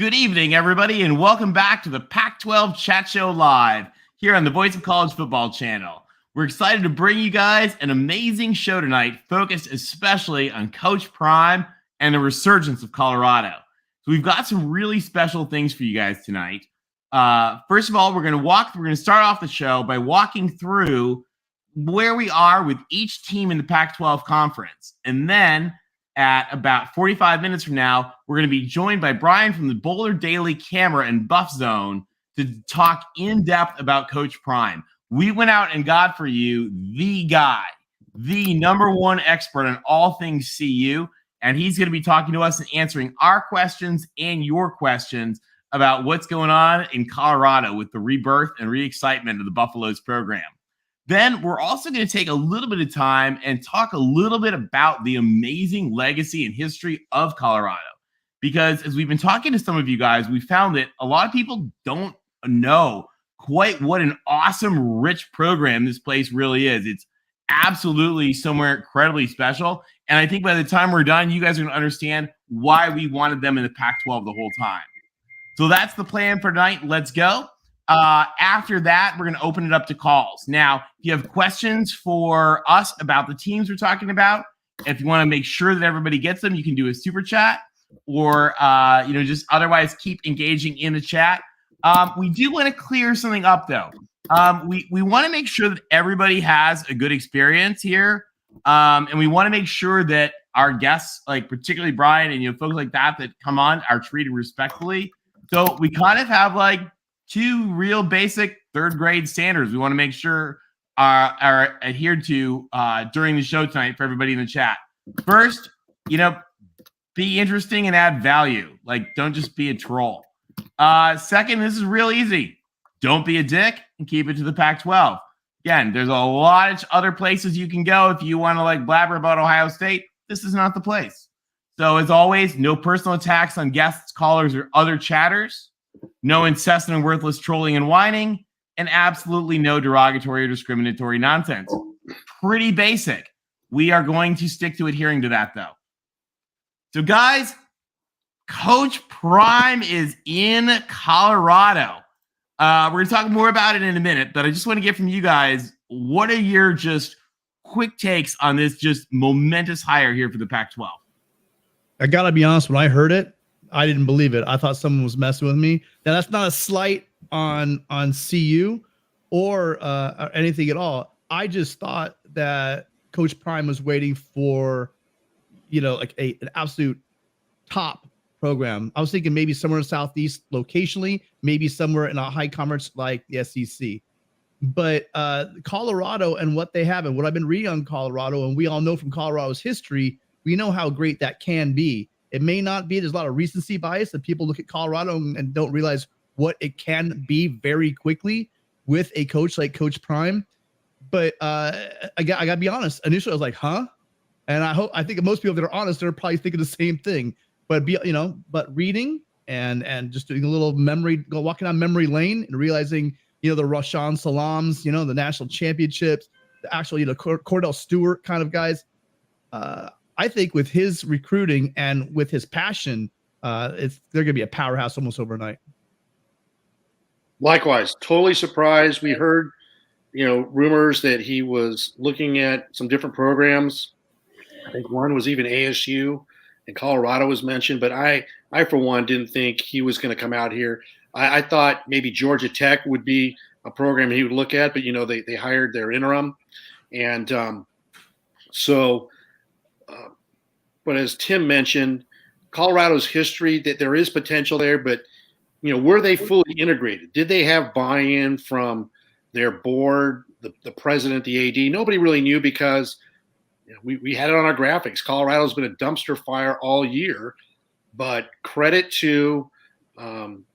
Good evening, everybody, and welcome back to the Pac-12 Chat Show Live here on the Voice of College Football channel. We're excited to bring you guys an amazing show tonight, focused especially on Coach Prime and the resurgence of Colorado. So we've got some really special things for you guys tonight. First of all, we're going to start off the show by walking through where we are with each team in the Pac-12 conference. And then at about 45 minutes from now, we're going to be joined by Brian from the Boulder Daily Camera and Buff Zone to talk in depth about Coach Prime. We went out and got for you the guy, the number one expert on all things CU, and he's going to be talking to us and answering our questions and your questions about what's going on in Colorado with the rebirth and re-excitement of the Buffaloes program. Then we're also going to take a little bit of time and talk a little bit about the amazing legacy and history of Colorado. Because as we've been talking to some of you guys, we found that a lot of people don't know quite what an awesome, rich program this place really is. It's absolutely somewhere incredibly special. And I think by the time we're done, you guys are going to understand why we wanted them in the Pac-12 the whole time. So that's the plan for tonight. Let's go. After that, we're going to open it up to calls. Now, if you have questions for us about the teams we're talking about, if you want to make sure that everybody gets them, you can do a super chat or, just otherwise keep engaging in the chat. We do want to clear something up, though. We want to make sure that everybody has a good experience here. And we want to make sure that our guests, like particularly Brian and folks like that come on, are treated respectfully. So we kind of have like two real basic third grade standards we want to make sure are adhered to during the show tonight for everybody in the chat. First, be interesting and add value. Like, don't just be a troll. Second, this is real easy. Don't be a dick and keep it to the Pac-12. Again, there's a lot of other places you can go if you want to like blabber about Ohio State. This is not the place. So as always, no personal attacks on guests, callers, or other chatters. No incessant and worthless trolling and whining, and absolutely no derogatory or discriminatory nonsense. Pretty basic. We are going to stick to adhering to that, though. So, guys, Coach Prime is in Colorado. We're going to talk more about it in a minute, but I just want to get from you guys, what are your just quick takes on this just momentous hire here for the Pac-12? I got to be honest, when I heard it, I didn't believe it. I thought someone was messing with me. Now, that's not a slight on CU or anything at all. I just thought that Coach Prime was waiting for, like an absolute top program. I was thinking maybe somewhere in the Southeast locationally, maybe somewhere in a high conference like the SEC. But Colorado and what they have and what I've been reading on Colorado, and we all know from Colorado's history, we know how great that can be. It may not be. There's a lot of recency bias that people look at Colorado and don't realize what it can be very quickly with a coach like Coach Prime. But I got to be honest. Initially, I was like, huh? And I think most people that are honest, they're probably thinking the same thing. But but reading and just doing a little walking down memory lane and realizing, the Rashawn Salams, the national championships, the actual, Cordell Stewart kind of guys. I think with his recruiting and with his passion, they're going to be a powerhouse almost overnight. Likewise, totally surprised. We heard, rumors that he was looking at some different programs. I think one was even ASU, and Colorado was mentioned. But I for one, didn't think he was going to come out here. I thought maybe Georgia Tech would be a program he would look at, but they hired their interim, and but as Tim mentioned, Colorado's history, that there is potential there, but were they fully integrated? Did they have buy-in from their board, the president, the AD? Nobody really knew because we had it on our graphics. Colorado's been a dumpster fire all year, but credit to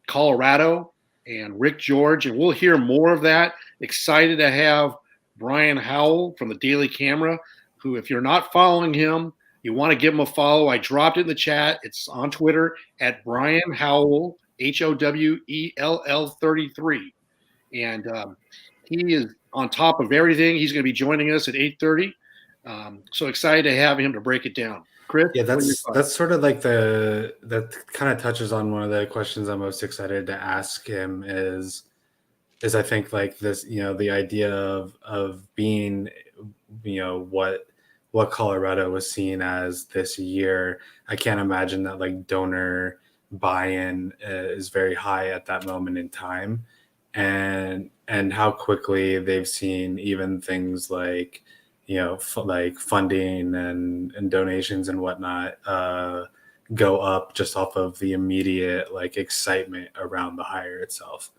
Colorado and Rick George, and we'll hear more of that. Excited to have Brian Howell from the Daily Camera, who, if you're not following him, you want to give him a follow. I dropped it in the chat. It's on Twitter at Brian Howell, HOWELL 33. And he is on top of everything. He's going to be joining us at 8:30. So excited to have him to break it down. Chris? Yeah, what are your thoughts? that's sort of like that kind of touches on one of the questions I'm most excited to ask him is I think like this, the idea of being, what Colorado was seen as this year. I can't imagine that like donor buy-in is very high at that moment in time, and how quickly they've seen even things like like funding and donations and whatnot go up just off of the immediate like excitement around the hire itself.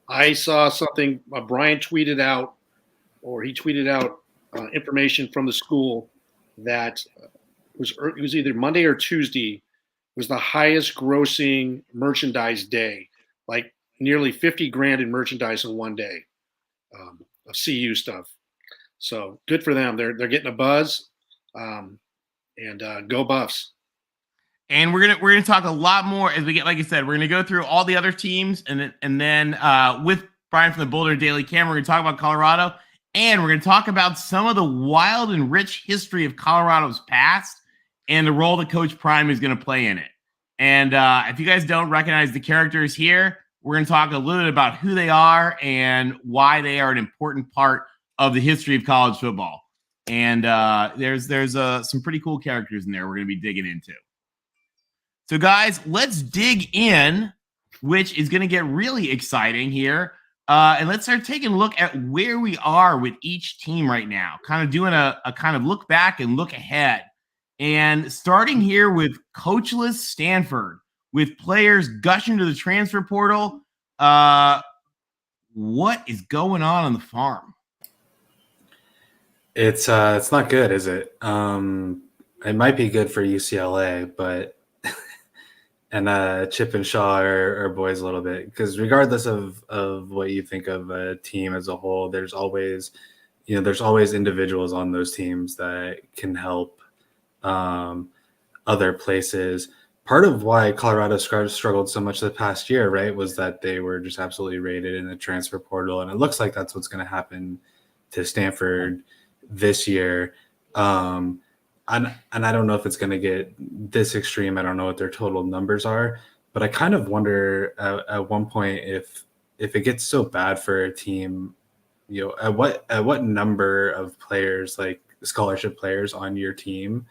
I saw something Brian tweeted out, or he tweeted out information from the school that it was either Monday or Tuesday was the highest grossing merchandise day, like nearly 50 grand in merchandise in one day of CU stuff. So good for them. They're getting a buzz, and go Buffs. And we're gonna talk a lot more as we get, like I said, we're gonna go through all the other teams, and then with Brian from the Boulder Daily Camera, we're gonna talk about Colorado, and we're gonna talk about some of the wild and rich history of Colorado's past and the role that Coach Prime is gonna play in it. And if you guys don't recognize the characters here, we're gonna talk a little bit about who they are and why they are an important part of the history of college football. And there's some pretty cool characters in there we're gonna be digging into. So, guys, let's dig in, which is going to get really exciting here. And let's start taking a look at where we are with each team right now, kind of doing a kind of look back and look ahead. And starting here with coachless Stanford, with players gushing to the transfer portal. What is going on the farm? It's not good, is it? It might be good for UCLA, but and Chip and Shaw are boys a little bit, because regardless of what you think of a team as a whole, there's always individuals on those teams that can help other places. Part of why Colorado struggled so much the past year, right, was that they were just absolutely raided in the transfer portal, and it looks like that's what's going to happen to Stanford this year. And I don't know if it's going to get this extreme. I don't know what their total numbers are, but I kind of wonder at one point if it gets so bad for a team, at what number of players, like scholarship players on your team,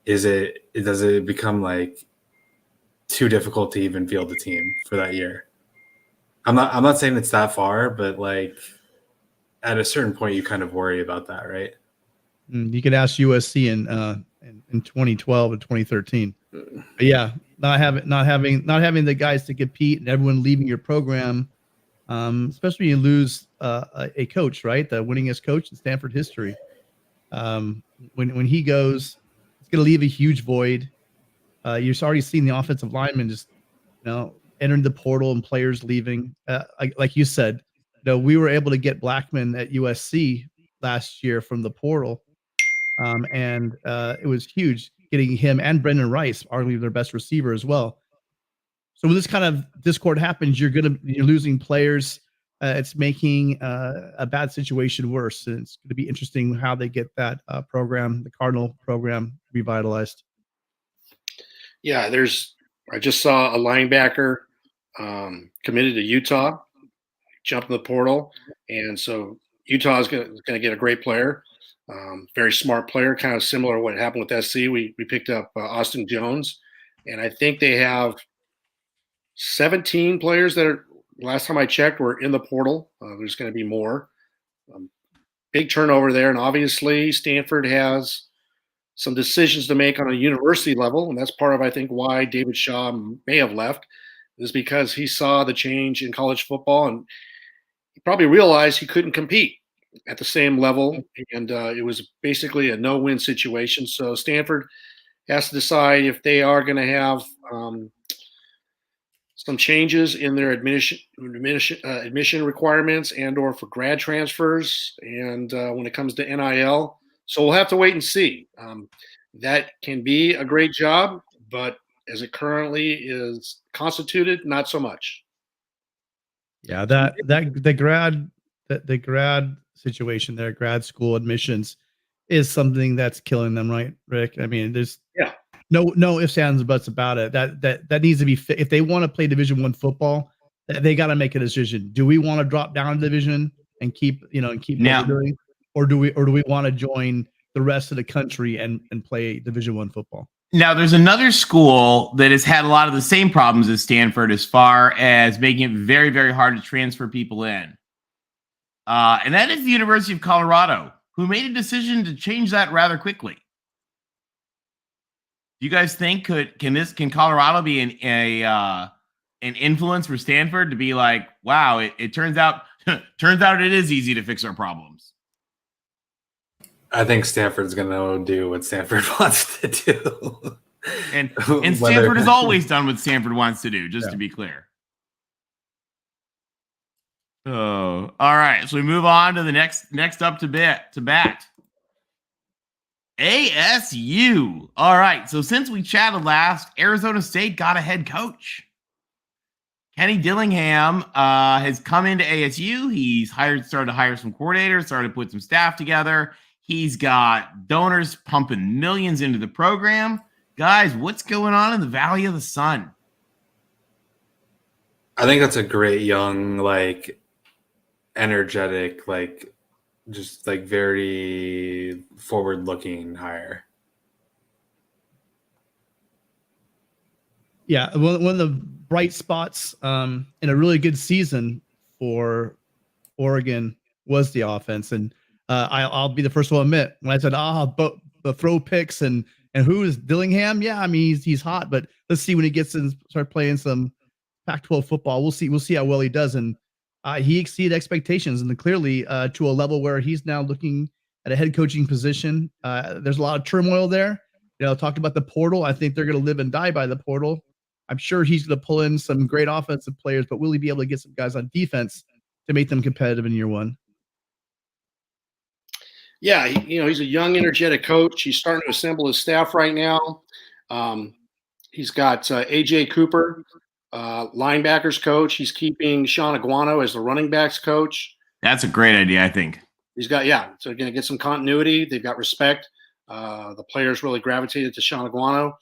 does it become like too difficult to even field the team for that year? I'm not saying it's that far, but like at a certain point you kind of worry about that, right? You can ask USC in 2012 and 2013. But yeah, not having the guys to compete and everyone leaving your program, especially when you lose a coach, right? The winningest coach in Stanford history. When he goes, it's going to leave a huge void. You're already seeing the offensive linemen just entering the portal and players leaving. Like you said, we were able to get Blackman at USC last year from the portal. And it was huge getting him and Brendan Rice, arguably their best receiver as well. So when this kind of discord happens, you're losing players. It's making a bad situation worse. And it's going to be interesting how they get that program, the Cardinal program, revitalized. Yeah, I just saw a linebacker committed to Utah, jumped in the portal, and so Utah is going to get a great player. Very smart player, kind of similar to what happened with SC. We picked up Austin Jones, and I think they have 17 players that are, last time I checked, were in the portal. There's going to be more. Big turnover there, and obviously Stanford has some decisions to make on a university level, and that's part of, I think, why David Shaw may have left, is because he saw the change in college football, and he probably realized he couldn't compete at the same level, and it was basically a no-win situation. So Stanford has to decide if they are going to have some changes in their admission requirements and or for grad transfers, and when it comes to NIL. So we'll have to wait and see. That can be a great job, but as it currently is constituted, not so much. Yeah, the grad situation there, grad school admissions, is something that's killing them, right, Rick? I mean, there's Yeah. no ifs, ands, and buts about it. That needs to be fit. If they want to play Division I football, they got to make a decision. Do we want to drop down division and keep what we're doing, or do we want to join the rest of the country and play Division I football? Now, there's another school that has had a lot of the same problems as Stanford as far as making it very, very hard to transfer people in. And that is the University of Colorado, who made a decision to change that rather quickly. Do you guys think can Colorado be an influence for Stanford to be like, wow, it turns out it is easy to fix our problems? I think Stanford's going to do what Stanford wants to do. And Stanford has always done what Stanford wants to do, just to be clear. Oh, all right. So we move on to the next up to bat. ASU. All right. So since we chatted last, Arizona State got a head coach. Kenny Dillingham has come into ASU. He's started to hire some coordinators, started to put some staff together. He's got donors pumping millions into the program. Guys, what's going on in the Valley of the Sun? I think that's a great young, energetic, just very forward-looking hire. Yeah, one of the bright spots in a really good season for Oregon was the offense, and I'll be the first one to admit when I said, but the throw picks and who is Dillingham? Yeah, I mean he's hot, but let's see when he gets in, start playing some Pac-12 football. We'll see how well he does, and he exceeded expectations, and clearly to a level where he's now looking at a head coaching position. There's a lot of turmoil there. Talked about the portal. I think they're going to live and die by the portal. I'm sure he's going to pull in some great offensive players, but will he be able to get some guys on defense to make them competitive in year one? Yeah, he's a young, energetic coach. He's starting to assemble his staff right now. He's got AJ Cooper, linebackers coach. He's keeping Sean Aguano as the running backs coach. That's a great idea, I think. He's got, so going to get some continuity. They've got respect. The players really gravitated to Sean Aguano.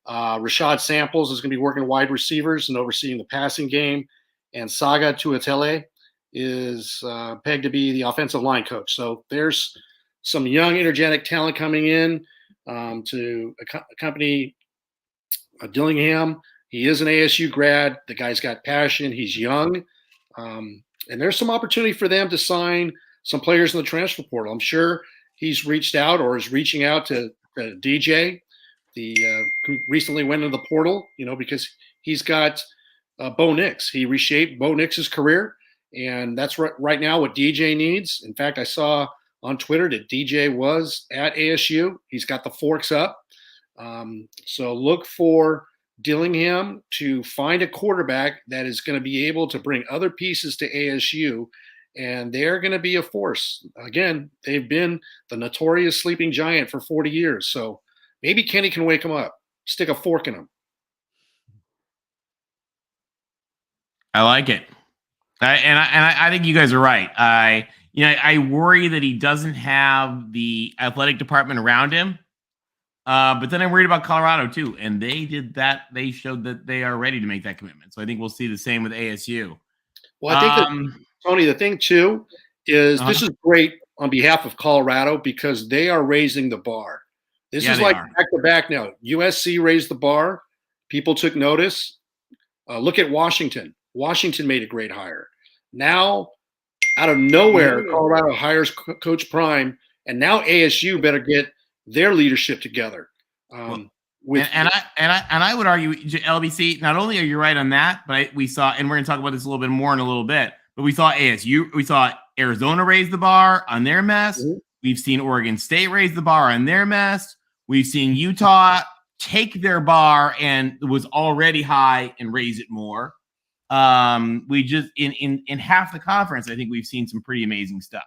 Rashad Samples is going to be working wide receivers and overseeing the passing game. And Saga Tuatele is pegged to be the offensive line coach. So there's some young, energetic talent coming in to accompany Dillingham. He is an ASU grad. The guy's got passion. He's young. And there's some opportunity for them to sign some players in the transfer portal. I'm sure he's reached out or is reaching out to DJ, who recently went into the portal, because he's got Bo Nix. He reshaped Bo Nix's career, and that's right now what DJ needs. In fact, I saw on Twitter that DJ was at ASU. He's got the forks up. So look for Dillingham to find a quarterback that is going to be able to bring other pieces to ASU, and they're going to be a force. Again, they've been the notorious sleeping giant for 40 years. So maybe Kenny can wake them up, stick a fork in them. I like it. I think you guys are right. I worry that he doesn't have the athletic department around him. But then I'm worried about Colorado too. And they did that. They showed that they are ready to make that commitment. So I think we'll see the same with ASU. Well, I think Tony, the thing too is this is great on behalf of Colorado because they are raising the bar. This is like back to back now. USC raised the bar. People took notice. Look at Washington. Washington made a great hire. Now, out of nowhere, Colorado hires Coach Prime, and now ASU better get their leadership together. I would argue, LBC, not only are you right on that, but we saw, and we're going to talk about this a little bit more in a little bit, but we saw ASU, we saw Arizona raise the bar on their mess. Mm-hmm. We've seen Oregon State raise the bar on their mess. We've seen Utah take their bar and was already high and raise it more. We just in half the conference, I think we've seen some pretty amazing stuff.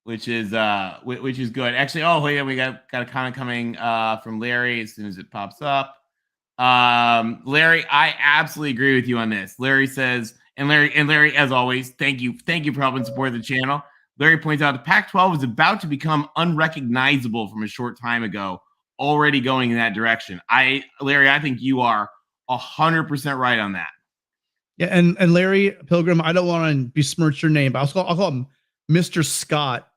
Which is good. Actually, we got a comment coming from Larry as soon as it pops up. Larry, I absolutely agree with you on this. Larry says, and Larry, as always, thank you for helping support the channel. Larry points out the Pac-12 is about to become unrecognizable from a short time ago, already going in that direction. Larry, I think you are 100% right on that. Yeah, and Larry Pilgrim, I don't want to besmirch your name, but I'll call him Mr. Scott.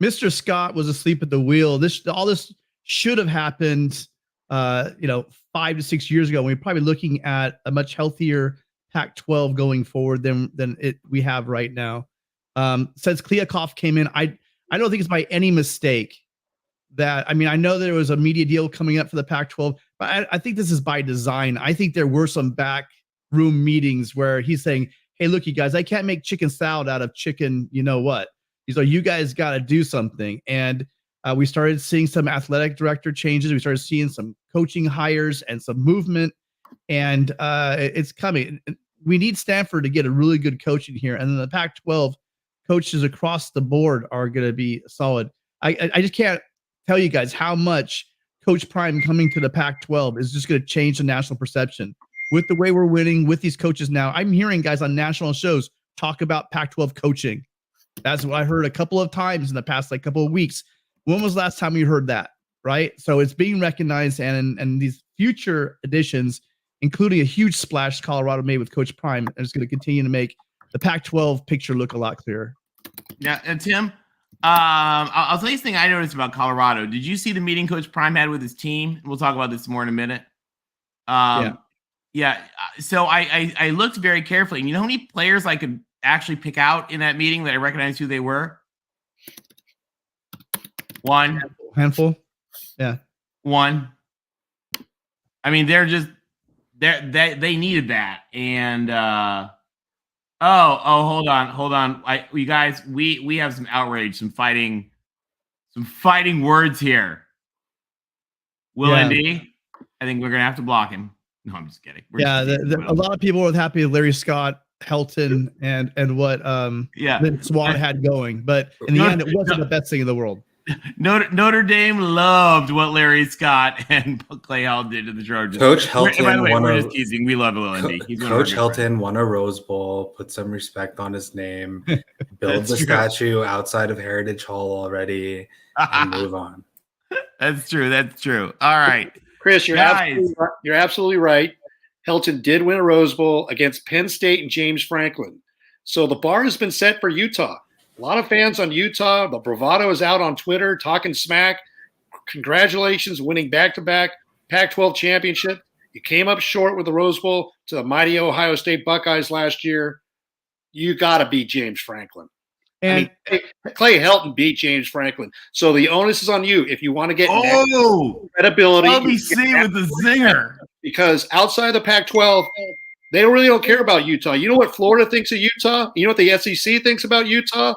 Mr. Scott was asleep at the wheel. All this should have happened 5 to 6 years ago. We're probably looking at a much healthier Pac-12 going forward than we have right now. Since Kliavkoff came in, I don't think it's by any mistake that, I know there was a media deal coming up for the Pac-12, but I think this is by design. I think there were some backroom meetings where he's saying, hey, look, you guys, I can't make chicken salad out of chicken, you know what? He's like, you guys got to do something. And we started seeing some athletic director changes. We started seeing some coaching hires and some movement, and it's coming. We need Stanford to get a really good coaching here. And then the Pac-12 coaches across the board are going to be solid. I just can't tell you guys how much Coach Prime coming to the Pac-12 is just going to change the national perception. With the way we're winning with these coaches now, I'm hearing guys on national shows talk about Pac-12 coaching. That's what I heard a couple of times in the past couple of weeks. When was the last time you heard that? Right? So it's being recognized, and these future additions, including a huge splash Colorado made with Coach Prime, is going to continue to make the Pac-12 picture look a lot clearer. Yeah, and Tim, I'll tell you something I noticed about Colorado. Did you see the meeting Coach Prime had with his team? We'll talk about this more in a minute. Yeah. So I looked very carefully. And you know how many players I could actually pick out in that meeting that I recognized who they were? One. Handful. Yeah. One. They needed that. And hold on. You guys, we have some outrage, some fighting words here. Will ND, I think we're gonna have to block him. No, I'm just kidding. A lot of people were happy with Larry Scott, Helton, and what Swan had going, but in the end, it wasn't the best thing in the world. Notre Dame loved what Larry Scott and Clay Helton did to the Trojans. Coach Helton, by the way, we're just teasing. We love Will ND. Coach Helton won a Rose Bowl. Put some respect on his name. Build the statue outside of Heritage Hall already, and move on. That's true. All right, Chris, you're absolutely right. Helton did win a Rose Bowl against Penn State and James Franklin. So the bar has been set for Utah. A lot of fans on Utah. The bravado is out on Twitter talking smack. Congratulations, winning back-to-back Pac-12 championship. You came up short with the Rose Bowl to the mighty Ohio State Buckeyes last year. You got to beat James Franklin. And Clay Helton beat James Franklin. So the onus is on you if you want to get credibility. LBC with the zinger. Because outside the Pac-12, they really don't care about Utah. You know what Florida thinks of Utah? You know what the SEC thinks about Utah?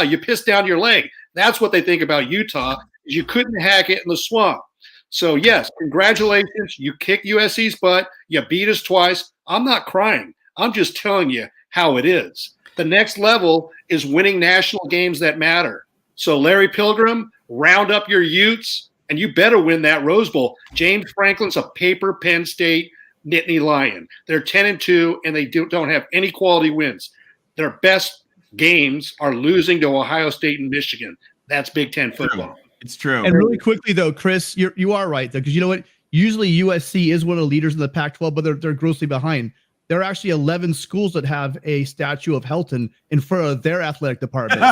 You pissed down your leg. That's what they think about Utah. Is you couldn't hack it in the swamp. So, yes, congratulations. You kicked USC's butt. You beat us twice. I'm not crying. I'm just telling you how it is. The next level is winning national games that matter. So, Larry Pilgrim, round up your Utes, and you better win that Rose Bowl. James Franklin's a paper Penn State Nittany Lion. They're 10-2, and they don't have any quality wins. Their best games are losing to Ohio State and Michigan. That's Big Ten football. It's true. And really quickly, though, Chris, you are right, though, because you know what? Usually USC is one of the leaders in the Pac-12, but they're grossly behind. There are actually 11 schools that have a statue of Helton in front of their athletic departments.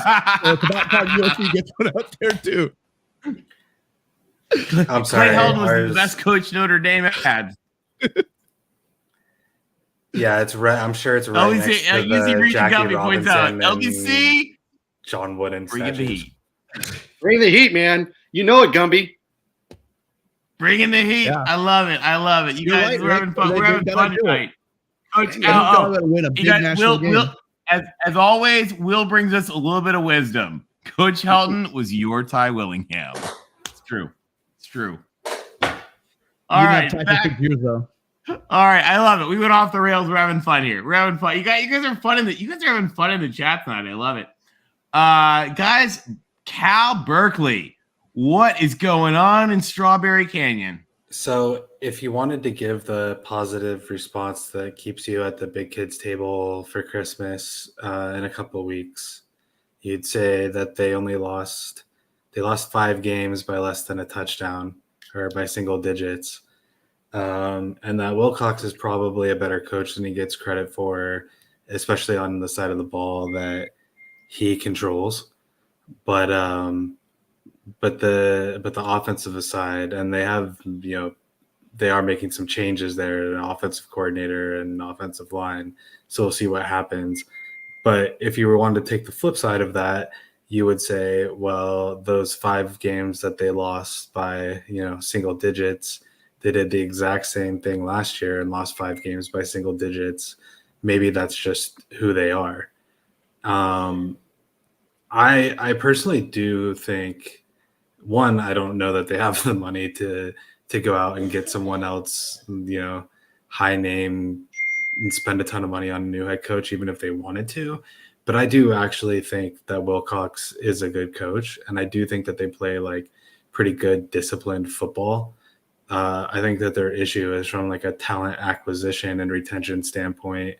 So it's about time USC gets one out there, too. I'm sorry. Clay Helton was the best coach Notre Dame had. Yeah, it's right. I'm sure it's right next to the Jackie Robinson LBC, John Wooden bring the heat. Bring the heat, man. You know it, Gumby. Bringing the heat. Yeah. I love it. You guys, we're having fun. We're having fun tonight. Coach, win a big national game. As always, Will brings us a little bit of wisdom. Coach Helton was your Ty Willingham. It's true. All right. All right, I love it. We went off the rails. We're having fun here. We're having fun. You guys are fun you guys are having fun in the chat tonight. I love it. Guys, Cal Berkeley, what is going on in Strawberry Canyon? So if you wanted to give the positive response that keeps you at the big kids table for Christmas in a couple of weeks, you'd say that they lost 5 games by less than a touchdown or by single digits. And that Wilcox is probably a better coach than he gets credit for, especially on the side of the ball that he controls. But the offensive side, and they have, they are making some changes there, an offensive coordinator and offensive line. So we'll see what happens. But if you were wanting to take the flip side of that, you would say, well, those 5 games that they lost by, single digits, they did the exact same thing last year and lost 5 games by single digits. Maybe that's just who they are. I personally do think, one, I don't know that they have the money to go out and get someone else, high name and spend a ton of money on a new head coach, even if they wanted to. But I do actually think that Wilcox is a good coach, and I do think that they play like pretty good, disciplined football. I think that their issue is from like a talent acquisition and retention standpoint,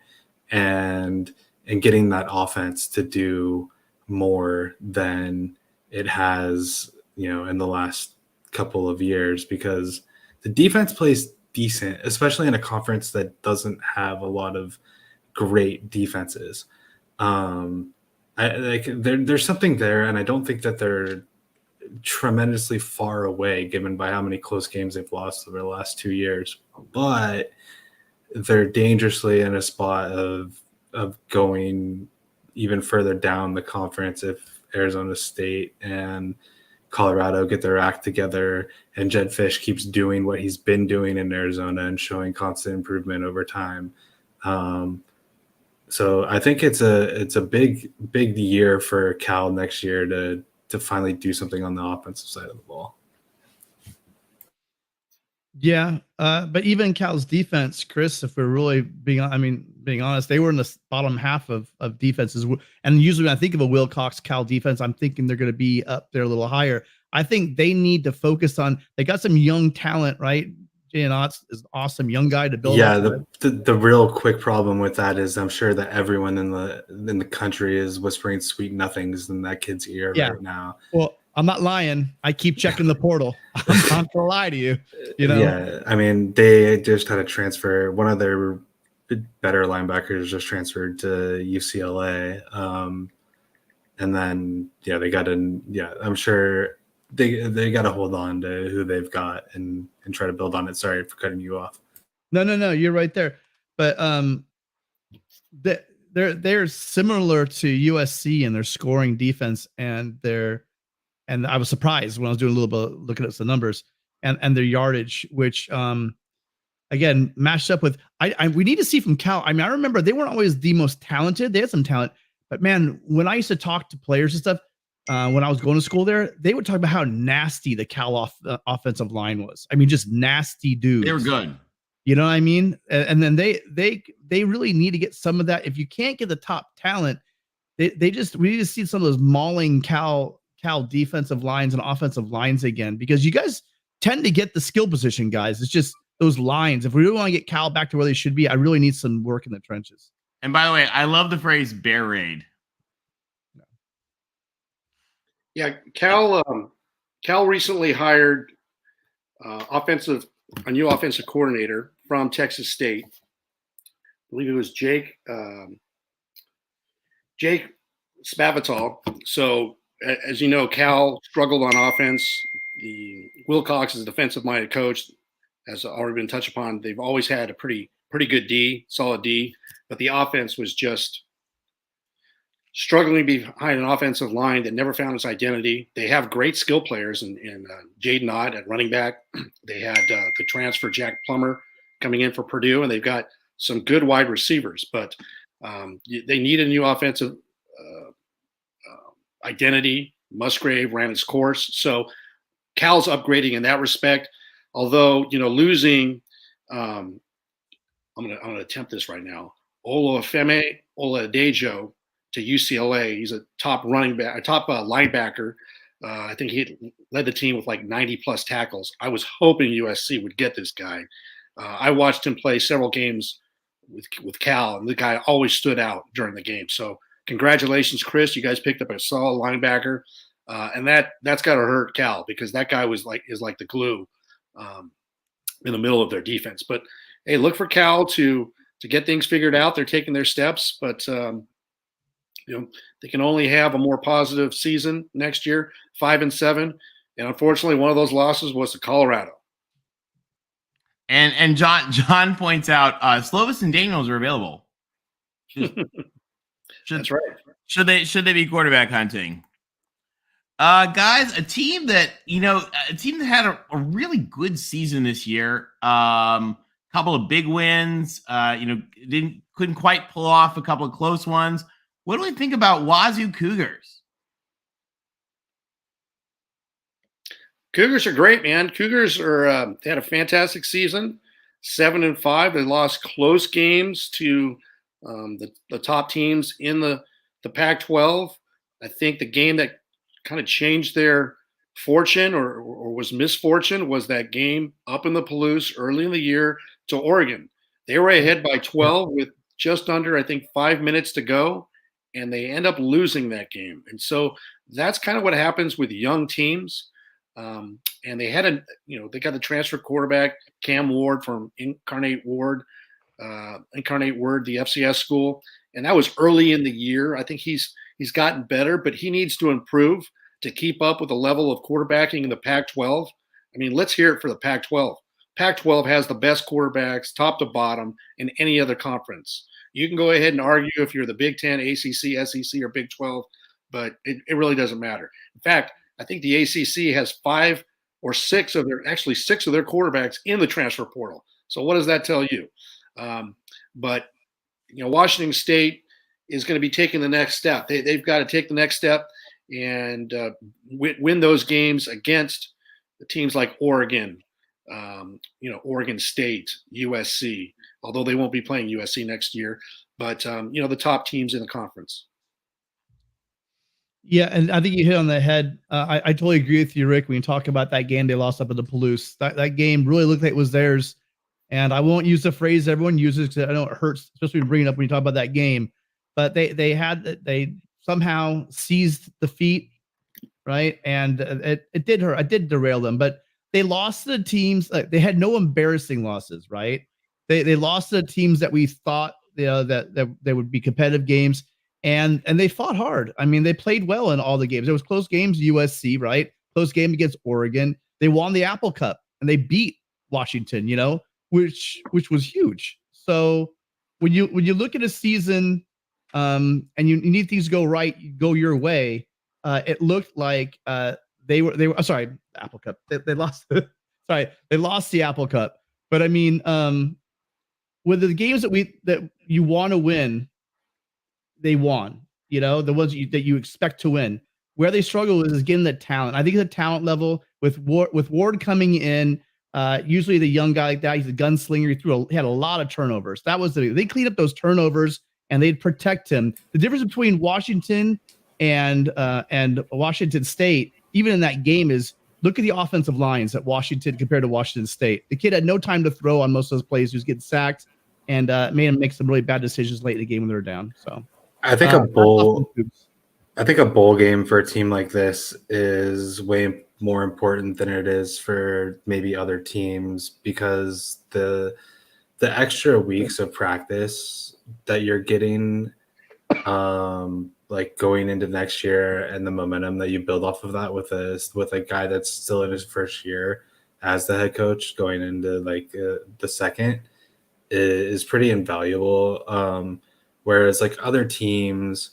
and getting that offense to do more than it has, in the last couple of years, because the defense plays decent, especially in a conference that doesn't have a lot of great defenses. There's something there, and I don't think that they're tremendously far away given by how many close games they've lost over the last 2 years, but they're dangerously in a spot of going even further down the conference if Arizona State and Colorado get their act together and Jed Fish keeps doing what he's been doing in Arizona and showing constant improvement over time. So I think it's a big year for Cal next year to finally do something on the offensive side of the ball. Yeah, but even Cal's defense, Chris, if we're really being honest, they were in the bottom half of defenses. And usually when I think of a Wilcox Cal defense, I'm thinking they're going to be up there a little higher. I think they need to focus on, they got some young talent, right? Jalen Otts is an awesome young guy to build. Yeah, the real quick problem with that is I'm sure that everyone in the country is whispering sweet nothings in that kid's ear right now. Well, I'm not lying. I keep checking the portal. I'm not gonna lie to you. Yeah, I mean, they just had a transfer. One of their better linebackers just transferred to UCLA, and then they got in. Yeah, I'm sure they got to hold on to who they've got and try to build on it. Sorry for cutting you off. No, you're right there. But they're similar to USC in their scoring defense and I was surprised when I was doing a little bit looking at some numbers and their yardage, which again matched up with we need to see from Cal. I mean, I remember they weren't always the most talented. They had some talent, but man, when I used to talk to players and stuff, when I was going to school there, they would talk about how nasty the Cal offensive line was. I mean, just nasty dudes. They were good. You know what I mean? And then they really need to get some of that. If you can't get the top talent, we need to see some of those mauling Cal defensive lines and offensive lines again, because you guys tend to get the skill position guys. It's just those lines. If we really want to get Cal back to where they should be, I really need some work in the trenches. And by the way, I love the phrase bear raid. Yeah, Cal recently hired a new offensive coordinator from Texas State. I believe it was Jake Spavital. So as you know, Cal struggled on offense. The Wilcox is a defensive-minded coach, has already been touched upon. They've always had a pretty good D, solid D, but the offense was just struggling behind an offensive line that never found its identity. They have great skill players in Jaden Ott at running back. They had the transfer Jack Plummer coming in for Purdue, and they've got some good wide receivers. But they need a new offensive identity. Musgrave ran its course. So Cal's upgrading in that respect. Although, losing, I'm gonna attempt this right now. Olufemi Oladejo to UCLA. He's a top linebacker. I think he led the team with like 90 plus tackles. I was hoping USC would get this guy. I watched him play several games with Cal, and the guy always stood out during the game. So congratulations, Chris. You guys picked up a solid linebacker. And that's got to hurt Cal because that guy is like the glue in the middle of their defense. But hey, look for Cal to get things figured out. They're taking their steps, but they can only have a more positive season next year, 5-7. And unfortunately, one of those losses was to Colorado. And John points out Slovis and Daniels are available. That's right. Should they be quarterback hunting? Guys, a team that had a really good season this year. Couple of big wins. Couldn't quite pull off a couple of close ones. What do we think about Wazoo Cougars? Cougars are great, man. Cougars are they had a fantastic season, 7-5. They lost close games to the top teams in the Pac-12. I think the game that kind of changed their fortune or was misfortune was that game up in the Palouse early in the year to Oregon. They were ahead by 12 with just under, I think, 5 minutes to go, and they end up losing that game. And so that's kind of what happens with young teams. And they had they got the transfer quarterback Cam Ward from Incarnate Word, the FCS school, and that was early in the year. I think he's gotten better, but he needs to improve to keep up with the level of quarterbacking in the Pac-12. I mean, let's hear it for the Pac-12. Pac-12 has the best quarterbacks, top to bottom, in any other conference. You can go ahead and argue if you're the Big Ten, ACC, SEC, or Big 12, but it really doesn't matter. In fact, I think the ACC has 5 or 6 of their quarterbacks in the transfer portal. So what does that tell you? But Washington State is going to be taking the next step. They've got to take the next step and win those games against the teams like Oregon, Oregon State, USC, although they won't be playing USC next year, but the top teams in the conference. Yeah, and I think you hit on the head. I totally agree with you, Rick, when you talk about that game they lost up at the Palouse. That game really looked like it was theirs. And I won't use the phrase everyone uses because I know it hurts, especially when bringing it up when you talk about that game. But they somehow seized the feet, right? And it did hurt. I did derail them, but they lost to the teams. They had no embarrassing losses, right? They lost to the teams that we thought that they would be competitive games. And they fought hard. I mean, they played well in all the games. There was close games, USC, right? Close game against Oregon. They won the Apple Cup and they beat Washington, which was huge. So when you look at a season and you need things to go right, go your way, it looked like they were sorry, Apple Cup. They lost they lost the Apple Cup. But I mean, with the games that you want to win, they won, the ones that you expect to win. Where they struggle is getting the talent. I think the talent level with Ward coming in, usually the young guy like that, he's a gunslinger. He had a lot of turnovers. They cleaned up those turnovers and they'd protect him. The difference between Washington and Washington State, even in that game, is look at the offensive lines at Washington compared to Washington State. The kid had no time to throw on most of those plays. He was getting sacked and made him make some really bad decisions late in the game when they were down. So. I think a bowl game for a team like this is way more important than it is for maybe other teams because the extra weeks of practice that you're getting, like going into next year, and the momentum that you build off of that with a guy that's still in his first year as the head coach going into the second is pretty invaluable. Whereas other teams,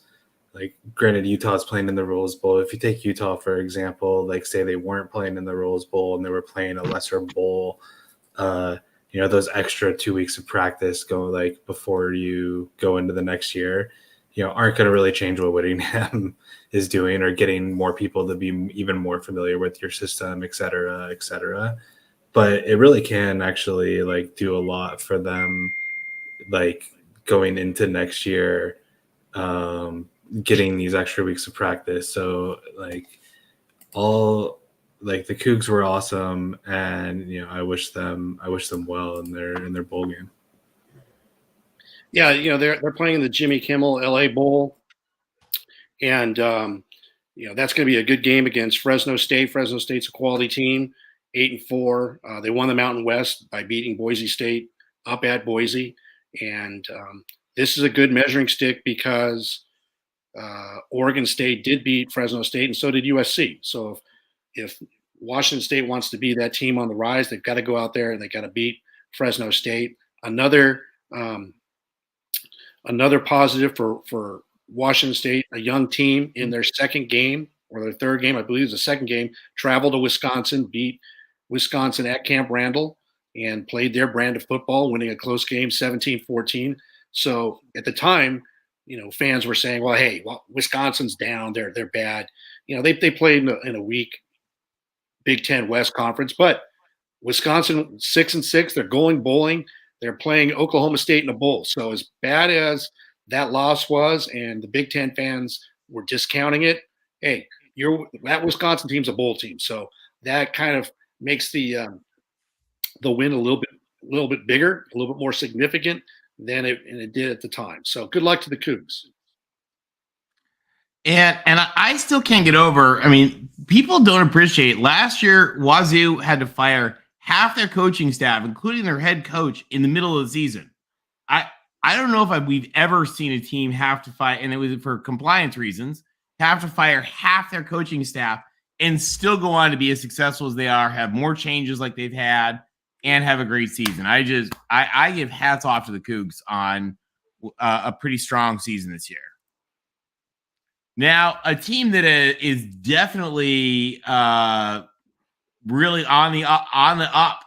granted, Utah's playing in the Rose Bowl. If you take Utah, for example, say they weren't playing in the Rose Bowl and they were playing a lesser bowl, those extra 2 weeks of practice before you go into the next year, aren't going to really change what Whittingham is doing or getting more people to be even more familiar with your system, et cetera, et cetera. But it really can actually do a lot for them, going into next year, getting these extra weeks of practice. So the Cougs were awesome, and I wish them well in their bowl game. Yeah, they're playing the Jimmy Kimmel LA Bowl And that's going to be a good game against Fresno State. Fresno State's a quality team, 8-4. They won the Mountain West by beating Boise State up at Boise, and this is a good measuring stick because Oregon State did beat Fresno State, and so did USC. So if Washington State wants to be that team on the rise, they've got to go out there and they got to beat Fresno State. Another positive for Washington State, a young team in their second game or their third game, I believe it's the second game, traveled to Wisconsin, beat Wisconsin at Camp Randall, and played their brand of football, winning a close game 17-14. So at the time, fans were saying, well, Wisconsin's down, they're bad. They played in a weak Big Ten West Conference, but Wisconsin 6-6, they're going bowling. They're playing Oklahoma State in a bowl. So as bad as that loss was, and the Big Ten fans were discounting it, hey, that Wisconsin team's a bowl team. So that kind of makes the win a little bit bigger, a little bit more significant than it did at the time. So good luck to the Cougs. And I still can't get over. I mean, people don't appreciate. Last year, Wazoo had to fire half their coaching staff, including their head coach, in the middle of the season. I don't know if we've ever seen a team have to fire, and it was for compliance reasons, have to fire half their coaching staff and still go on to be as successful as they are, have more changes like they've had, and have a great season. I give hats off to the Cougs on a pretty strong season this year. Now, a team that is definitely really on the up,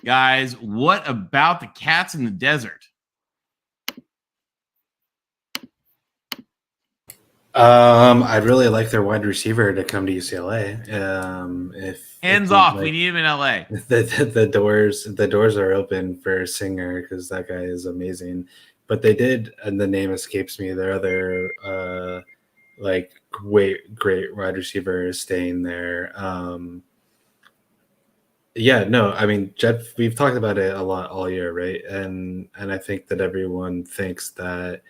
guys. What about the Cats in the Desert? I'd really like their wide receiver to come to UCLA. Hands off, we need him in LA. The doors are open for Singer because that guy is amazing. But they did, and the name escapes me, their other great wide receiver is staying there. We've talked about it a lot all year, right? And I think that everyone thinks that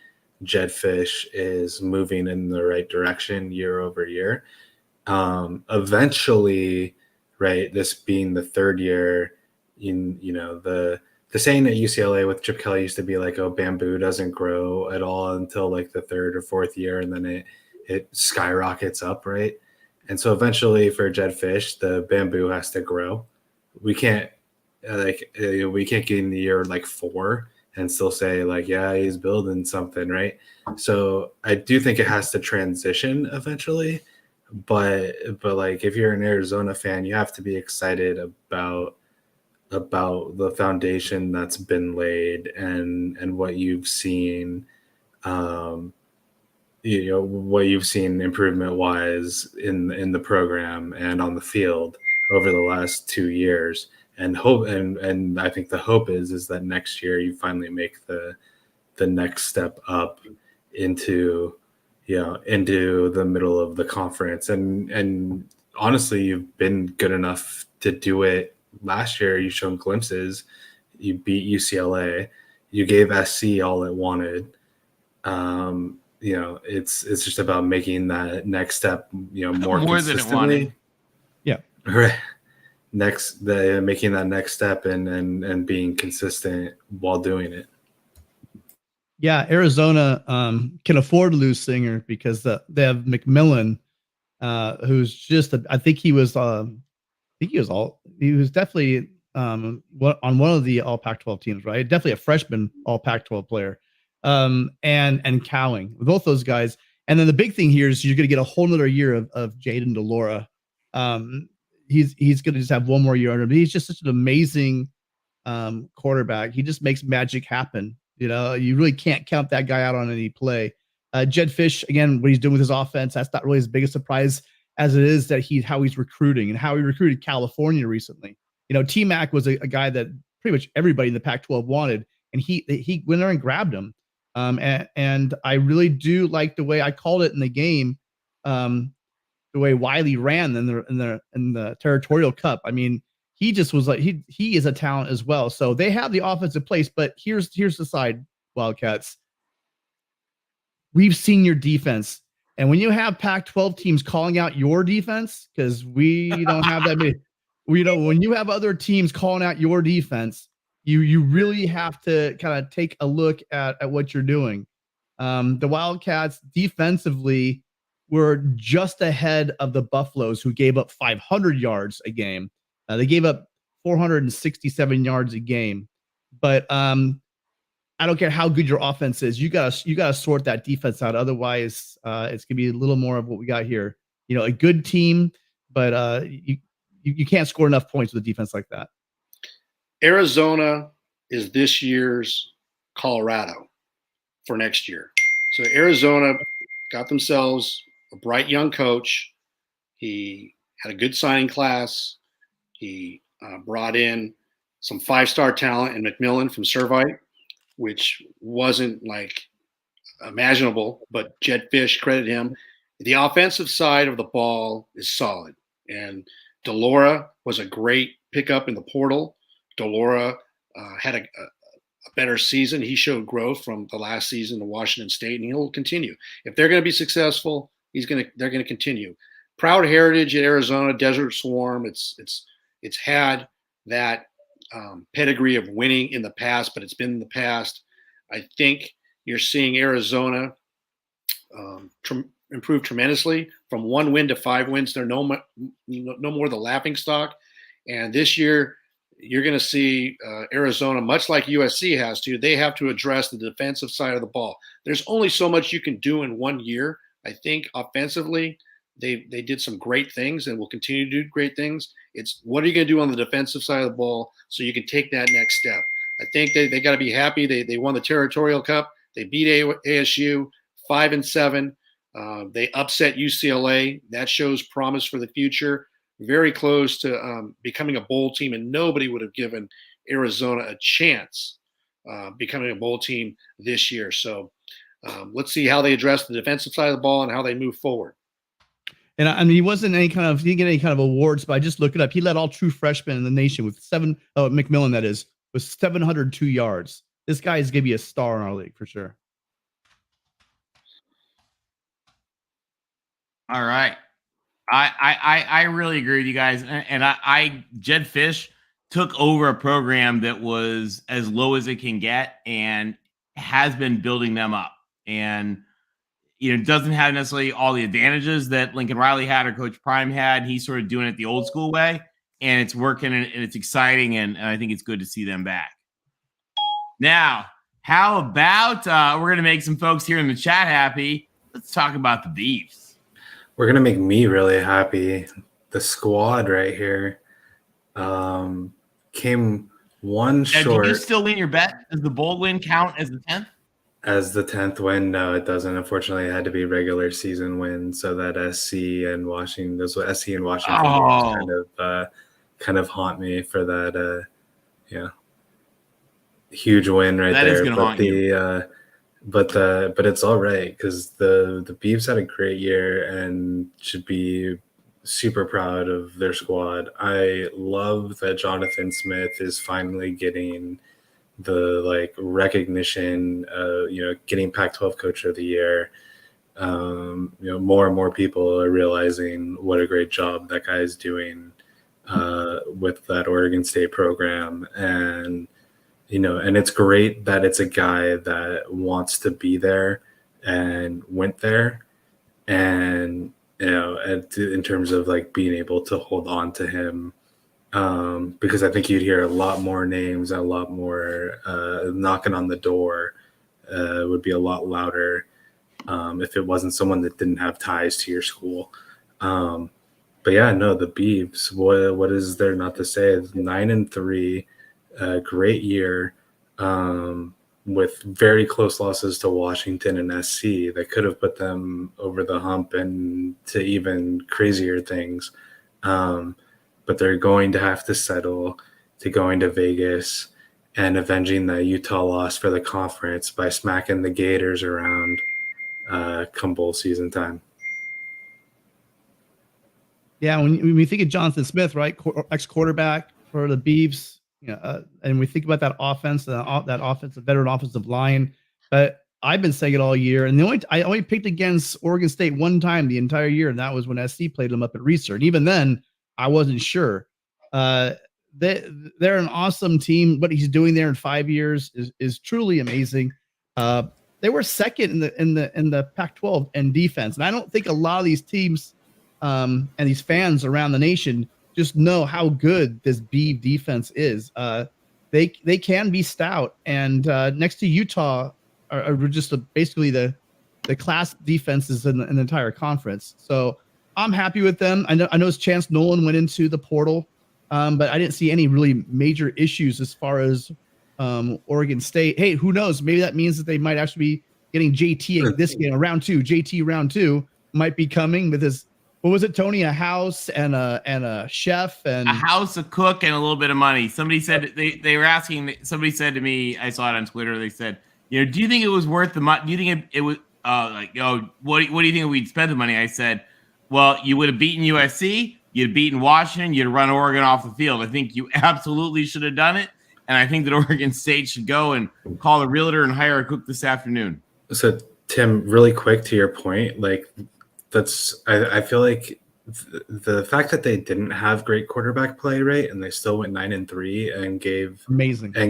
Jed Fish is moving in the right direction year over year. Eventually, right, this being the third year, the saying at UCLA with Chip Kelly used to be like, oh, bamboo doesn't grow at all until like the third or fourth year, and then it skyrockets up, right? And so eventually for Jed Fish, the bamboo has to grow. We can't get in the year like 4 and still say like, yeah, he's building something, right? So I do think it has to transition eventually, but like if you're an Arizona fan, you have to be excited about the foundation that's been laid and what you've seen, what you've seen improvement wise in the program and on the field over the last 2 years. And I think the hope is that next year you finally make the next step up into the middle of the conference. And honestly, you've been good enough to do it. Last year, you've shown glimpses. You beat UCLA. You gave SC all it wanted. It's just about making that next step, more than it wanted. Yeah. Right. Making that next step and being consistent while doing it. Yeah, Arizona can afford to lose Singer because they have McMillan, who's just he was definitely on one of the all Pac-12 teams, right? Definitely a freshman all Pac-12 player, and Cowing, both those guys. And then the big thing here is you're going to get a whole nother year of Jaden DeLora. He's going to just have one more year under him. He's just such an amazing quarterback. He just makes magic happen. You really can't count that guy out on any play. Jed Fish, again, what he's doing with his offense, that's not really his biggest surprise as it is that how he's recruiting and how he recruited California recently. T-Mac was a guy that pretty much everybody in the Pac-12 wanted, and he went there and grabbed him. And I really do like the way I called it in the game, the way Wiley ran in the Territorial Cup. I mean, he just was like he is a talent as well. So they have the offensive place, but here's the side, Wildcats. We've seen your defense And when you have Pac-12 teams calling out your defense, because we don't have that many, when you have other teams calling out your defense, you really have to kind of take a look at what you're doing. The Wildcats defensively were just ahead of the Buffaloes, who gave up 500 yards a game. They gave up 467 yards a game. But I don't care how good your offense is. You gotta sort that defense out. Otherwise, it's gonna be a little more of what we got here. A good team, but you can't score enough points with a defense like that. Arizona is this year's Colorado for next year. So Arizona got themselves a bright young coach. He had a good signing class. He brought in some 5-star talent in McMillan from Servite, which wasn't like imaginable, but Jed Fish credited him. The offensive side of the ball is solid. And Delora was a great pickup in the portal. Delora had a better season. He showed growth from the last season to Washington State, and he'll continue. If they're going to be successful, they're going to continue. Proud heritage at Arizona, Desert Swarm. It's had that pedigree of winning in the past, but it's been in the past. I think you're seeing Arizona improve tremendously from 1 win to 5 wins. They're no more the laughing stock. And this year, you're going to see Arizona, much like USC has to, they have to address the defensive side of the ball. There's only so much you can do in 1 year. I think offensively, they did some great things and will continue to do great things. It's what are you going to do on the defensive side of the ball so you can take that next step. I think they got to be happy. They won the Territorial Cup. They beat ASU 5-7. They upset UCLA. That shows promise for the future. Very close to becoming a bowl team, and nobody would have given Arizona a chance becoming a bowl team this year. So let's see how they address the defensive side of the ball and how they move forward. And I mean, he didn't get any kind of awards, but I just looked it up. He led all true freshmen in the nation with McMillan, that is, with 702 yards. This guy is going to be a star in our league for sure. All right. I really agree with you guys. And Jed Fish took over a program that was as low as it can get and has been building them up. And, doesn't have necessarily all the advantages that Lincoln Riley had or Coach Prime had. He's sort of doing it the old school way, and it's working and it's exciting. And I think it's good to see them back. Now, how about we're going to make some folks here in the chat happy. Let's talk about the Beavs. We're going to make me really happy. The squad right here came one short. Do you still win your bet? Does the bowl win count as the 10th? As the 10th win? No, it doesn't. Unfortunately, it had to be regular season win, so that SC and Washington kind of haunt me for that. Huge win right that there. Is gonna haunt you. But it's all right because the Beavs had a great year and should be super proud of their squad. I love that Jonathan Smith is finally getting the recognition, getting Pac-12 Coach of the Year. More and more people are realizing what a great job that guy is doing with that Oregon State program. And and it's great that it's a guy that wants to be there and went there. And, in terms of being able to hold on to him, because I think you'd hear a lot more names, a lot more knocking on the door would be a lot louder if it wasn't someone that didn't have ties to your school. But yeah, no, the Beavs, what is there not to say? It's 9-3. Great year with very close losses to Washington and SC that could have put them over the hump and to even crazier things. But they're going to have to settle to going to Vegas and avenging the Utah loss for the conference by smacking the Gators around come bowl season time. Yeah, when we think of Jonathan Smith, right, ex-quarterback for the Beavs, and we think about that offense, that offensive veteran offensive line. But I've been saying it all year, and I only picked against Oregon State one time the entire year, and that was when SC played them up at Research. Even then, I wasn't sure. They're an awesome team. What he's doing there in 5 years is truly amazing. They were second in the Pac-12 in defense, and I don't think a lot of these teams and these fans around the nation just know how good this B defense is. They can be stout, and next to Utah are just basically the class defenses in the entire conference. So I'm happy with them. I know Chance Nolan went into the portal, but I didn't see any really major issues as far as Oregon State. Hey, who knows? Maybe that means that they might actually be getting JT in this game, round two. JT round 2 might be coming with his, what was it, Tony? A house and a chef and a house, a cook, and a little bit of money. Somebody said they were asking. Somebody said to me, I saw it on Twitter. They said, do you think it was worth the money? Do you think it was what do you think we'd spend the money? I said, well, you would have beaten USC, you'd beaten Washington, you'd run Oregon off the field. I think you absolutely should have done it, and I think that Oregon State should go and call a realtor and hire a cook this afternoon. So, Tim, really quick to your point, like I feel like the fact that they didn't have great quarterback play, right, and they still went 9-3 and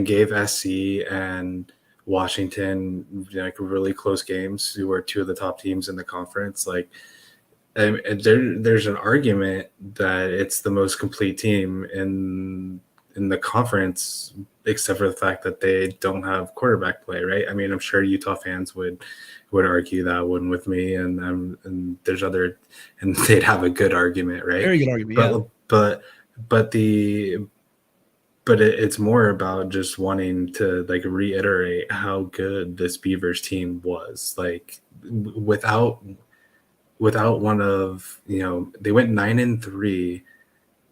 gave SC and Washington like really close games, who were two of the top teams in the conference. Like, there's an argument that it's the most complete team in the conference, except for the fact that they don't have quarterback play, right? I mean, I'm sure Utah fans would argue that one with me, and there's other, and they'd have a good argument, right? Very good argument, But it's more about just wanting to like reiterate how good this Beavers team was. Like without one of, they went 9-3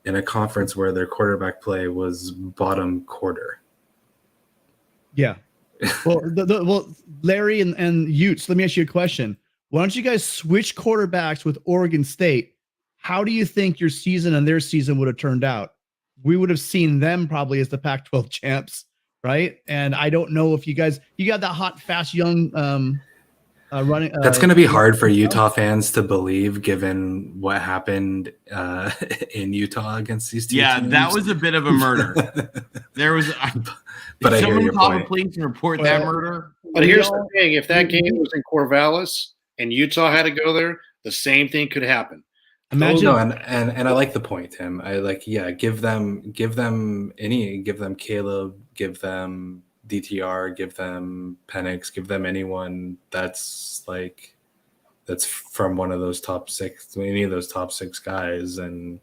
in a conference where their quarterback play was bottom quarter. Yeah. Well, Larry and Utes, let me ask you a question. Why don't you guys switch quarterbacks with Oregon State? How do you think your season and their season would have turned out? We would have seen them probably as the Pac-12 champs, right? And I don't know if you got that hot, fast, young running. That's going to be hard for Utah fans to believe, given what happened in Utah against these two teams. That was a bit of a murder. There was, but I hear your call point. the police and report that murder. But here's the thing: if that game was in Corvallis and Utah had to go there, the same thing could happen. Imagine, and I like the point, Tim. I like, give them Caleb, give them DTR, give them Penix, give them anyone that's from one of those top six, any of those top 6 guys, and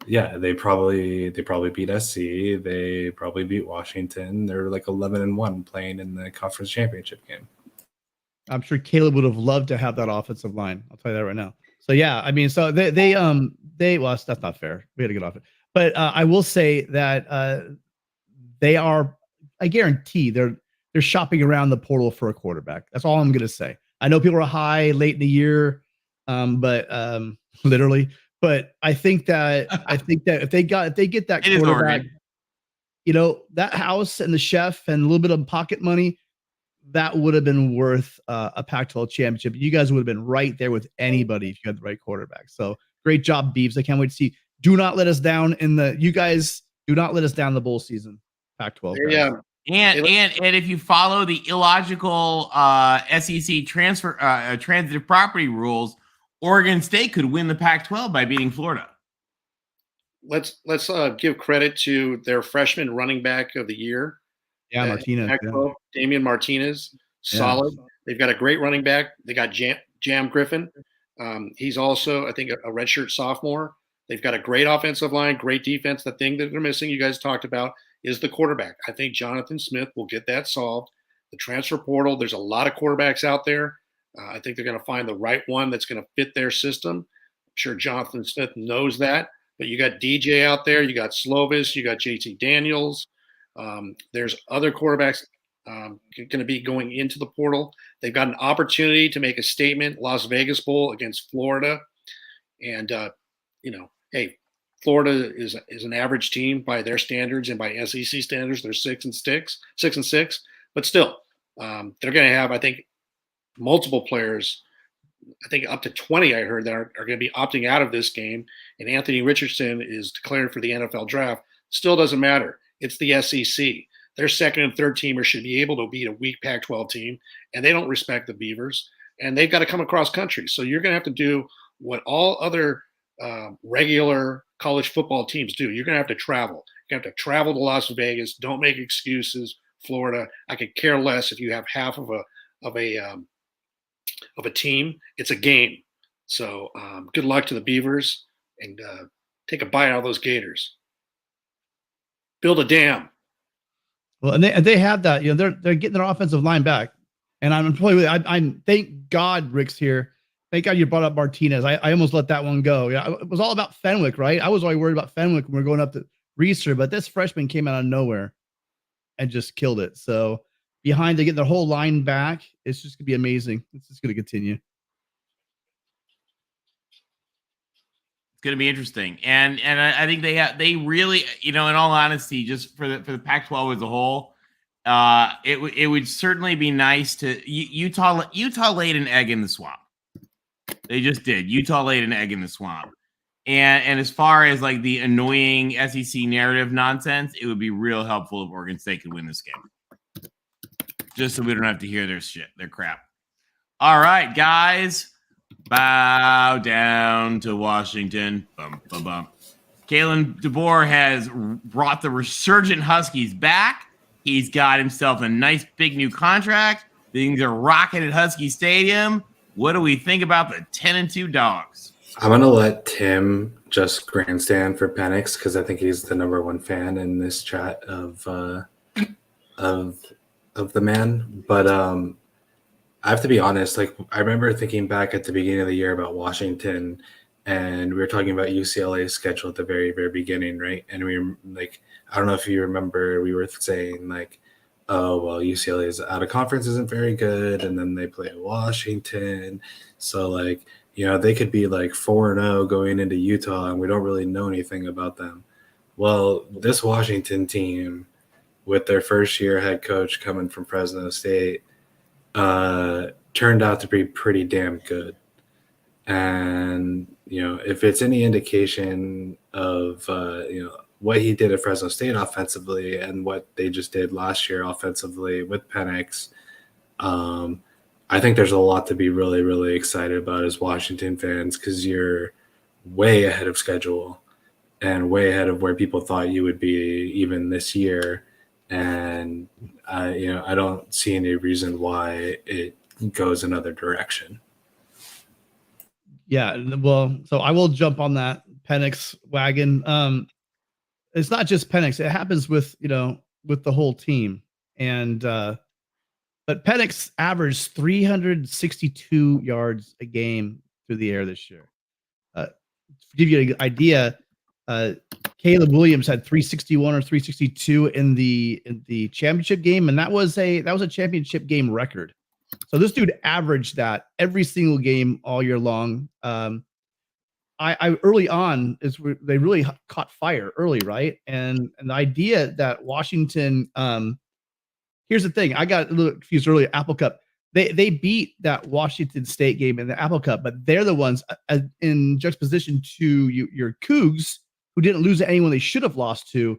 they probably beat SC, they probably beat Washington. They're like 11-1 playing in the conference championship game. I'm sure Caleb would have loved to have that offensive line. I'll tell you that right now. So yeah, I mean, so they well, that's not fair. We had to get off it, but I will say that they are. I guarantee they're shopping around the portal for a quarterback. That's all I'm gonna say. I know people are high late in the year, but literally. But I think that if they get that quarterback, that house and the chef and a little bit of pocket money, that would have been worth a Pac-12 championship. You guys would have been right there with anybody if you had the right quarterback. So great job, Beavs. I can't wait to see. Do not let us down you guys do not let us down the bowl season, Pac-12. Yeah. And if you follow the illogical SEC transitive property rules, Oregon State could win the Pac-12 by beating Florida. Let's give credit to their freshman running back of the year. Yeah, Martinez. Damian Martinez, solid. Yeah. They've got a great running back. They got Jam Griffin. He's also, I think, a redshirt sophomore. They've got a great offensive line, great defense. The thing that they're missing, you guys talked about, is the quarterback. I think Jonathan Smith will get that solved. The transfer portal, there's a lot of quarterbacks out there. I think they're going to find the right one that's going to fit their system. I'm sure Jonathan Smith knows that. But you got DJ out there. You got Slovis. You got JT Daniels. There's other quarterbacks going to be going into the portal. They've got an opportunity to make a statement. Las Vegas Bowl against Florida, and hey, Florida is an average team by their standards and by SEC standards. They're 6-6, but still, They're going to have, I think, multiple players. I think up to 20, I heard, that are going to be opting out of this game. And Anthony Richardson is declared for the NFL draft. Still doesn't matter. It's the SEC. Their second and third teamers should be able to beat a weak Pac-12 team, and they don't respect the Beavers. And they've got to come across country. So you're going to have to do what all other regular college football teams do. You're going to have to travel. You have to travel to Las Vegas. Don't make excuses. Florida. I could care less if you have half of a team. It's a game. So good luck to the Beavers, and take a bite out of those Gators. Build a dam. Well, and they have that. They're getting their offensive line back, and I'm thank God Rick's here. Thank God you brought up Martinez. I almost let that one go. Yeah, it was all about Fenwick, right? I was always worried about Fenwick when we were going up to Reeser, but this freshman came out of nowhere and just killed it. So behind, they get their whole line back. It's just gonna be amazing. It's just gonna continue. It's going to be interesting, and I think they really, in all honesty, just for the Pac-12 as a whole, it would certainly be nice to Utah laid an egg in the swamp. They just did. Utah laid an egg in the swamp, and as far as like the annoying SEC narrative nonsense, it would be real helpful if Oregon State could win this game, just so we don't have to hear their crap. All right, guys. Bow down to Washington. Bum, bum, bum. Kalen DeBoer has brought the resurgent Huskies back. He's got himself a nice big new contract. Things are rocking at Husky Stadium. What do we think about the 10-2 Dogs? I'm going to let Tim just grandstand for Penix because I think he's the number one fan in this chat of the man. But I have to be honest, like I remember thinking back at the beginning of the year about Washington, and we were talking about UCLA's schedule at the very, very beginning, right? And we were like, I don't know if you remember, we were saying like, oh, well, UCLA's out of conference isn't very good, and then they play Washington. So like, they could be like 4-0 going into Utah, and we don't really know anything about them. Well, this Washington team, with their first-year head coach coming from Fresno State, turned out to be pretty damn good. And, if it's any indication of, what he did at Fresno State offensively and what they just did last year offensively with Penix, I think there's a lot to be really, really excited about as Washington fans because you're way ahead of schedule and way ahead of where people thought you would be even this year. And, I don't see any reason why it goes another direction. Yeah, well, so I will jump on that Penix wagon. It's not just Penix; it happens with with the whole team. And but Penix averaged 362 yards a game through the air this year. To give you an idea, Caleb Williams had 361 or 362 in the championship game, and that was a championship game record. So this dude averaged that every single game all year long. I early on they really caught fire early, right? And the idea that Washington, here's the thing, I got a little confused earlier. Apple Cup, they beat that Washington State game in the Apple Cup, but they're the ones in juxtaposition to your Cougs, who didn't lose to anyone they should have lost to.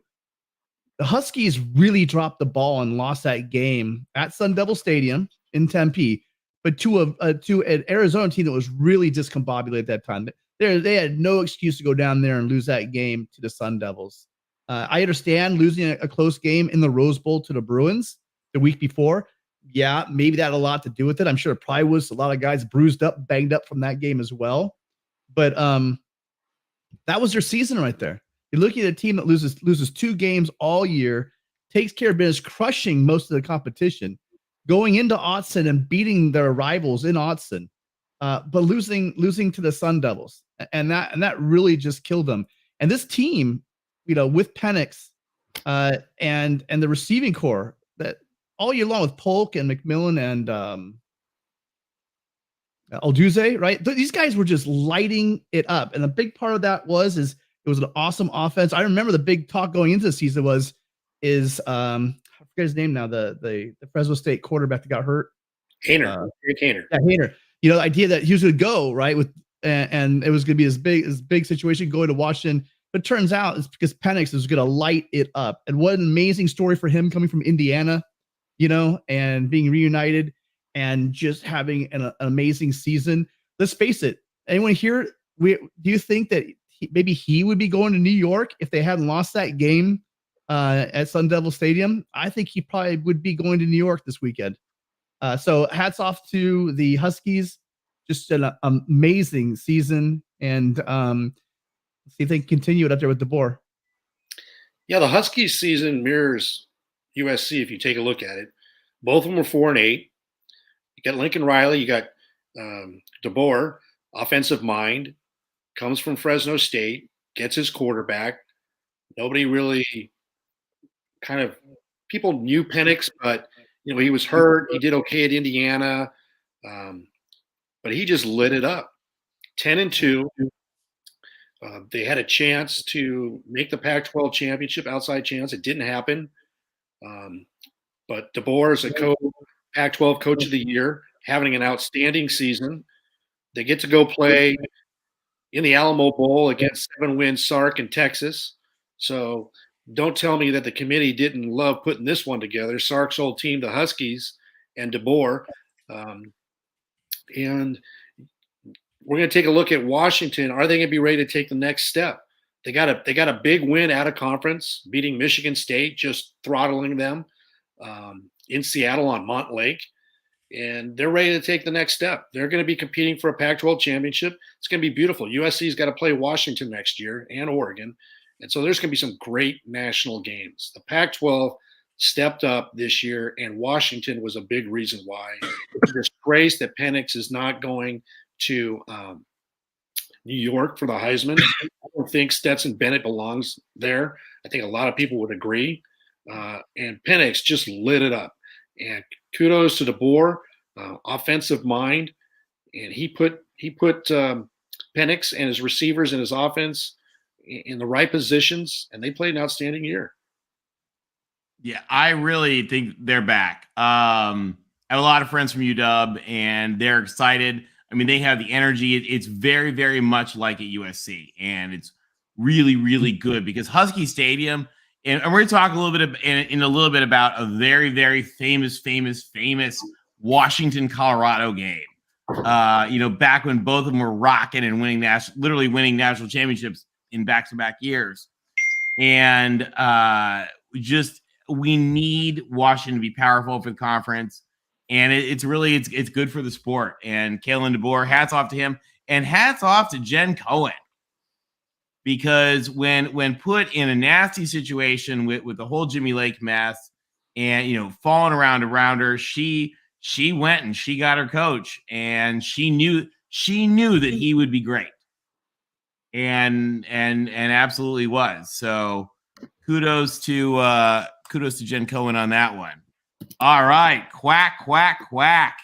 The Huskies really dropped the ball and lost that game at Sun Devil Stadium in Tempe, but to an Arizona team that was really discombobulated at that time. They had no excuse to go down there and lose that game to the Sun Devils. I understand losing a close game in the Rose Bowl to the Bruins the week before. Yeah, maybe that had a lot to do with it. I'm sure it probably was a lot of guys bruised up, banged up from that game as well. But that was their season right there. You're looking at a team that loses 2 games all year, takes care of business, crushing most of the competition, going into Autzen and beating their rivals in Autzen, but losing to the Sun Devils, and that really just killed them. And this team, with Penix and the receiving core, that all year long with Polk and McMillan and Alduze, right? These guys were just lighting it up, and a big part of that was it was an awesome offense. I remember the big talk going into the season I forget his name now. The Fresno State quarterback that got hurt. Hainer. Hainer. Yeah, Hainer. You know, the idea that he was going to go right with, and it was going to be this big situation going to Washington. But it turns out it's because Penix is going to light it up. And what an amazing story for him coming from Indiana, you know, and being reunited and just having an amazing season. Let's face it. Anyone here, do you think that maybe he would be going to New York if they hadn't lost that game at Sun Devil Stadium? I think he probably would be going to New York this weekend. So hats off to the Huskies. Just an amazing season. And see if they can continue it up there with DeBoer. Yeah, the Huskies season mirrors USC if you take a look at it. Both of them were 4-8. You got Lincoln Riley, you got DeBoer, offensive mind, comes from Fresno State, gets his quarterback. Nobody really people knew Penix, but you know, he was hurt. He did okay at Indiana, but he just lit it up. 10-2. They had a chance to make the Pac-12 championship, outside chance. It didn't happen. But DeBoer is a Pac-12 Coach of the Year, having an outstanding season. They get to go play in the Alamo Bowl against 7-win Sark in Texas. So don't tell me that the committee didn't love putting this one together. Sark's old team, the Huskies, and DeBoer. And we're going to take a look at Washington. Are they going to be ready to take the next step? They got a big win out of conference, beating Michigan State, just throttling them in Seattle on Montlake. And they're ready to take the next step. They're going to be competing for a Pac-12 championship. It's going to be beautiful. USC's got to play Washington next year and Oregon. And so there's going to be some great national games. The Pac-12 stepped up this year, and Washington was a big reason why. It's a disgrace that Penix is not going to New York for the Heisman. I don't think Stetson Bennett belongs there. I think a lot of people would agree. And Penix just lit it up. And kudos to DeBoer, offensive mind, and he put Penix and his receivers and his offense in the right positions, and they played an outstanding year. Yeah, I really think they're back. I have a lot of friends from UW, and they're excited. I mean, they have the energy. It's very, very much like at USC, and it's really, really good because Husky Stadium. And we're going to talk a little bit in a little bit about a very, very famous Washington, Colorado game. You know, back when both of them were rocking and literally winning national championships in back-to-back years. And we need Washington to be powerful for the conference. And it's good for the sport. And Kalen DeBoer, hats off to him, and hats off to Jen Cohen. Because when put in a nasty situation with the whole Jimmy Lake mess and, you know, falling around her, she went and she got her coach, and she knew that he would be great. And absolutely was. So kudos to Jen Cohen on that one. All right. Quack, quack, quack.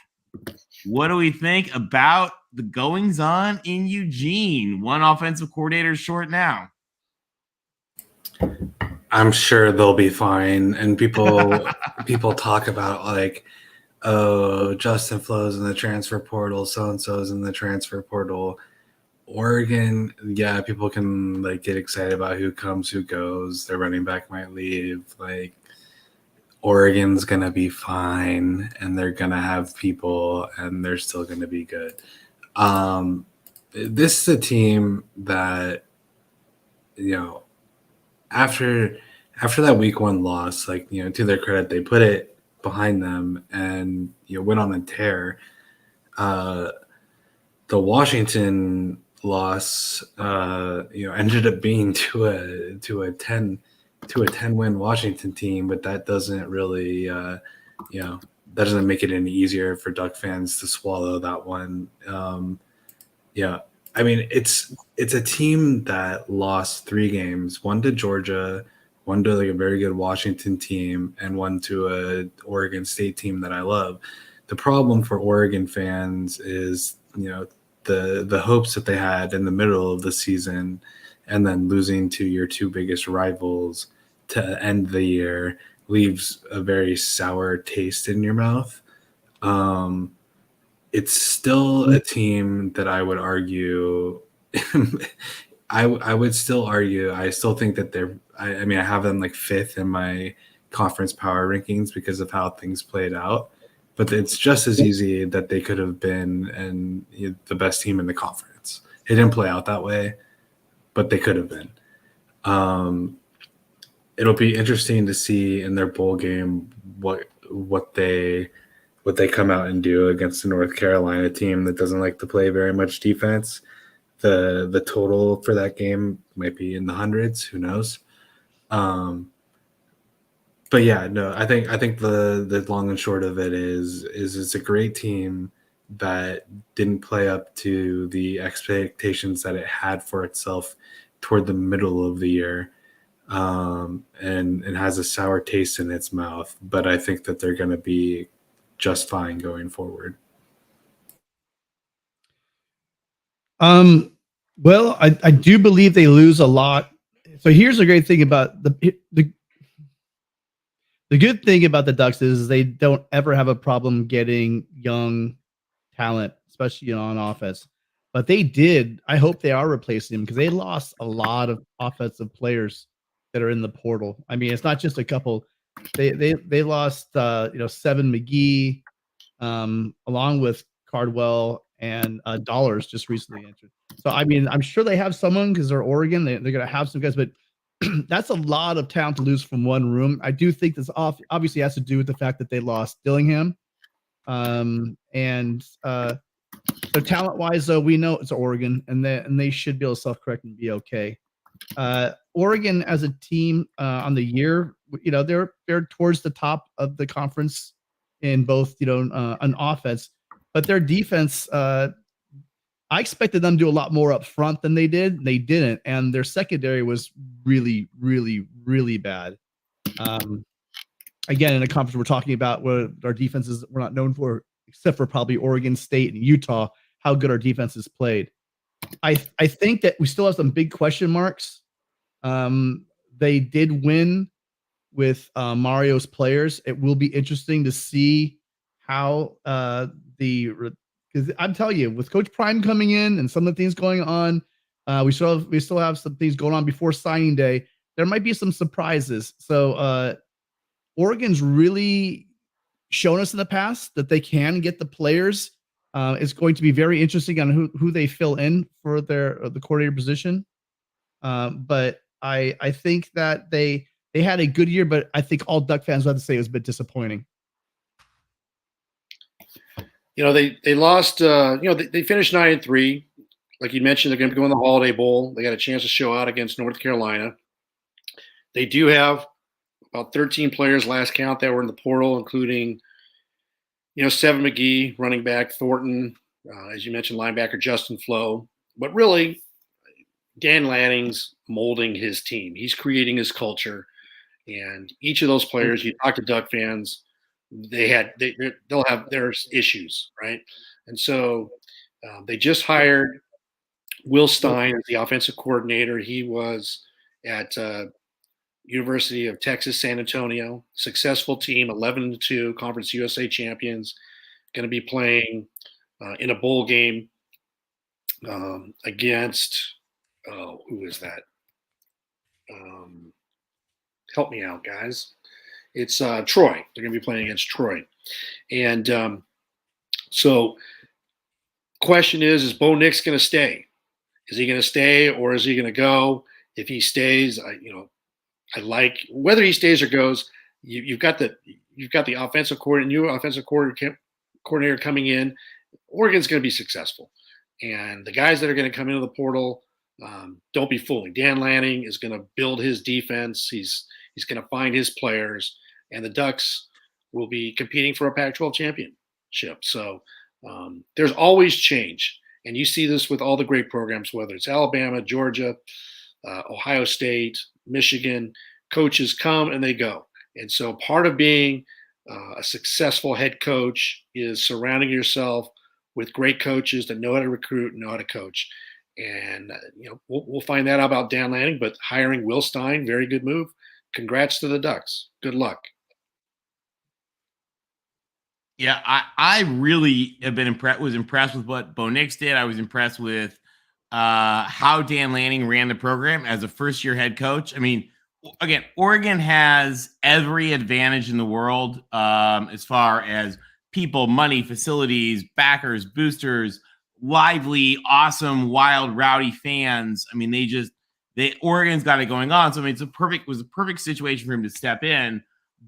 What do we think about the goings on in Eugene? One offensive coordinator short now. I'm sure they'll be fine. And people talk about like, oh, Justin Flo's in the transfer portal, so-and-so's in the transfer portal. Oregon, yeah, people can like get excited about who comes, who goes. Their running back might leave. Like, Oregon's going to be fine, and they're going to have people, and they're still going to be good. This is a team that, you know, after that week one loss, like, you know, to their credit, they put it behind them and, you know, went on a tear. The Washington loss, you know, ended up being to a 10-win Washington team, but that doesn't really, you know, that doesn't make it any easier for Duck fans to swallow that one. Yeah, I mean, it's a team that lost 3 games, one to Georgia, one to like a very good Washington team, and one to a Oregon State team that I love. The problem for Oregon fans is, you know, the hopes that they had in the middle of the season, and then losing to your 2 biggest rivals to end the year leaves a very sour taste in your mouth. It's still a team that I would argue. I would still argue. I still think that I mean, I have them like 5th in my conference power rankings because of how things played out. But it's just as easy that they could have been the best team in the conference. It didn't play out that way, but they could have been. It'll be interesting to see in their bowl game what they come out and do against the North Carolina team that doesn't like to play very much defense. The total for that game might be in the hundreds. Who knows? But yeah, no, I think the long and short of it is it's a great team that didn't play up to the expectations that it had for itself toward the middle of the year, and has a sour taste in its mouth. But I think that they're going to be just fine going forward. Well, I do believe they lose a lot. So here's the great thing about the good thing about the Ducks is they don't ever have a problem getting young talent, especially on offense. But they did. I hope they are replacing him because they lost a lot of offensive players that are in the portal. I mean, it's not just a couple. They lost Seven McGee, along with Cardwell and Dollars just recently entered. So I mean, I'm sure they have someone because they're Oregon. They're going to have some guys, but that's a lot of talent to lose from one room. I do think this obviously has to do with the fact that they lost Dillingham. So talent-wise, though, we know it's Oregon, and they should be able to self-correct and be okay. Oregon as a team on the year, they're towards the top of the conference in both, on offense, but their defense, I expected them to do a lot more up front than they did. They didn't, and their secondary was really, really, really bad. Again, in a conference we're talking about what our defenses we're not known for, except for probably Oregon State and Utah, how good our defenses played. I think that we still have some big question marks. They did win with Mario's players. It will be interesting to see how because I'm telling you, with Coach Prime coming in and some of the things going on, we still have some things going on before signing day. There might be some surprises. So Oregon's really shown us in the past that they can get the players. It's going to be very interesting on who they fill in for the coordinator position. But I think that they had a good year, but I think all Duck fans will have to say it was a bit disappointing. They lost. They finished 9-3. Like you mentioned, they're going to go in the Holiday Bowl. They got a chance to show out against North Carolina. They do have about 13 players last count that were in the portal, including, Seven McGee, running back Thornton, as you mentioned, linebacker Justin Flo. But really, Dan Lanning's molding his team. He's creating his culture, and each of those players, you talk to Duck fans, they'll have their issues, right? And so they just hired Will Stein as the offensive coordinator. He was at University of Texas, San Antonio, successful team, 11-2, Conference USA champions, going to be playing in a bowl game against, who is that? Help me out, guys. It's Troy. They're going to be playing against Troy. And so question is Bo Nix going to stay? Is he going to stay or is he going to go? If he stays, I like whether he stays or goes. You've got the offensive coordinator, new offensive coordinator coming in. Oregon's going to be successful, and the guys that are going to come into the portal, don't be fooling. Dan Lanning is going to build his defense. He's going to find his players, and the Ducks will be competing for a Pac-12 championship. So there's always change, and you see this with all the great programs, whether it's Alabama, Georgia, Ohio State, Michigan. Coaches come and they go. And so part of being a successful head coach is surrounding yourself with great coaches that know how to recruit and know how to coach. And, we'll find that out about Dan Lanning, but hiring Will Stein, very good move. Congrats to the Ducks. Good luck. Yeah, I really have been impressed. Was impressed with what Bo Nix did. I was impressed with how Dan Lanning ran the program as a first-year head coach. I mean, again, Oregon has every advantage in the world as far as people, money, facilities, backers, boosters, lively, awesome, wild, rowdy fans. I mean, Oregon's got it going on. So I mean, it was a perfect situation for him to step in,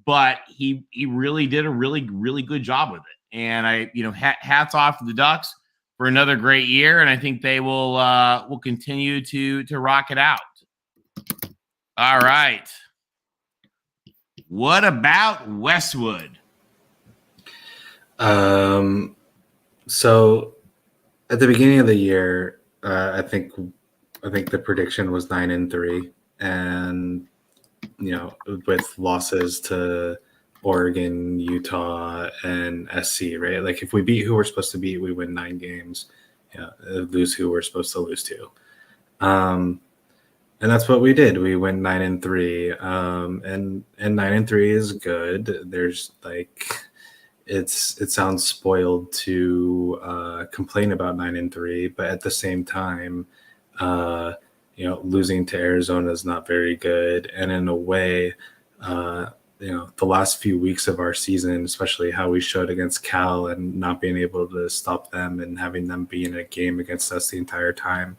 but he really did a really good job with it. And hats off to the Ducks for another great year, and I think they will continue to rock it out. All right. What about Westwood? So at the beginning of the year, I think the prediction was 9-3, and with losses to Oregon, Utah, and SC, right? Like if we beat who we're supposed to beat, we win 9 games. Lose who we're supposed to lose to. And that's what we did. We went 9-3. And 9-3 is good. There's it sounds spoiled to complain about 9-3, but at the same time, losing to Arizona is not very good. And in a way, the last few weeks of our season, especially how we showed against Cal and not being able to stop them and having them be in a game against us the entire time,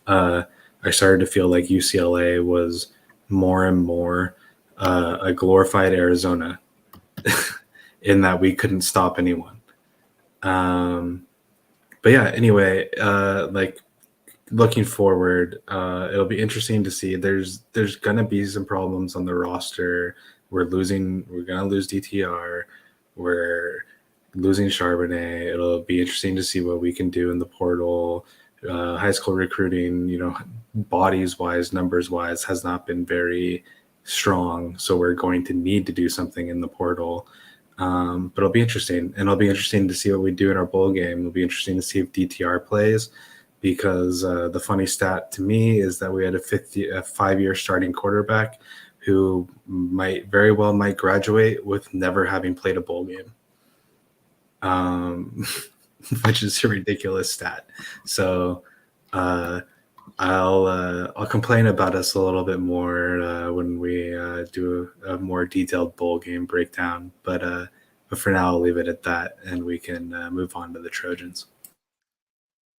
I started to feel like UCLA was more and more a glorified Arizona in that we couldn't stop anyone. But yeah, anyway, looking forward, it'll be interesting to see. There's going to be some problems on the roster. We're going to lose DTR. We're losing Charbonnet. It'll be interesting to see what we can do in the portal. High school recruiting, bodies wise, numbers wise, has not been very strong. So we're going to need to do something in the portal. But it'll be interesting. And it'll be interesting to see what we do in our bowl game. It'll be interesting to see if DTR plays, because the funny stat to me is that we had a 5-year starting quarterback who might graduate with never having played a bowl game. Which is a ridiculous stat. So I'll complain about us a little bit more when we do a more detailed bowl game breakdown. But for now, I'll leave it at that, and we can move on to the Trojans.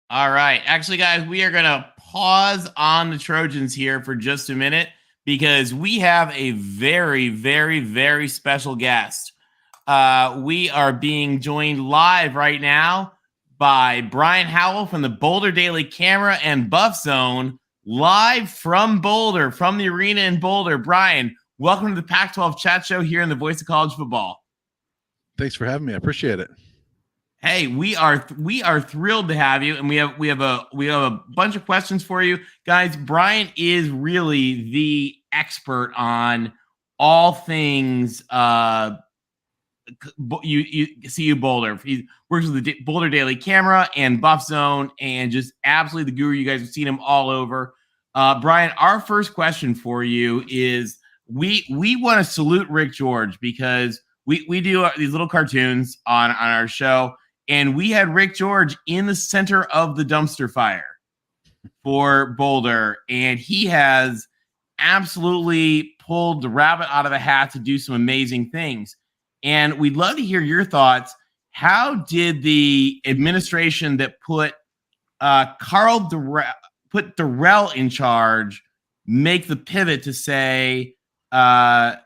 All right. Actually, guys, we are going to pause on the Trojans here for just a minute because we have a very, very, very special guest. We are being joined live right now by Brian Howell from the Boulder Daily Camera and Buff Zone, live from Boulder, from the arena in Boulder. Brian, welcome to the Pac-12 Chat Show here in the Voice of College Football. Thanks for having me. I appreciate it. Hey, we are thrilled to have you, and we have a bunch of questions for you, guys. Brian is really the expert on all things CU Boulder. He works with the Boulder Daily Camera and Buff Zone, and just absolutely the guru. You guys have seen him all over. Brian, our first question for you is we want to salute Rick George because we do these little cartoons on our show, and we had Rick George in the center of the dumpster fire for Boulder, and he has absolutely pulled the rabbit out of the hat to do some amazing things. And we'd love to hear your thoughts. How did the administration that put Darrell in charge make the pivot to say, let's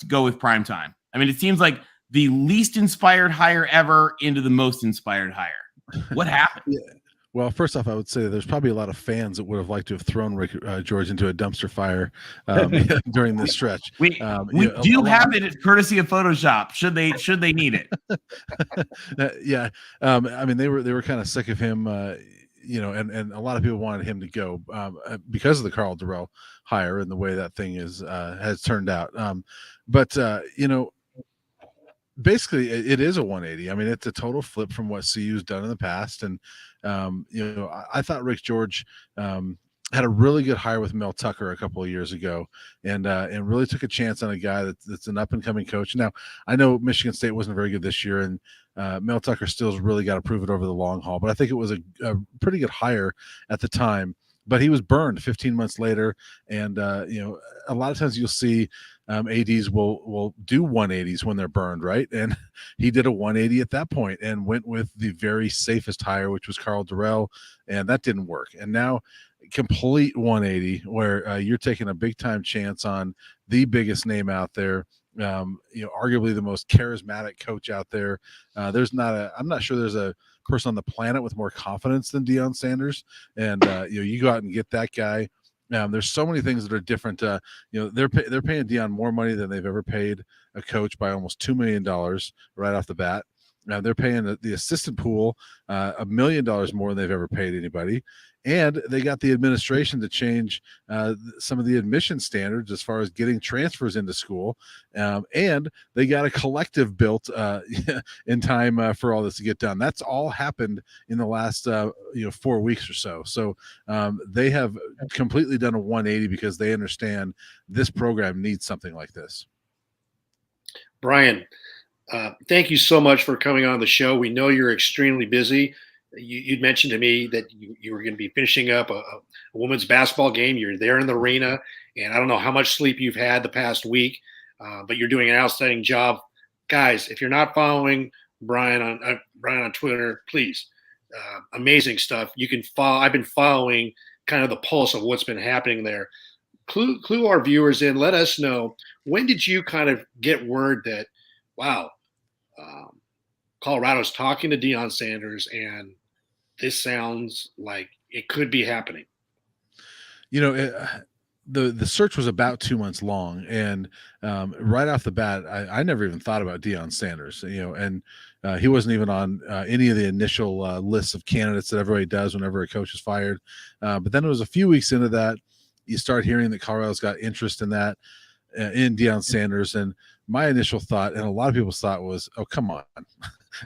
go with primetime? I mean, it seems like the least inspired hire ever into the most inspired hire. What happened? Yeah. Well, first off, I would say there's probably a lot of fans that would have liked to have thrown Rick George into a dumpster fire during this stretch. We do have it courtesy of Photoshop. Should they need it? Yeah. I mean, they were kind of sick of him, and a lot of people wanted him to go because of the Carl Durrell hire and the way that thing has turned out. But basically it is a 180. I mean, it's a total flip from what CU's done in the past. And, I thought Rick George had a really good hire with Mel Tucker a couple of years ago, and really took a chance on a guy that's an up and coming coach. Now, I know Michigan State wasn't very good this year, and Mel Tucker still's really got to prove it over the long haul. But I think it was a pretty good hire at the time. But he was burned 15 months later, and a lot of times you'll see ads will do 180s when they're burned, right? And he did a 180 at that point and went with the very safest hire, which was Karl Dorrell, and that didn't work. And now complete 180 where you're taking a big time chance on the biggest name out there, arguably the most charismatic coach out there. I'm not sure there's a person on the planet with more confidence than Deion Sanders. And you go out and get that guy. There's so many things that are different. They're paying Deion more money than they've ever paid a coach by almost $2 million right off the bat. They're paying the assistant pool $1 million more than they've ever paid anybody. And they got the administration to change some of the admission standards as far as getting transfers into school. And they got a collective built in time for all this to get done. That's all happened in the last 4 weeks or so. So they have completely done a 180 because they understand this program needs something like this. Brian, thank you so much for coming on the show. We know you're extremely busy. You'd mentioned to me that you were going to be finishing up a women's basketball game. You're there in the arena, and I don't know how much sleep you've had the past week, but you're doing an outstanding job. Guys, if you're not following Brian on Twitter, please. Amazing stuff. You can follow. I've been following kind of the pulse of what's been happening there. Clue our viewers in. Let us know, when did you kind of get word that, wow, Colorado's talking to Deion Sanders, and this sounds like it could be happening? The search was about 2 months long, and right off the bat, I never even thought about Deion Sanders, and he wasn't even on any of the initial lists of candidates that everybody does whenever a coach is fired. But then it was a few weeks into that, you start hearing that Colorado's got interest in that, in Deion Sanders. And my initial thought, and a lot of people's thought, was, oh, come on.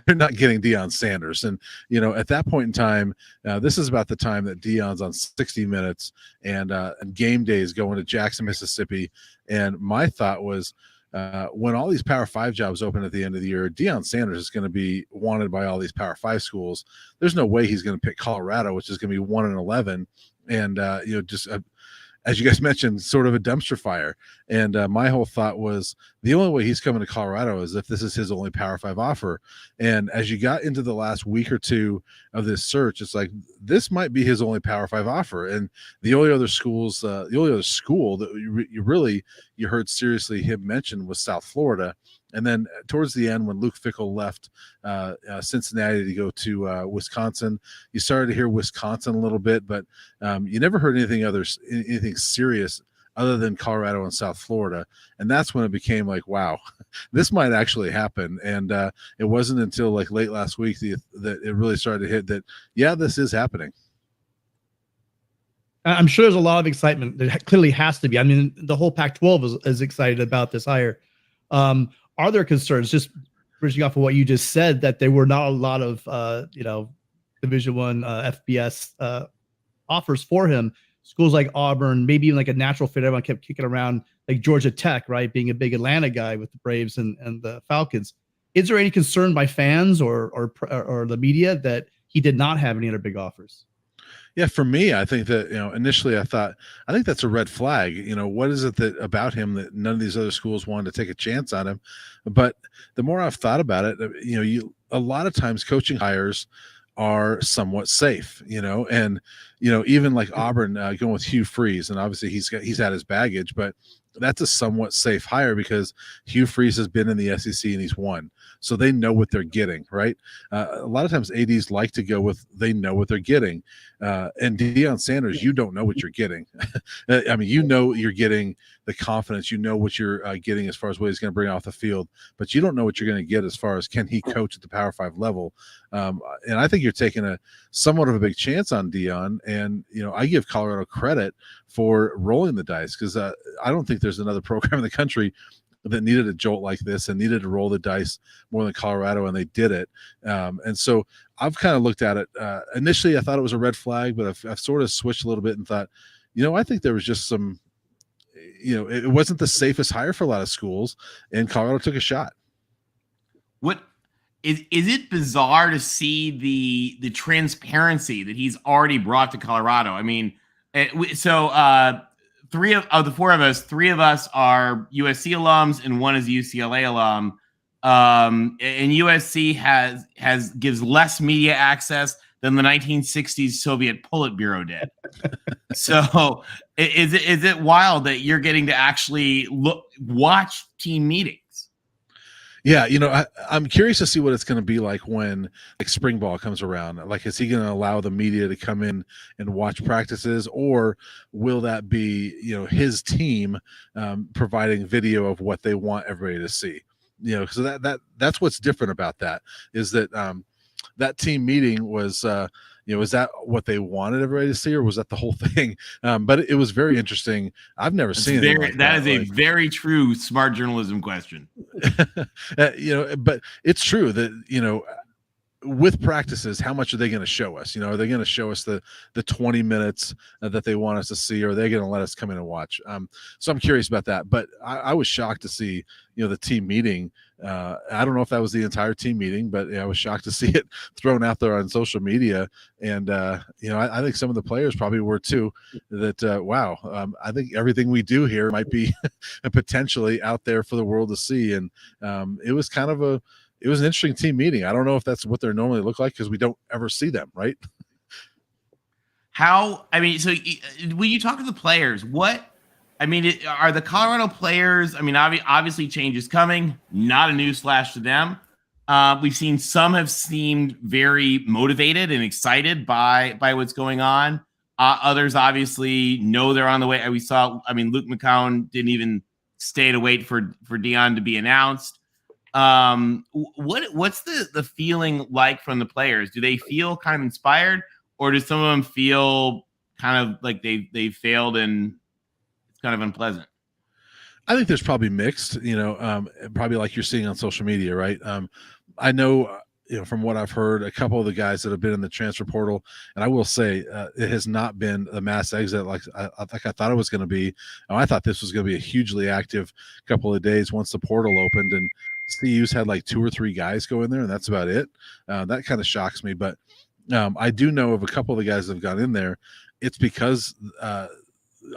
They're not getting Deion Sanders. And, at that point in time, this is about the time that Deion's on 60 Minutes and game day is going to Jackson, Mississippi. And my thought was, when all these Power 5 jobs open at the end of the year, Deion Sanders is going to be wanted by all these Power 5 schools. There's no way he's going to pick Colorado, which is going to be 1-11. And, as you guys mentioned, sort of a dumpster fire. And my whole thought was, the only way he's coming to Colorado is if this is his only Power 5 offer. And as you got into the last week or two of this search, it's like, this might be his only Power 5 offer. And the only other school that you heard seriously him mention was South Florida. And then towards the end, when Luke Fickell left Cincinnati to go to Wisconsin, you started to hear Wisconsin a little bit, but you never heard anything serious other than Colorado and South Florida. And that's when it became like, wow, this might actually happen. And it wasn't until like late last week that it really started to hit that, yeah, this is happening. I'm sure there's a lot of excitement. There clearly has to be. I mean, the whole Pac-12 is excited about this hire. Are there concerns, just bridging off of what you just said, that there were not a lot of Division I FBS offers for him? Schools like Auburn, maybe even like a natural fit. Everyone kept kicking around, like Georgia Tech, right? Being a big Atlanta guy with the Braves and the Falcons. Is there any concern by fans or the media that he did not have any other big offers? Yeah, for me, I think that, initially I think that's a red flag. What is it about him that none of these other schools wanted to take a chance on him? But the more I've thought about it, a lot of times coaching hires are somewhat safe, and, even like Auburn going with Hugh Freeze, and obviously he's had his baggage, but that's a somewhat safe hire because Hugh Freeze has been in the SEC and he's won. So they know what they're getting, right? A lot of times ADs like to go with, they know what they're getting. And Deion Sanders, you don't know what you're getting. I mean, you're getting the confidence, what you're getting as far as what he's going to bring off the field, but you don't know what you're going to get as far as can he coach at the Power 5 level. And I think you're taking a somewhat of a big chance on Deion. And, I give Colorado credit for rolling the dice because I don't think there's another program in the country that needed a jolt like this and needed to roll the dice more than Colorado, and they did it. And so I've kind of looked at it. Initially, I thought it was a red flag, but I've sort of switched a little bit and thought, I think there was just some, it wasn't the safest hire for a lot of schools, and Colorado took a shot. What is it bizarre to see the transparency that he's already brought to Colorado? I mean, three of the four of us, three of us are USC alums, and one is a UCLA alum. And USC gives less media access than the 1960s Soviet Politburo did. So is it wild that you're getting to actually watch team meetings? Yeah, I'm curious to see what it's going to be like when spring ball comes around. Like, is he going to allow the media to come in and watch practices, or will that be, his team providing video of what they want everybody to see? So that's what's different about that, is that that team meeting was, is that what they wanted everybody to see, or was that the whole thing? But it was very interesting. I've never seen it. That is a very true smart journalism question. But it's true that, with practices, how much are they going to show us? Are they going to show us the 20 minutes that they want us to see, or are they going to let us come in and watch? So I'm curious about that. But I was shocked to see, the team meeting. I don't know if that was the entire team meeting, but I was shocked to see it thrown out there on social media. And, I think some of the players probably were too, that, wow, I think everything we do here might be potentially out there for the world to see. And it was it was an interesting team meeting. I don't know if that's what they normally look like, because we don't ever see them, right? So when you talk to the players, are the Colorado players, obviously change is coming, not a newsflash to them. We've seen some have seemed very motivated and excited by what's going on. Others obviously know they're on the way. We saw, Luke McCown didn't even stay to wait for Deion to be announced. What's the feeling like from the players? Do they feel kind of inspired, or do some of them feel kind of like they failed and it's kind of unpleasant? I think there's probably mixed, probably like you're seeing on social media, right? I know, from what I've heard, a couple of the guys that have been in the transfer portal, and I will say it has not been a mass exit like I thought it was going to be. I thought this was going to be a hugely active couple of days once the portal opened, and CU's had like 2 or 3 guys go in there, and that's about it. That kind of shocks me, but I do know of a couple of the guys that have gone in there. It's because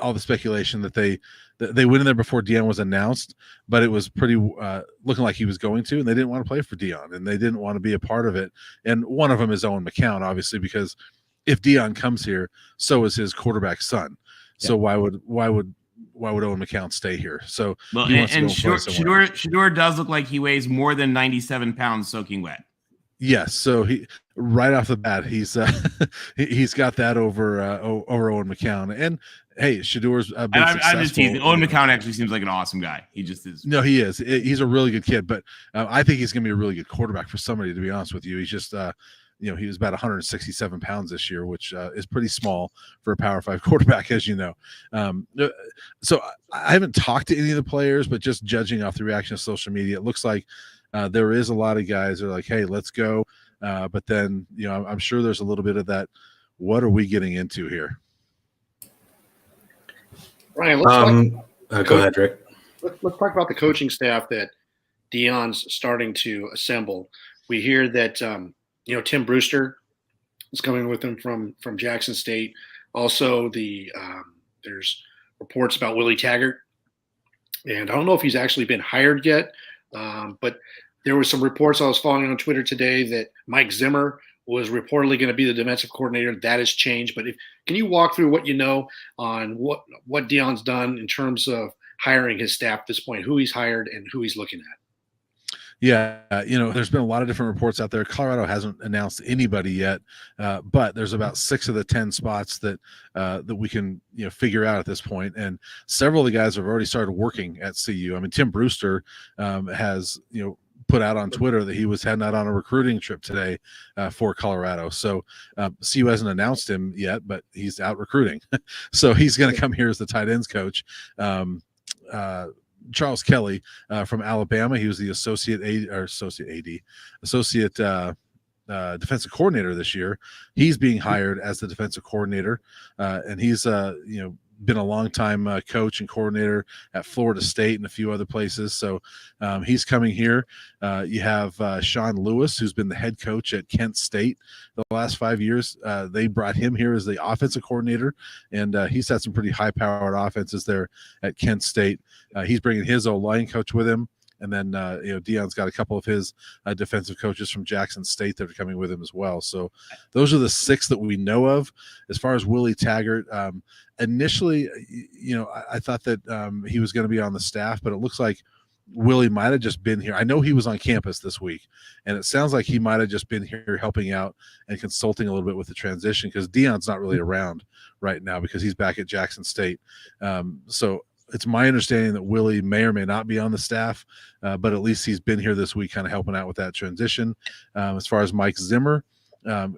all the speculation that they went in there before Deion was announced, but it was pretty looking like he was going to, and they didn't want to play for Deion, and they didn't want to be a part of it. And one of them is Owen McCown, obviously, because if Deion comes here, so is his quarterback's son. So why would Owen McCown stay here? So Shedeur does look like he weighs more than 97 pounds soaking wet. Yes, so he right off the bat he's got that over Owen McCown. And hey, Shedeur's been successful. I'm just teasing. Owen McCown actually seems like an awesome guy. He just is. No, he is. He's a really good kid, but I think he's going to be a really good quarterback for somebody. To be honest with you, he's just he was about 167 pounds this year, which is pretty small for a Power 5 quarterback, as you know. So I haven't talked to any of the players, but just judging off the reaction of social media, it looks like there is a lot of guys that are like, hey, let's go. But then, I'm sure there's a little bit of that. What are we getting into here? Ryan, go ahead, Rick. Let's talk about the coaching staff that Deion's starting to assemble. We hear that Tim Brewster is coming with him from Jackson State. Also, there's reports about Willie Taggart, and I don't know if he's actually been hired yet, but there were some reports I was following on Twitter today that Mike Zimmer was reportedly going to be the defensive coordinator. That has changed. But can you walk through what you know on what Deion's done in terms of hiring his staff at this point, who he's hired and who he's looking at? Yeah, there's been a lot of different reports out there. Colorado hasn't announced anybody yet, but there's about 6 of the 10 spots that we can figure out at this point, and several of the guys have already started working at CU. I mean, Tim Brewster has put out on Twitter that he was heading out on a recruiting trip today for Colorado. So CU hasn't announced him yet, but he's out recruiting. So he's going to come here as the tight ends coach. Charles Kelly from Alabama, he was the associate defensive coordinator this year. He's being hired as the defensive coordinator, and he's been a long time coach and coordinator at Florida State and a few other places. So he's coming here. You have Sean Lewis, who's been the head coach at Kent State the last 5 years. They brought him here as the offensive coordinator, and he's had some pretty high-powered offenses there at Kent State. He's bringing his O-line coach with him. And then, Deion's got a couple of his defensive coaches from Jackson State that are coming with him as well. So those are the 6 that we know of. As far as Willie Taggart, initially, I thought that he was going to be on the staff, but it looks like Willie might have just been here. I know he was on campus this week, and it sounds like he might have just been here helping out and consulting a little bit with the transition, because Deion's not really around right now because he's back at Jackson State. So it's my understanding that Willie may or may not be on the staff, but at least he's been here this week kind of helping out with that transition. As far as Mike Zimmer, I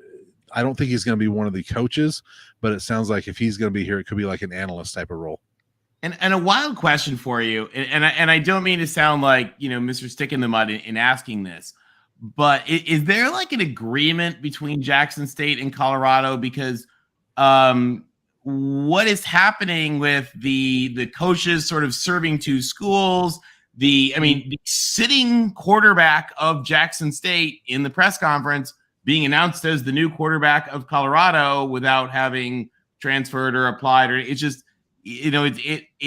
don't think he's going to be one of the coaches, but it sounds like if he's going to be here, it could be like an analyst type of role. And a wild question for you, and I don't mean to sound like, Mr. Stick in the Mud in asking this, but is there like an agreement between Jackson State and Colorado? Because what is happening with the coaches sort of serving 2 schools? The sitting quarterback of Jackson State in the press conference being announced as the new quarterback of Colorado without having transferred or applied, or it's just, it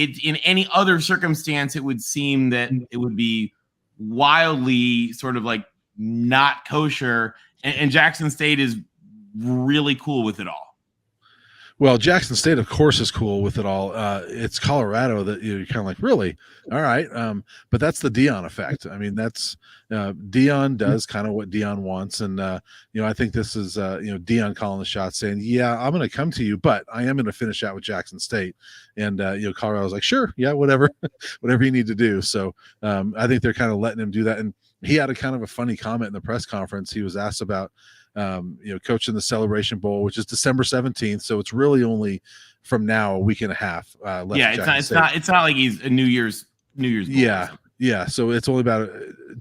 in any other circumstance, it would seem that it would be wildly sort of like not kosher, and Jackson State is really cool with it all. Well, Jackson State, of course, is cool with it all. It's Colorado that you're kind of like, really? All right. But that's the Deion effect. I mean, that's Deion does kind of what Deion wants. And, I think this is, Deion calling the shots saying, yeah, I'm going to come to you, but I am going to finish out with Jackson State. And, Colorado's like, sure. Yeah, whatever, whatever you need to do. So I think they're kind of letting him do that. And he had a kind of a funny comment in the press conference. He was asked about, coaching the Celebration Bowl, which is December 17th. So it's really only from now a week and a half left. Yeah, it's not like he's a New Year's Bowl. Yeah. So it's only about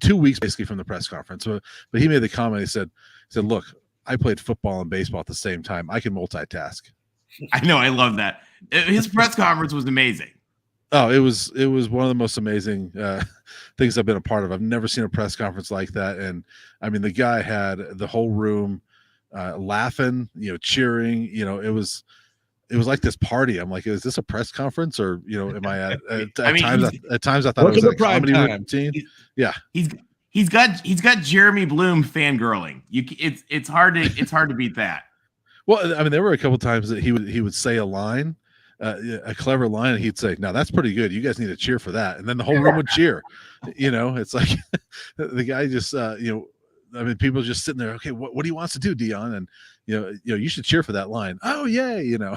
2 weeks basically from the press conference. So, but he made the comment. He said, look, I played football and baseball at the same time. I can multitask. I know. I love that. His press conference was amazing. Oh, it was one of the most amazing things I've been a part of. I've never seen a press conference like that. And I mean, the guy had the whole room laughing, cheering. It was like this party. I'm like, is this a press conference, or am I at times I thought it was a comedy routine. Yeah, he's got Jeremy Bloom fangirling. It's hard to beat that. Well, I mean, there were a couple times that he would say a line. A clever line, and he'd say, "Now that's pretty good. You guys need to cheer for that." And then the whole room would cheer. It's like the guy just, people just sitting there. Okay, what he wants to do, Deion, and you should cheer for that line. Oh yeah,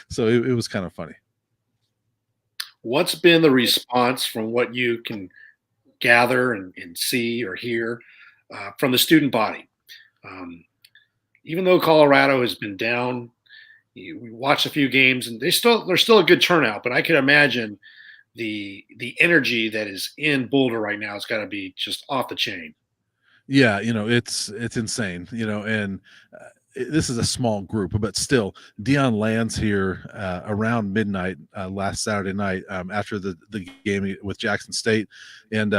So it was kind of funny. What's been the response from what you can gather and see or hear from the student body? Even though Colorado has been down. We watched a few games, and there's still a good turnout. But I can imagine the energy that is in Boulder right now has got to be just off the chain. Yeah, it's insane. And this is a small group, but still, Deion lands here around midnight last Saturday night after the game with Jackson State, and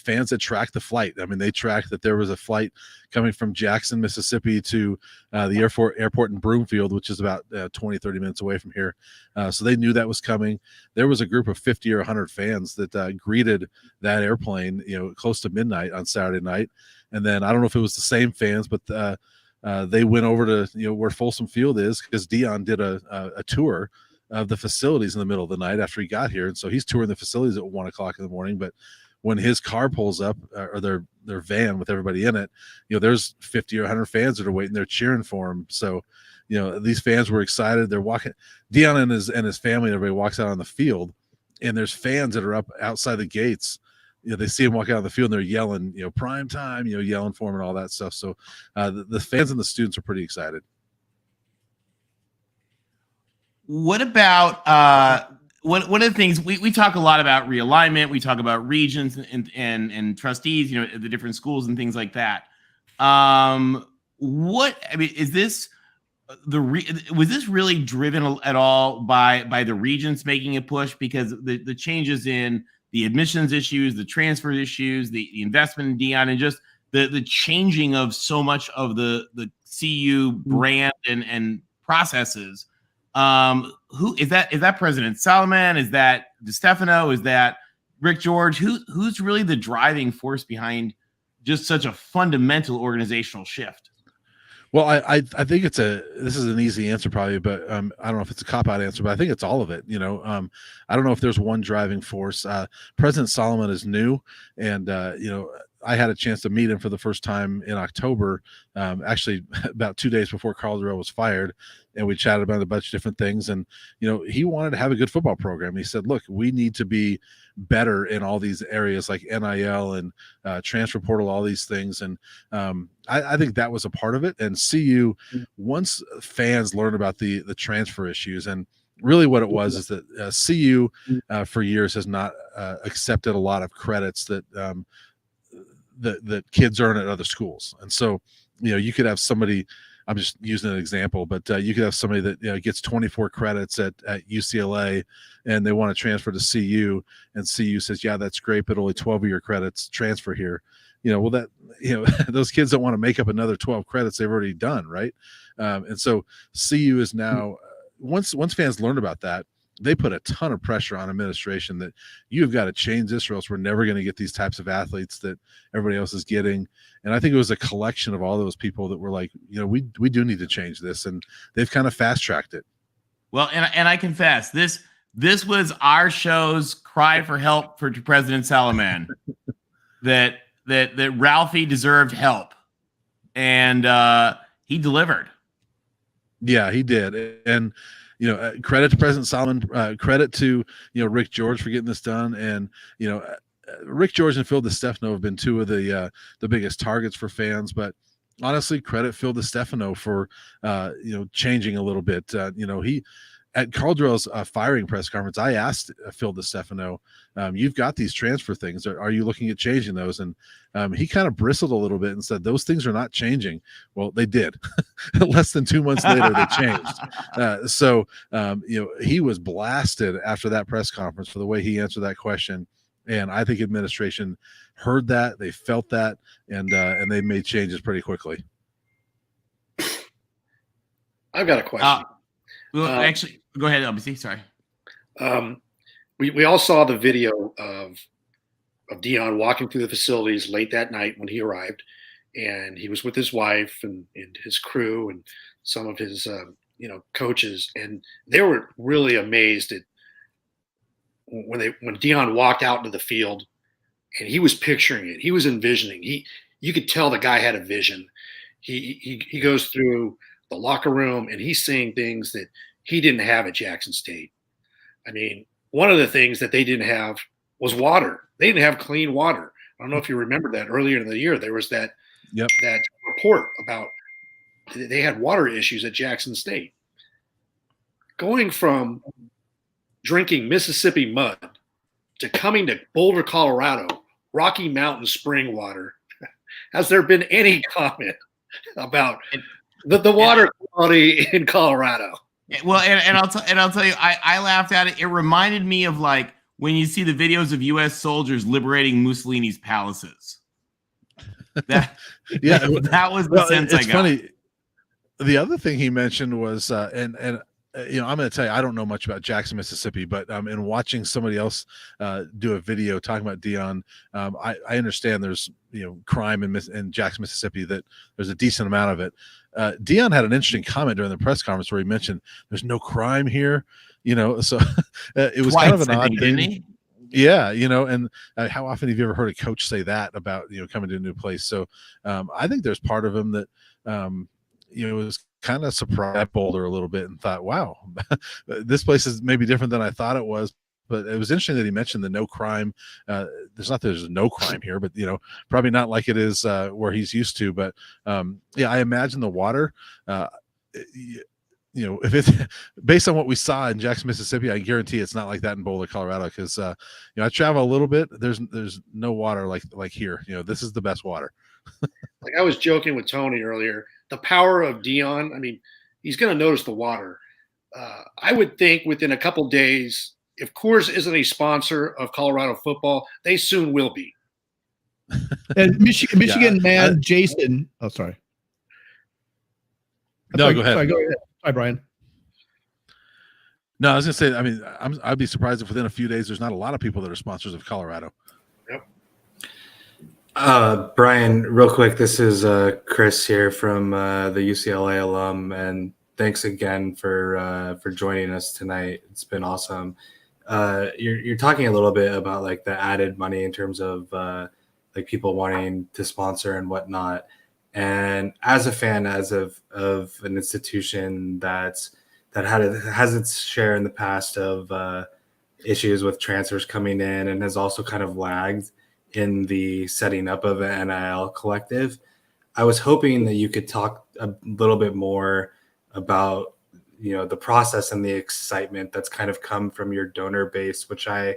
fans had tracked the flight. I mean, they tracked that there was a flight coming from Jackson, Mississippi to the airport in Broomfield, which is about 20, 30 minutes away from here. So they knew that was coming. There was a group of 50 or 100 fans that greeted that airplane, close to midnight on Saturday night. And then I don't know if it was the same fans, but they went over to where Folsom Field is, because Deion did a tour of the facilities in the middle of the night after he got here, and so he's touring the facilities at 1 o'clock in the morning. But when his car pulls up, or their van with everybody in it, there's 50 or 100 fans that are waiting there cheering for him. So these fans were excited. They're walking. Deion and his family and everybody walks out on the field, and there's fans that are up outside the gates. They see him walk out on the field and they're yelling, prime time, yelling for him and all that stuff. So the fans and the students are pretty excited. What about one of the things we talk a lot about realignment, we talk about regions and trustees, the different schools and things like that. Is this was this really driven at all by the regents making a push, because the changes in the admissions issues, the transfer issues, the investment in Deion, and just the changing of so much of the CU brand and processes? Who is that? Is that President Salomon? Is that DeStefano? Is that Rick George? Who's really the driving force behind just such a fundamental organizational shift? Well, I think this is an easy answer probably, but I don't know if it's a cop-out answer, but I think it's all of it. I don't know if there's one driving force. President Solomon is new, and I had a chance to meet him for the first time in October, actually about 2 days before Carl Durrell was fired, and we chatted about a bunch of different things. And he wanted to have a good football program. He said, "Look, we need to be better in all these areas like NIL and transfer portal, all these things." And I think that was a part of it. And CU, once fans learned about the transfer issues, and really what it was is that CU for years has not accepted a lot of credits that that kids earn at other schools. And so you could have somebody, I'm just using an example, but you could have somebody that gets 24 credits at UCLA, and they want to transfer to CU, and CU says, "Yeah, that's great, but only 12 of your credits transfer here." Well, those kids don't want to make up another 12 credits they've already done, right? And so CU is now, once fans learned about that, they put a ton of pressure on administration that you've got to change this, or else we're never going to get these types of athletes that everybody else is getting. And I think it was a collection of all those people that were like, we do need to change this, and they've kind of fast tracked it. Well, and I confess, this was our show's cry for help for President Salomon, that Ralphie deserved help, and he delivered. Yeah, he did. And credit to President Solomon, credit to Rick George for getting this done, and Rick George and Phil DeStefano have been two of the biggest targets for fans. But honestly, credit Phil DeStefano for changing a little bit. He, at Carl Durrell's firing press conference, I asked Phil DeStefano, "You've got these transfer things. Are you looking at changing those?" And he kind of bristled a little bit and said, "Those things are not changing." Well, they did. Less than 2 months later, they changed. So he was blasted after that press conference for the way he answered that question. And I think administration heard that, they felt that, and they made changes pretty quickly. I've got a question. Well, actually, go ahead, LBC. Sorry. We all saw the video of Deion walking through the facilities late that night when he arrived, and he was with his wife and his crew and some of his coaches, and they were really amazed at when Deion walked out into the field, and he was picturing it. He was envisioning. You could tell the guy had a vision. He goes through the locker room, and he's seeing things that he didn't have at Jackson State. I mean, one of the things that they didn't have was water. They didn't have clean water. I don't know if you remember that earlier in the year. There was that report about they had water issues at Jackson State. Going from drinking Mississippi mud to coming to Boulder, Colorado, Rocky Mountain spring water, has there been any comment about the water quality in Colorado? Well, and I'll tell you, I laughed at it. It reminded me of like when you see the videos of U.S. soldiers liberating Mussolini's palaces. That was the sense I got. It's funny. The other thing he mentioned was, and I'm going to tell you, I don't know much about Jackson, Mississippi, but in watching somebody else do a video talking about Deion, I understand there's crime in Jackson, Mississippi, that there's a decent amount of it. Deion had an interesting comment during the press conference where he mentioned there's no crime here, so it was kind of an odd thing. Didn't he? Yeah, and how often have you ever heard a coach say that about coming to a new place? So I think there's part of him that was kind of surprised at Boulder a little bit and thought, wow, this place is maybe different than I thought it was. But it was interesting that he mentioned the no crime. There's no crime here, but probably not like it is where he's used to. But I imagine the water. If it's based on what we saw in Jackson, Mississippi, I guarantee it's not like that in Boulder, Colorado. Because I travel a little bit. There's no water like here. This is the best water. Like I was joking with Tony earlier. The power of Deion. I mean, he's going to notice the water. I would think within a couple days, if Coors isn't a sponsor of Colorado football, they soon will be. And Michigan Yeah, man, Jason. Oh, sorry. No, go ahead. Sorry, go ahead. Sorry, Brian. No, I was gonna say. I mean, I'd be surprised if within a few days there's not a lot of people that are sponsors of Colorado. Yep. Brian, real quick, this is Chris here from the UCLA alum, and thanks again for joining us tonight. It's been awesome. You're talking a little bit about like the added money in terms of like people wanting to sponsor and whatnot. And as a fan, as of an institution that has its share in the past of issues with transfers coming in and has also kind of lagged in the setting up of an NIL collective, I was hoping that you could talk a little bit more about, you know, the process and the excitement that's kind of come from your donor base, which I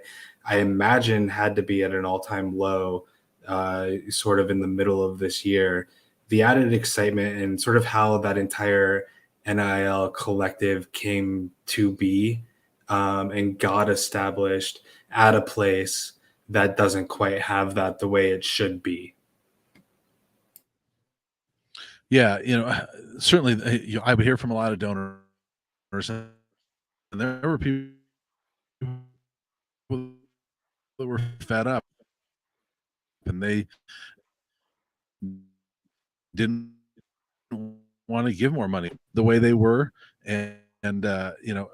imagine had to be at an all-time low sort of in the middle of this year. The added excitement and sort of how that entire NIL collective came to be and got established at a place that doesn't quite have that the way it should be. Yeah, you know, certainly I would hear from a lot of donors, and there were people that were fed up, and they didn't want to give more money the way they were, and you know,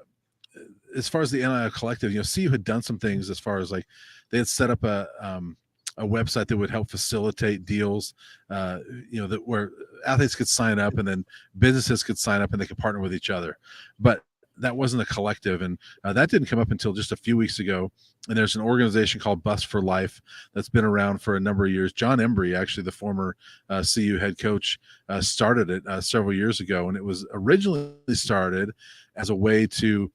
as far as the NIL collective, you know, CU had done some things as far as like they had set up a website that would help facilitate deals, you know, that where athletes could sign up and then businesses could sign up and they could partner with each other. But that wasn't a collective, and that didn't come up until just a few weeks ago. And there's an organization called Buffs for Life that's been around for a number of years. John Embry, actually the former CU head coach, started it several years ago, and it was originally started as a way to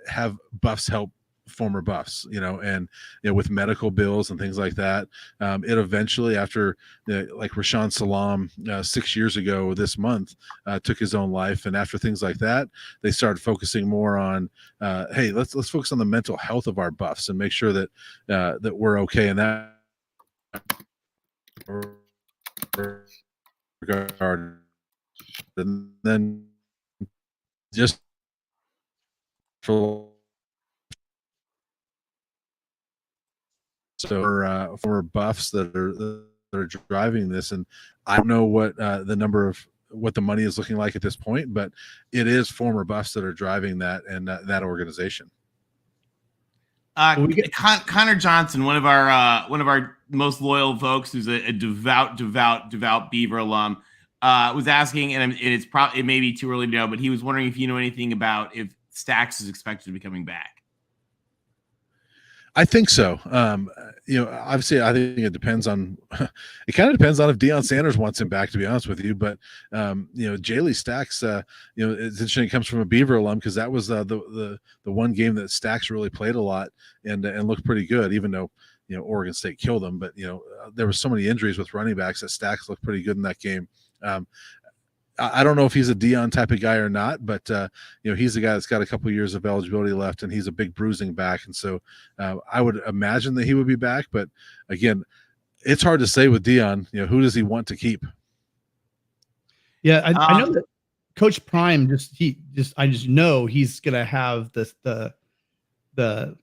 have Buffs help former Buffs, you know, and you know, with medical bills and things like that. It eventually, after like Rashawn Salam 6 years ago this month took his own life, and after things like that, they started focusing more on, hey, let's focus on the mental health of our Buffs and make sure that that we're okay in that regard. And then just for for Buffs that are driving this, and I don't know what the number of what the money is looking like at this point, but it is former Buffs that are driving that and that organization. Connor Johnson, one of our most loyal folks, who's a devout Beaver alum, was asking, and it may be too early to know, but he was wondering if you know anything about if Stax is expected to be coming back. I think so. You know, obviously, I think it depends on. It kind of depends on if Deion Sanders wants him back, to be honest with you. But you know, Jaylee Stax, you know, it's interesting. It comes from a Beaver alum because that was the one game that Stax really played a lot and looked pretty good, even though you know Oregon State killed him. But you know, there were so many injuries with running backs that Stax looked pretty good in that game. I don't know if he's a Deion type of guy or not, but you know, he's a guy that's got a couple of years of eligibility left, and he's a big bruising back, and so I would imagine that he would be back. But again, it's hard to say with Deion. You know, who does he want to keep? Yeah, I know that Coach Prime I just know he's gonna have the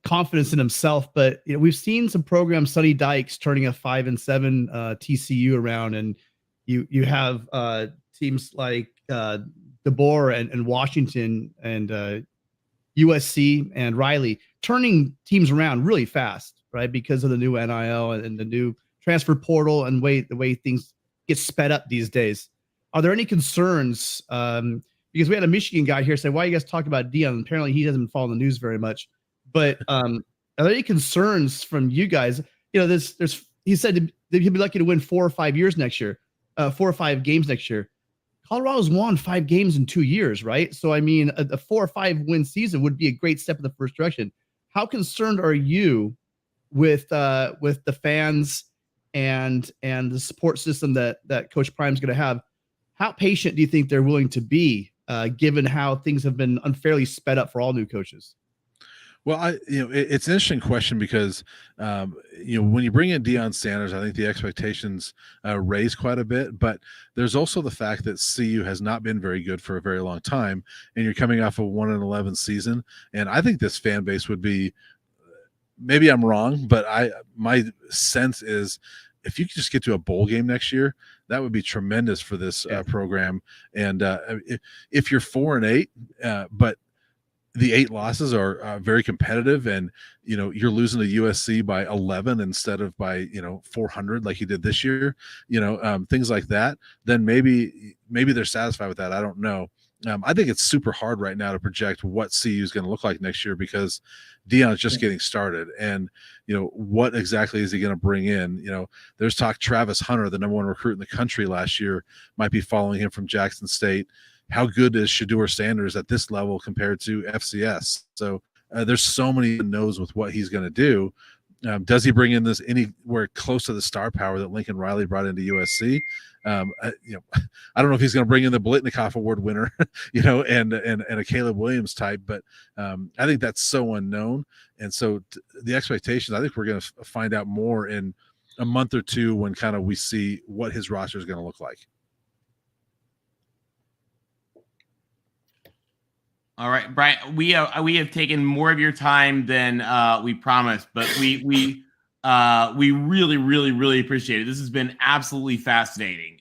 confidence in himself. But you know, we've seen some programs, Sonny Dykes turning a 5-7 TCU around, and you have teams like DeBoer and Washington and USC and Riley turning teams around really fast, right? Because of the new NIL and the new transfer portal and the way things get sped up these days. Are there any concerns? Because we had a Michigan guy here say, "Why are you guys talking about Deion?" Apparently, he doesn't follow the news very much. But are there any concerns from you guys? You know, he said that he'd be lucky to win 4 or 5 years next year, 4 or 5 games next year. Colorado's won 5 games in 2 years, right? So, I mean, a 4 or 5 win season would be a great step in the first direction. How concerned are you with the fans and the support system that Coach Prime's going to have? How patient do you think they're willing to be given how things have been unfairly sped up for all new coaches? Well, it's an interesting question because, when you bring in Deion Sanders, I think the expectations raise quite a bit. But there's also the fact that CU has not been very good for a very long time, and you're coming off a 1-11 season. And I think this fan base would be, maybe I'm wrong, but my sense is if you could just get to a bowl game next year, that would be tremendous for this program. And if you're 4-8, but the 8 losses are very competitive, and you're losing to USC by 11 instead of by 400 like you did this year, things like that, then maybe they're satisfied with that. I don't know. I think it's super hard right now to project what CU is going to look like next year because Deion's just getting started, and what exactly is he going to bring in? There's talk Travis Hunter, the #1 recruit in the country last year, might be following him from Jackson State. How good is Shedeur Sanders at this level compared to FCS? So there's so many knows with what he's going to do. Does he bring in this anywhere close to the star power that Lincoln Riley brought into USC? I don't know if he's going to bring in the Blitnikoff Award winner, and a Caleb Williams type, but I think that's so unknown. And so the expectations, I think we're going to find out more in a month or two when kind of we see what his roster is going to look like. All right, Brian, we have taken more of your time than we promised, but we really, really, really appreciate it. This has been absolutely fascinating.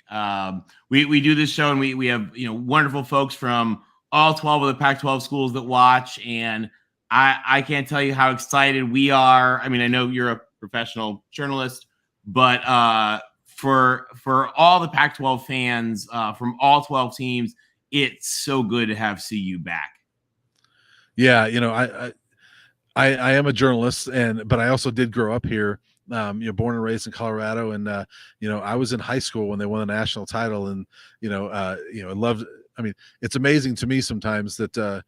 We do this show, and we have wonderful folks from all 12 of the Pac-12 schools that watch, and I can't tell you how excited we are. I mean, I know you're a professional journalist, but for all the Pac-12 fans from all 12 teams, it's so good to have CU back. Yeah, I am a journalist, but I also did grow up here. Born and raised in Colorado, and I was in high school when they won the national title, and I loved. I mean, it's amazing to me sometimes that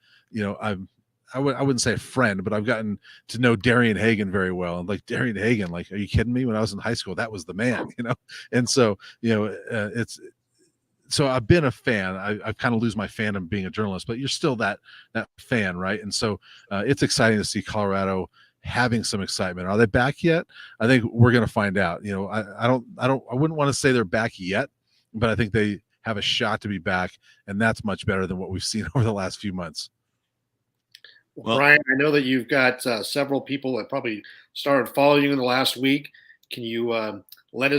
I wouldn't say a friend, but I've gotten to know Darian Hagan very well. And like Darian Hagan, like, are you kidding me? When I was in high school, that was the man, And so So I've been a fan. I've kind of lose my fandom being a journalist, but you're still that fan, right? And so it's exciting to see Colorado having some excitement. Are they back yet? I think we're going to find out. I wouldn't want to say they're back yet, but I think they have a shot to be back, and that's much better than what we've seen over the last few months. Well, Brian, I know that you've got several people that probably started following you in the last week. Can you let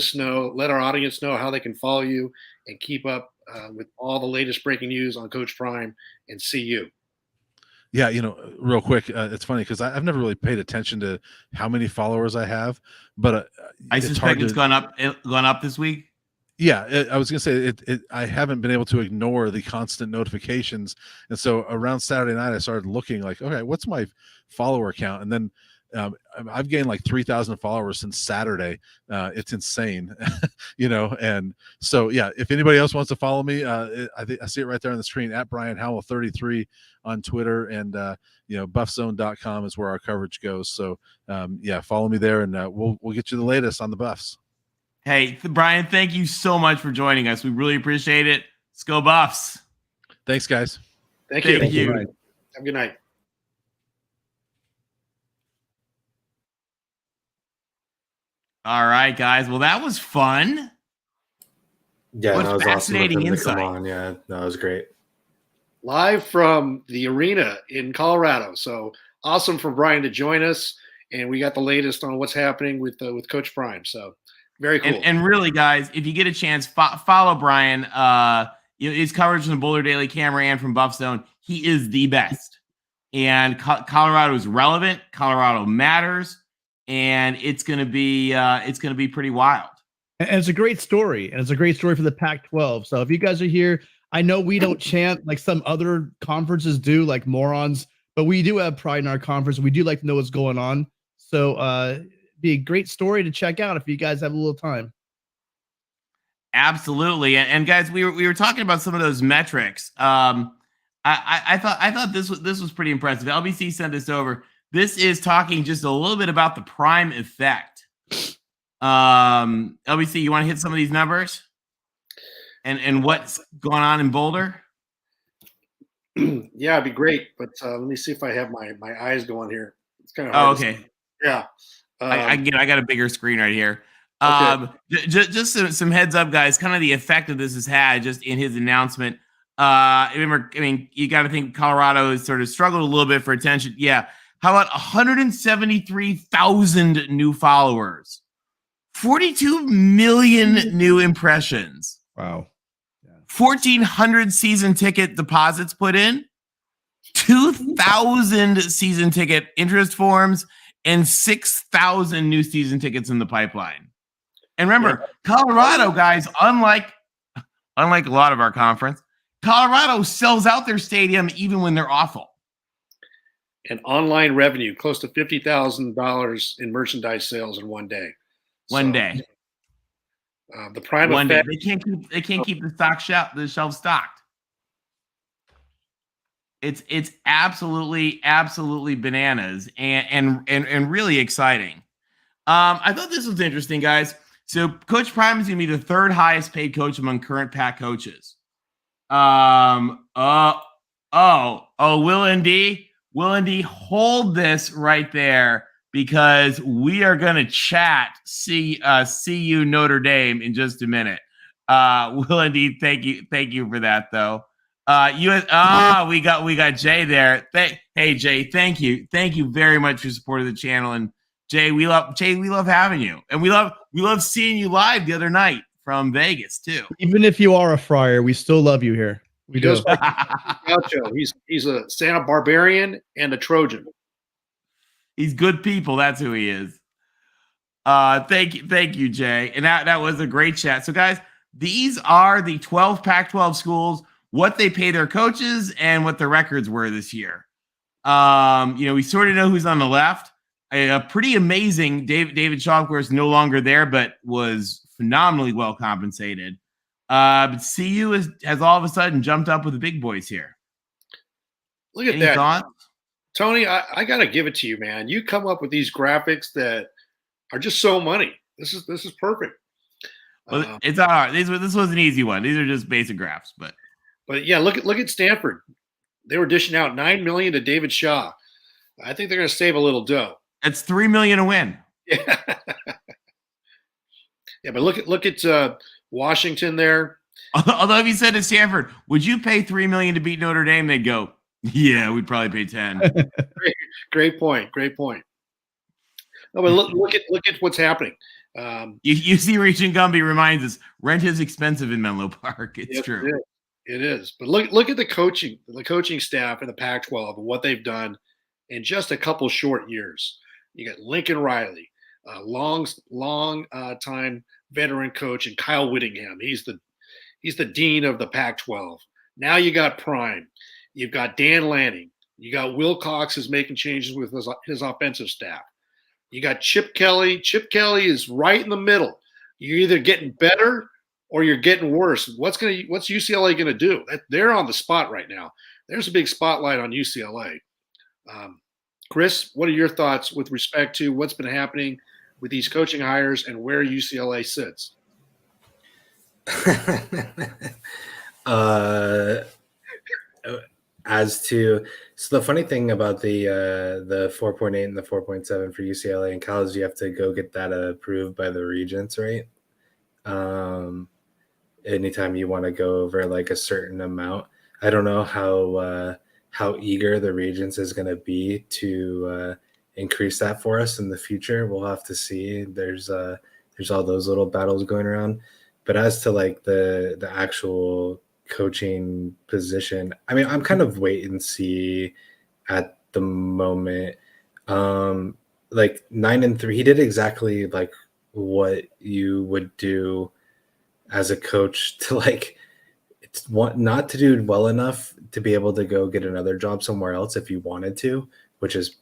our audience know how they can follow you and keep up with all the latest breaking news on Coach Prime and CU? Yeah, real quick, it's funny because I've never really paid attention to how many followers I have, but I suspect it's gone up this week. Yeah, I was gonna say I haven't been able to ignore the constant notifications, and so around Saturday night I started looking like, okay, what's my follower count? And then I've gained like 3,000 followers since Saturday. It's insane, And so, yeah, if anybody else wants to follow me, I see it right there on the screen at Brian Howell 33 on Twitter, and buffzone.com is where our coverage goes. So, follow me there, and we'll get you the latest on the Buffs. Hey, Brian, thank you so much for joining us. We really appreciate it. Let's go Buffs. Thanks, guys. Thank you. Thank you. Have a good night. All right, guys. Well, that was fun. Yeah, What that was fascinating awesome. insight. Come on, yeah, that was great. Live from the arena in Colorado. So awesome for Brian to join us, and we got the latest on what's happening with Coach Prime. So very cool. And really, guys, if you get a chance, follow Brian. His coverage from the Boulder Daily Camera and from Buff Zone, he is the best. And Colorado is relevant. Colorado matters. And it's gonna be pretty wild. And it's a great story, and it's a great story for the Pac-12. So if you guys are here, I know we don't chant like some other conferences do, like morons, but we do have pride in our conference. We do like to know what's going on. So be a great story to check out if you guys have a little time. Absolutely. And guys, we were talking about some of those metrics. I thought this was pretty impressive. LBC sent this over. This is talking just a little bit about the Prime effect. LBC, you want to hit some of these numbers and what's going on in Boulder? Yeah, it'd be great. But let me see if I have my eyes going here. It's kind of Oh, hard. okay. Yeah. I got a bigger screen right here. Okay. Just some heads up, guys. Kind of the effect that this has had just in his announcement. Remember, I mean, you got to think Colorado has sort of struggled a little bit for attention. Yeah. How about 173,000 new followers, 42 million new impressions, Wow. 1,400 season ticket deposits put in, 2,000 season ticket interest forms, and 6,000 new season tickets in the pipeline. And remember, Colorado, guys, unlike a lot of our conference, Colorado sells out their stadium even when they're awful. And online revenue, close to $50,000 in merchandise sales in one day. One day. The prime One day. effect. They can't keep the shelf stocked. It's absolutely bananas and really exciting. I thought this was interesting, guys. So Coach Prime is going to be the third highest paid coach among current Pac coaches. Will and D, hold this right there because we are going to chat. See you Notre Dame in just a minute. Will and D, thank you for that though. We got Jay there. Hey Jay, thank you very much for supporting the channel. And Jay, we love having you, and we love seeing you live the other night from Vegas too. Even if you are a friar, we still love you here. We do. He's a Santa Barbarian and a Trojan. He's good people. That's who he is. Thank you, Jay. And that was a great chat. So, guys, these are the 12 Pac-12 schools, what they pay their coaches, and what their records were this year. We sort of know who's on the left. A pretty amazing David Shaw, of course, no longer there, but was phenomenally well compensated. But CU has all of a sudden jumped up with the big boys here. Look at Any that. thoughts? Tony, I got to give it to you, man. You come up with these graphics that are just so money. This is perfect. Well, it's not hard. This was an easy one. These are just basic graphs, but yeah, look at Stanford. They were dishing out $9 million to David Shaw. I think they're going to save a little dough. It's $3 million a win. Yeah. Yeah, but look at Washington there. Although if you said to Stanford, would you pay $3 million to beat Notre Dame? They'd go, yeah, we'd probably pay 10. Great point. No, but look at what's happening. You see, Regent Gumby reminds us rent is expensive in Menlo Park. It's true. It is. But look at the coaching staff in the Pac-12 and what they've done in just a couple short years. You got Lincoln Riley, long time veteran coach, and Kyle Whittingham. He's the dean of the Pac-12. Now you got Prime. You've got Dan Lanning. You got Will Cox is making changes with his offensive staff. You got Chip Kelly. Chip Kelly is right in the middle. You're either getting better or you're getting worse. What's UCLA going to do? They're on the spot right now. There's a big spotlight on UCLA. Chris, what are your thoughts with respect to what's been happening with these coaching hires and where UCLA sits? So the funny thing about the 4.8 and the 4.7 for UCLA in college, you have to go get that approved by the regents, right? Anytime you want to go over like a certain amount. I don't know how eager the regents is going to be to increase that for us in the future. We'll have to see. There's all those little battles going around. But as to like the actual coaching position, I mean, I'm kind of wait and see at the moment. Like 9-3, he did exactly like what you would do as a coach to like not to do well enough to be able to go get another job somewhere else if you wanted to, which is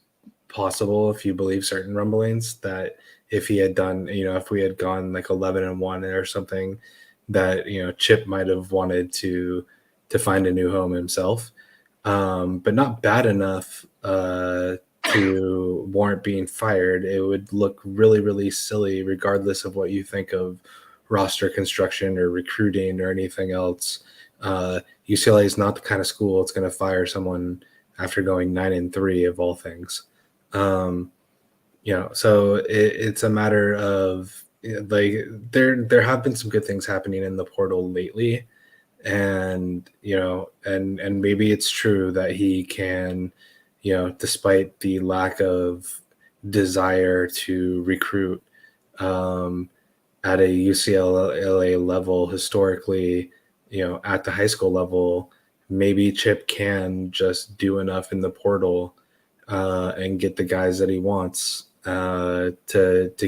possible if you believe certain rumblings that if he had done, if we had gone like 11-1 or something, that Chip might have wanted to find a new home himself, but not bad enough to warrant being fired. It would look really, really silly regardless of what you think of roster construction or recruiting or anything else, UCLA is not the kind of school that's going to fire someone after going 9-3 of all things. So it's a matter of like there have been some good things happening in the portal lately, and and maybe it's true that he can, despite the lack of desire to recruit at a UCLA level historically, at the high school level, maybe Chip can just do enough in the portal and get the guys that he wants to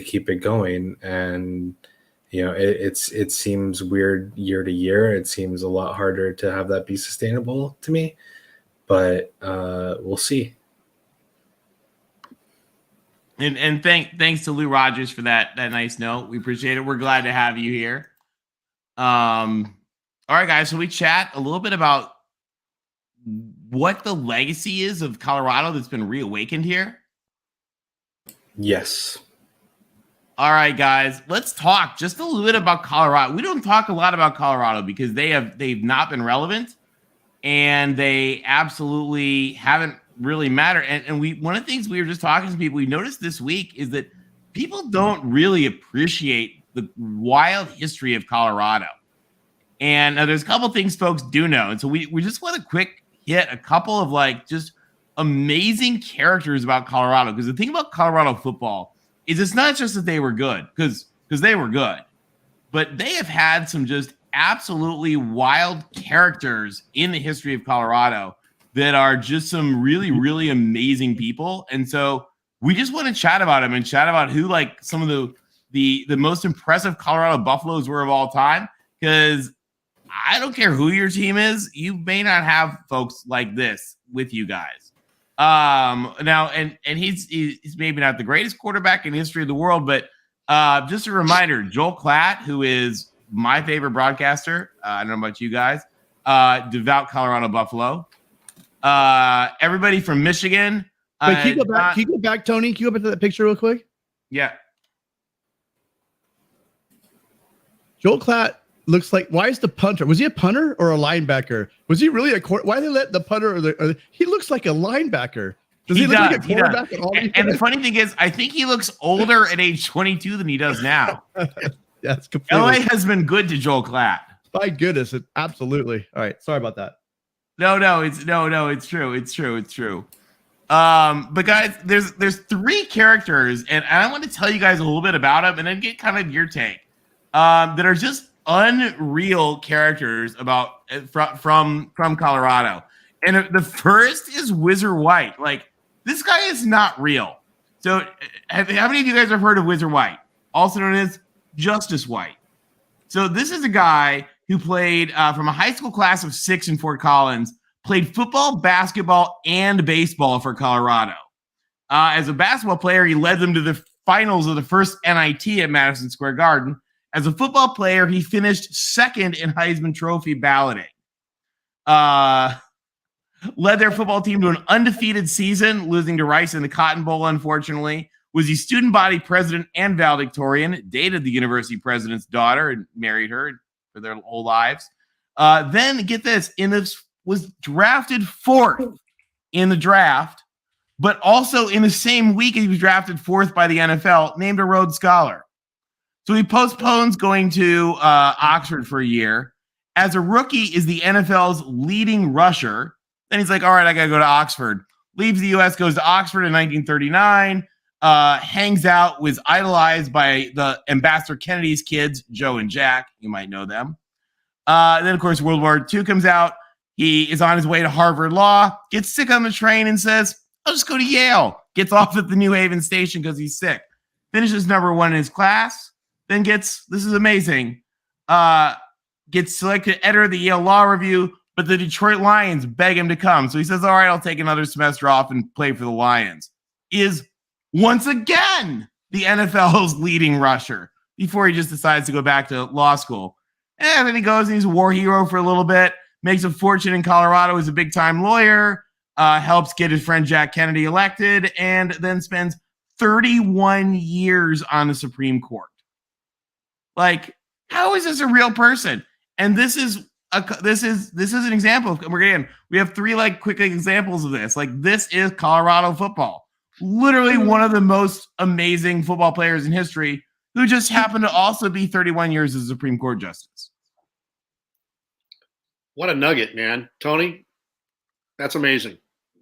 keep it going. And it seems weird year to year. It seems a lot harder to have that be sustainable to me, but we'll see. And thanks to Lou Rogers for that nice note. We appreciate it. We're glad to have you here. All right, guys. So we chat a little bit about what the legacy is of Colorado that's been reawakened here. Yes. All right, guys. Let's talk just a little bit about Colorado. We don't talk a lot about Colorado because they've not been relevant, and they absolutely haven't really mattered. And one of the things we were just talking to people, we noticed this week is that people don't really appreciate the wild history of Colorado. And there's a couple things folks do know. And so we just want to quick hit a couple of like just amazing characters about Colorado. Because the thing about Colorado football is it's not just that they were good, because they were good, but they have had some just absolutely wild characters in the history of Colorado that are just some really, really amazing people. And so we just want to chat about them and chat about who like some of the most impressive Colorado Buffaloes were of all time. Because I don't care who your team is, you may not have folks like this with you guys. Now, and he's maybe not the greatest quarterback in the history of the world, but just a reminder, Joel Klatt, who is my favorite broadcaster, I don't know about you guys, devout Colorado Buffalo. Everybody from Michigan. Wait, can you go back, Tony? Can you go back to that picture real quick? Yeah. Joel Klatt looks like, why is the punter? Was he a punter or a linebacker? Was he really a why did they let the punter he looks like a linebacker. Does he look like a quarterback at all? And the funny thing is, I think he looks older at age 22 than he does now. That's completely. LA has been good to Joel Klatt. My goodness, absolutely. All right, sorry about that. No, it's true. But guys, there's three characters, and I want to tell you guys a little bit about them, and then get kind of your take. That are just unreal characters about from Colorado. And the first is Whizzer White. Like, this guy is not real. So how many of you guys have heard of Whizzer White, also known as Justice White? So this is a guy who played from a high school class of 6 in Fort Collins, played football, basketball, and baseball for Colorado. As a basketball player, he led them to the finals of the first NIT at Madison Square Garden. As a football player, he finished second in Heisman Trophy balloting. Led their football team to an undefeated season, losing to Rice in the Cotton Bowl, unfortunately. Was the student body president and valedictorian, dated the university president's daughter and married her for their whole lives. Then, get this, was drafted 4th in the draft, but also in the same week he was drafted 4th by the NFL, named a Rhodes Scholar. So he postpones going to Oxford for a year. As a rookie, is the NFL's leading rusher. Then he's like, all right, I got to go to Oxford. Leaves the U.S., goes to Oxford in 1939, hangs out, was idolized by the Ambassador Kennedy's kids, Joe and Jack. You might know them. Then, of course, World War II comes out. He is on his way to Harvard Law, gets sick on the train and says, I'll just go to Yale. Gets off at the New Haven station because he's sick. Finishes number 1 in his class. Then this is amazing, gets selected to enter the Yale Law Review, but the Detroit Lions beg him to come. So he says, all right, I'll take another semester off and play for the Lions. Is once again the NFL's leading rusher before he just decides to go back to law school. And then he goes and he's a war hero for a little bit, makes a fortune in Colorado as a big-time lawyer, helps get his friend Jack Kennedy elected, and then spends 31 years on the Supreme Court. Like, how is this a real person? And this is this is an example of, we have 3 like quick examples of this. Like, this is Colorado football. Literally one of the most amazing football players in history, who just happened to also be 31 years as a Supreme Court justice. What a nugget, man. Tony, that's amazing.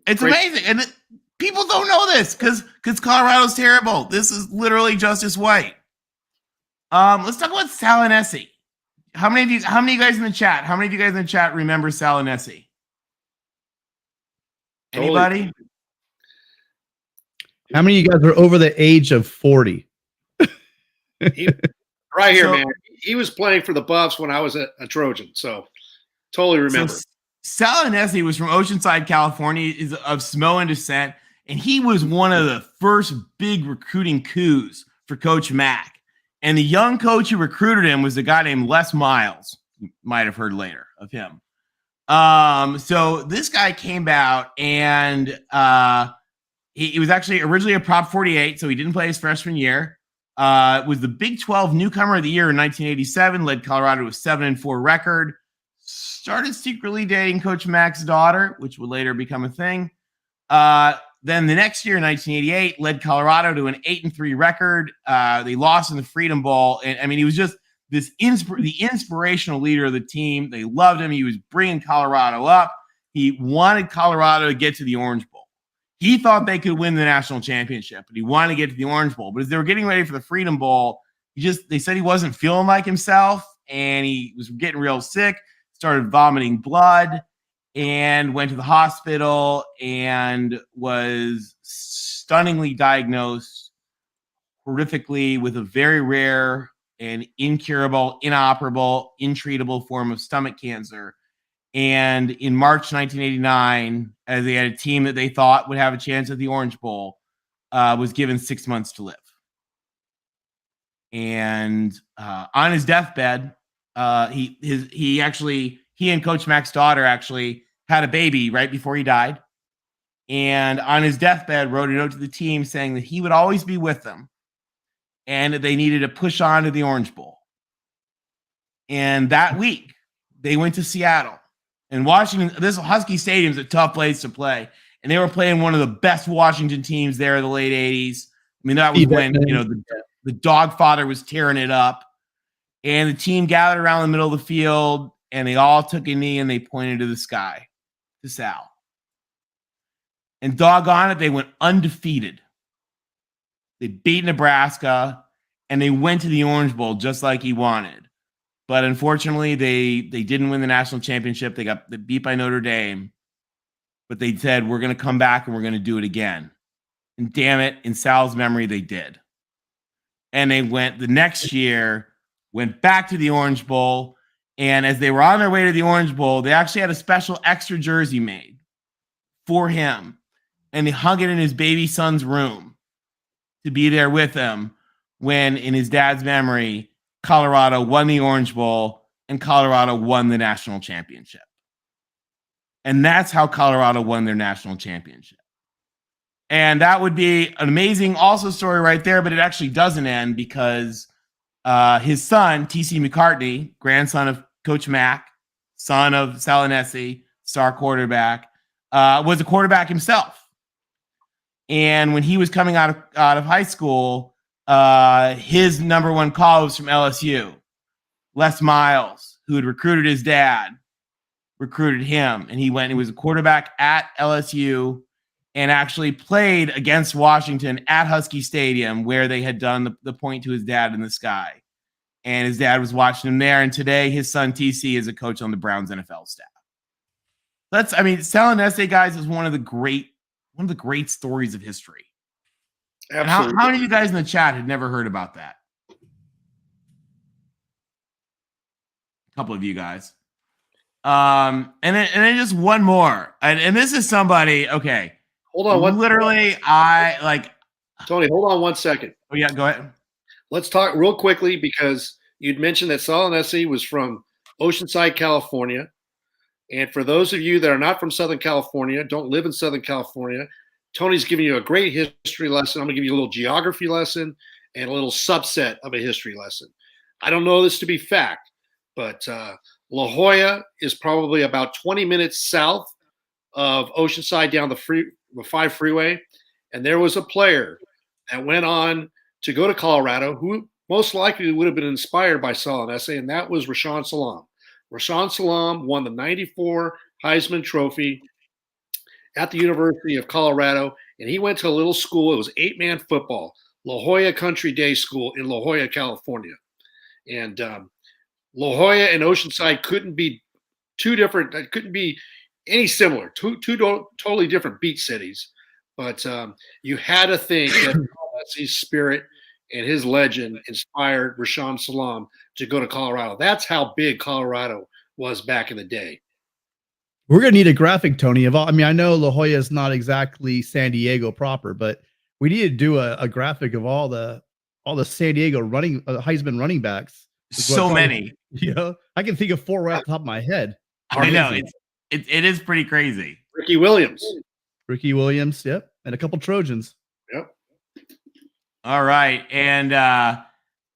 It's amazing. And people don't know this because Colorado's terrible. This is literally Justice White. Let's talk about Salinesi. How many of you guys in the chat? How many of you guys in the chat remember Salinesi? Anybody? How many of you guys are over the age of 40? Right here, man. He was playing for the Buffs when I was a Trojan, so totally remember. So Salinesi was from Oceanside, California, is of Samoan descent, and he was one of the first big recruiting coups for Coach Mack. And the young coach who recruited him was a guy named Les Miles. You might have heard later of him. So this guy came out, and he was actually originally a Prop 48, so he didn't play his freshman year. Was the Big 12 Newcomer of the Year in 1987, led Colorado to a 7-4 record. Started secretly dating Coach Mack's daughter, which would later become a thing. Then the next year, in 1988, led Colorado to an 8-3 record. They lost in the Freedom Bowl. And I mean, he was just the inspirational leader of the team. They loved him. He was bringing Colorado up. He wanted Colorado to get to the Orange Bowl. He thought they could win the national championship, but he wanted to get to the Orange Bowl. But as they were getting ready for the Freedom Bowl, they said he wasn't feeling like himself, and he was getting real sick, started vomiting blood, and went to the hospital and was stunningly diagnosed horrifically with a very rare and incurable, inoperable, intreatable form of stomach cancer. And in March 1989, as they had a team that they thought would have a chance at the Orange Bowl, was given 6 months to live. And on his deathbed, he and Coach Mack's daughter actually had a baby right before he died. And on his deathbed, wrote a note to the team saying that he would always be with them and that they needed to push on to the Orange Bowl. And that week, they went to Seattle. And Washington, this Husky Stadium is a tough place to play. And they were playing one of the best Washington teams there in the late 80s. I mean, that was when, the Dogfather was tearing it up. And the team gathered around the middle of the field, and they all took a knee and they pointed to the sky, to Sal. And doggone it, they went undefeated. They beat Nebraska, and they went to the Orange Bowl just like he wanted. But unfortunately, they didn't win the national championship. They got beat by Notre Dame. But they said, we're going to come back and we're going to do it again. And damn it, in Sal's memory, they did. And they went the next year, went back to the Orange Bowl. And as they were on their way to the Orange Bowl, they actually had a special extra jersey made for him. And they hung it in his baby son's room to be there with him when, in his dad's memory, Colorado won the Orange Bowl and Colorado won the national championship. And that's how Colorado won their national championship. And that would be an amazing also story right there, but it actually doesn't end because his son, T.C. McCartney, grandson of Coach Mack, son of Salinesi, star quarterback, was a quarterback himself. And when he was coming out of high school, his number one call was from LSU. Les Miles, who had recruited his dad, recruited him. And he went and was a quarterback at LSU and actually played against Washington at Husky Stadium, where they had done the point to his dad in the sky. And his dad was watching him there. And today his son TC is a coach on the Browns NFL staff. Salinesi, guys, is one of the great stories of history. Absolutely. And how many of you guys in the chat had never heard about that? A couple of you guys. And then just one more. And this is somebody, okay. Hold on. Literally, Tony, hold on 1 second. Oh, yeah, go ahead. Let's talk real quickly because you'd mentioned that Salinesi was from Oceanside, California. And for those of you that are not from Southern California, don't live in Southern California, Tony's giving you a great history lesson. I'm going to give you a little geography lesson and a little subset of a history lesson. I don't know this to be fact, but La Jolla is probably about 20 minutes south of Oceanside down the 5 freeway. And there was a player that went on to go to Colorado who most likely would have been inspired by Salah Nesse, and that was Rashaan Salam. Rashaan Salam won the 94 Heisman Trophy at the University of Colorado, and he went to a little school. It was 8-man football, La Jolla Country Day School in La Jolla, California. And La Jolla and Oceanside couldn't be any similar, two totally different beach cities. But you had to think that his spirit and his legend inspired Rashaan Salam to go to Colorado. That's how big Colorado was back in the day. We're gonna need a graphic, Tony. Of all, I mean, I know La Jolla is not exactly San Diego proper, but we need to do a graphic of all the San Diego Heisman running backs. So many. You know, I can think of 4 right off the top of my head. I know it is pretty crazy. Ricky Williams, yep, and a couple Trojans. Yep. All right, and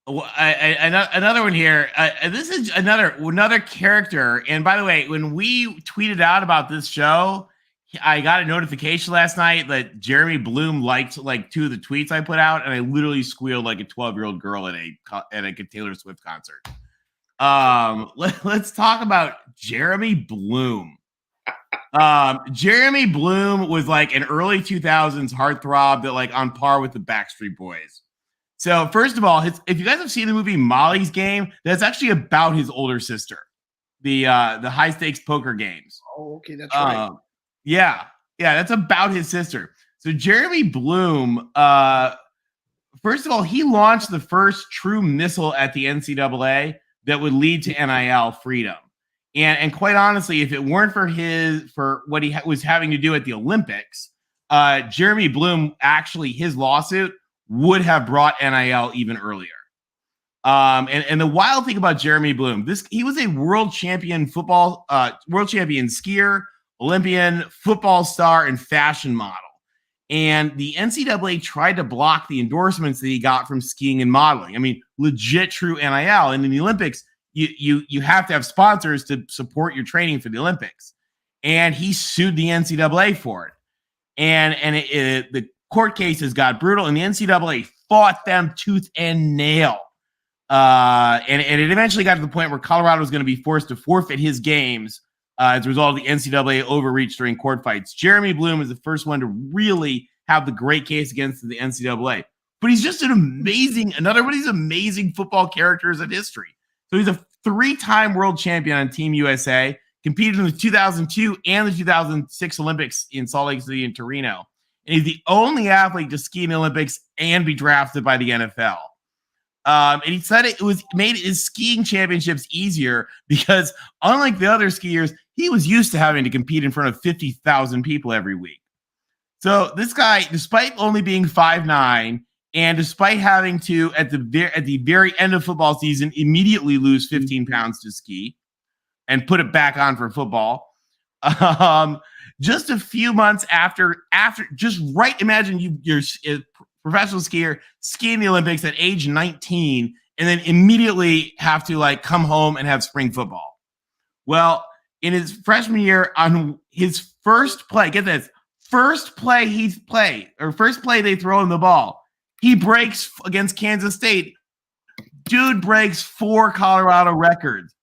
another one here. This is another character. And by the way, when we tweeted out about this show, I got a notification last night that Jeremy Bloom liked like 2 of the tweets I put out, and I literally squealed like a 12-year-old girl at a Taylor Swift concert. Let's talk about Jeremy Bloom. Jeremy Bloom was like an early 2000s heartthrob that like on par with the Backstreet Boys. So first of all, if you guys have seen the movie Molly's Game, that's actually about his older sister, the high stakes poker games. Oh, okay, that's right. Yeah, that's about his sister. So Jeremy Bloom, first of all, he launched the first true missile at the NCAA that would lead to NIL freedom. And quite honestly, if it weren't for what he was having to do at the Olympics, Jeremy Bloom, actually his lawsuit would have brought NIL even earlier. And the wild thing about Jeremy Bloom, he was a world champion skier, Olympian, football star, and fashion model. And the NCAA tried to block the endorsements that he got from skiing and modeling. I mean, legit true NIL. And in the Olympics, you have to have sponsors to support your training for the Olympics. And he sued the NCAA for it. And the court cases got brutal, and the NCAA fought them tooth and nail. And it eventually got to the point where Colorado was going to be forced to forfeit his games as a result of the NCAA overreach during court fights. Jeremy Bloom is the first one to really have the great case against the NCAA. But he's just another one of these amazing football characters in history. So he's a 3-time world champion on Team USA, competed in the 2002 and the 2006 Olympics in Salt Lake City and Torino. And he's the only athlete to ski in the Olympics and be drafted by the NFL. And he said it made his skiing championships easier because, unlike the other skiers, he was used to having to compete in front of 50,000 people every week. So this guy, despite only being 5'9", and despite having to, at the very end of football season, immediately lose 15 pounds to ski and put it back on for football, just a few months after, imagine you're a professional skier skiing the Olympics at age 19 and then immediately have to like come home and have spring football. Well, in his freshman year, on his first play, get this, first play they throw him the ball, he breaks against Kansas State. Dude breaks 4 Colorado records.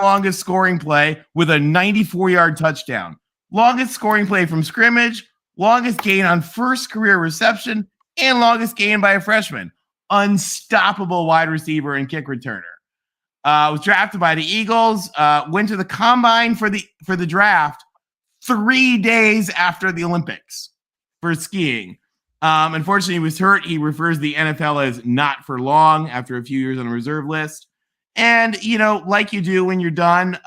Longest scoring play with a 94-yard touchdown. Longest scoring play from scrimmage, longest gain on first career reception, and longest gain by a freshman. Unstoppable wide receiver and kick returner. Was drafted by the Eagles, went to the combine for the draft 3 days after the Olympics for skiing. Unfortunately, he was hurt. He refers to the NFL as not for long after a few years on a reserve list. And, like you do when you're done,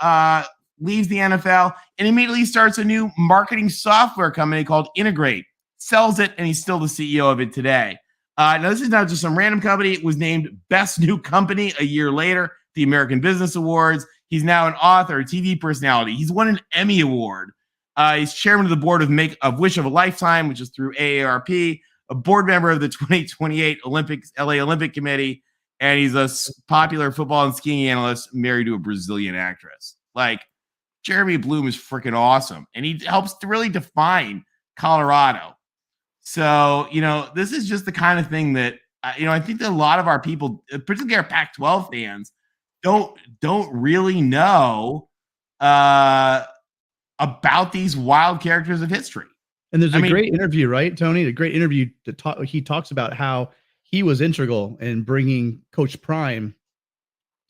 leaves the NFL and immediately starts a new marketing software company called Integrate. Sells it, and he's still the CEO of it today. Now, this is not just some random company. It was named Best New Company a year later, the American Business Awards. He's now an author, a TV personality. He's won an Emmy Award. He's chairman of the board of Wish of a Lifetime, which is through AARP, a board member of the 2028 LA Olympic Committee, and he's a popular football and skiing analyst married to a Brazilian actress. Like, Jeremy Bloom is freaking awesome, and he helps to really define Colorado. So, this is just the kind of thing that, I think that a lot of our people, particularly our Pac-12 fans, don't really know about these wild characters of history. And there's a great interview, right, Tony? A great interview he talks about how he was integral in bringing Coach Prime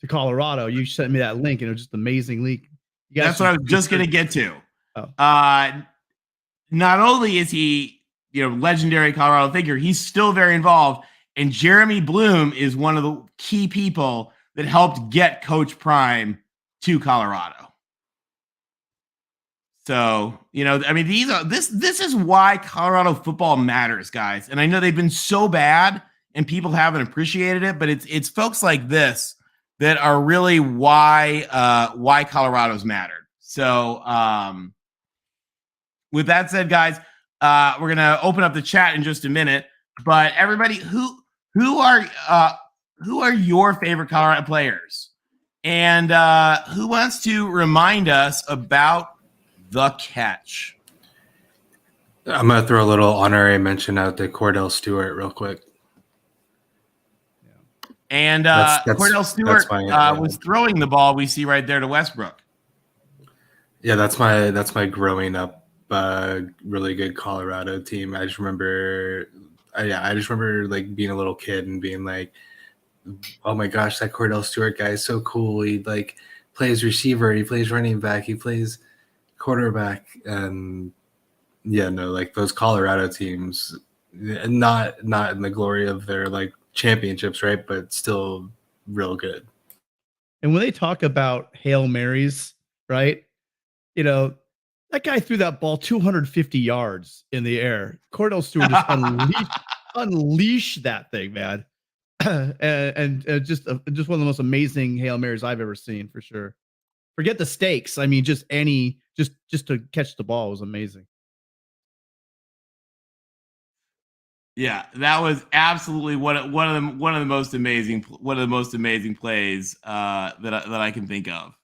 to Colorado. You sent me that link, and it was just an amazing link. That's what I was just going to get to. Oh. Not only is he, legendary Colorado figure, he's still very involved. And Jeremy Bloom is one of the key people that helped get Coach Prime to Colorado. So, this is why Colorado football matters, guys. And I know they've been so bad and people haven't appreciated it, but it's folks like this that are really why Colorado's mattered. So, with that said, guys, we're going to open up the chat in just a minute, but everybody, who are your favorite Colorado players? And who wants to remind us about the catch? I'm going to throw a little honorary mention out to Cordell Stewart real quick. And Cordell Stewart was throwing the ball we see right there to Westbrook. Yeah, that's my growing up really good Colorado team. I just remember like being a little kid and being like, oh my gosh, that Cordell Stewart guy is so cool. He like plays receiver, he plays running back, he plays quarterback, and like those Colorado teams, not in the glory of their like championships, right? But still real good. And when they talk about Hail Marys, right? That guy threw that ball 250 yards in the air. Cordell Stewart just unleashed that thing, man. and just one of the most amazing Hail Marys I've ever seen, for sure. Forget the stakes. I mean, just to catch the ball was amazing. Yeah, that was absolutely one of the most amazing plays that I can think of.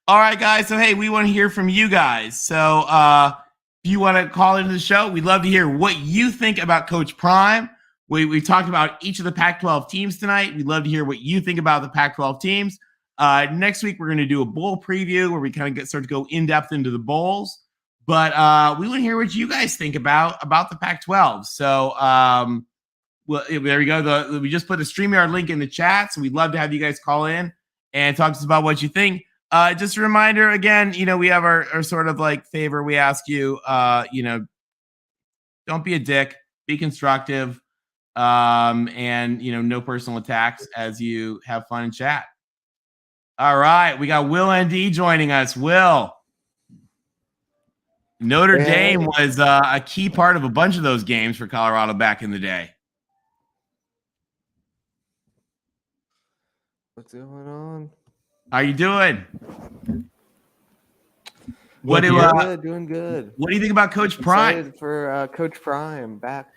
All right, guys. So hey, we want to hear from you guys. So if you want to call into the show, we'd love to hear what you think about Coach Prime. We talked about each of the Pac-12 teams tonight. We'd love to hear what you think about the Pac-12 teams. Next week, we're going to do a bowl preview where we kind of start to go in depth into the bowls. But we want to hear what you guys think about the Pac-12. So well, there we go. We just put the Streamyard link in the chat. So we'd love to have you guys call in and talk to us about what you think. Just a reminder, again, we have our sort of like favor. We ask you, don't be a dick, be constructive, and, no personal attacks as you have fun and chat. All right. We got Will ND joining us. Will. Notre Dame was a key part of a bunch of those games for Colorado back in the day. What's going on? How you doing? Doing good. What do you think about Coach Prime? Excited for Coach Prime back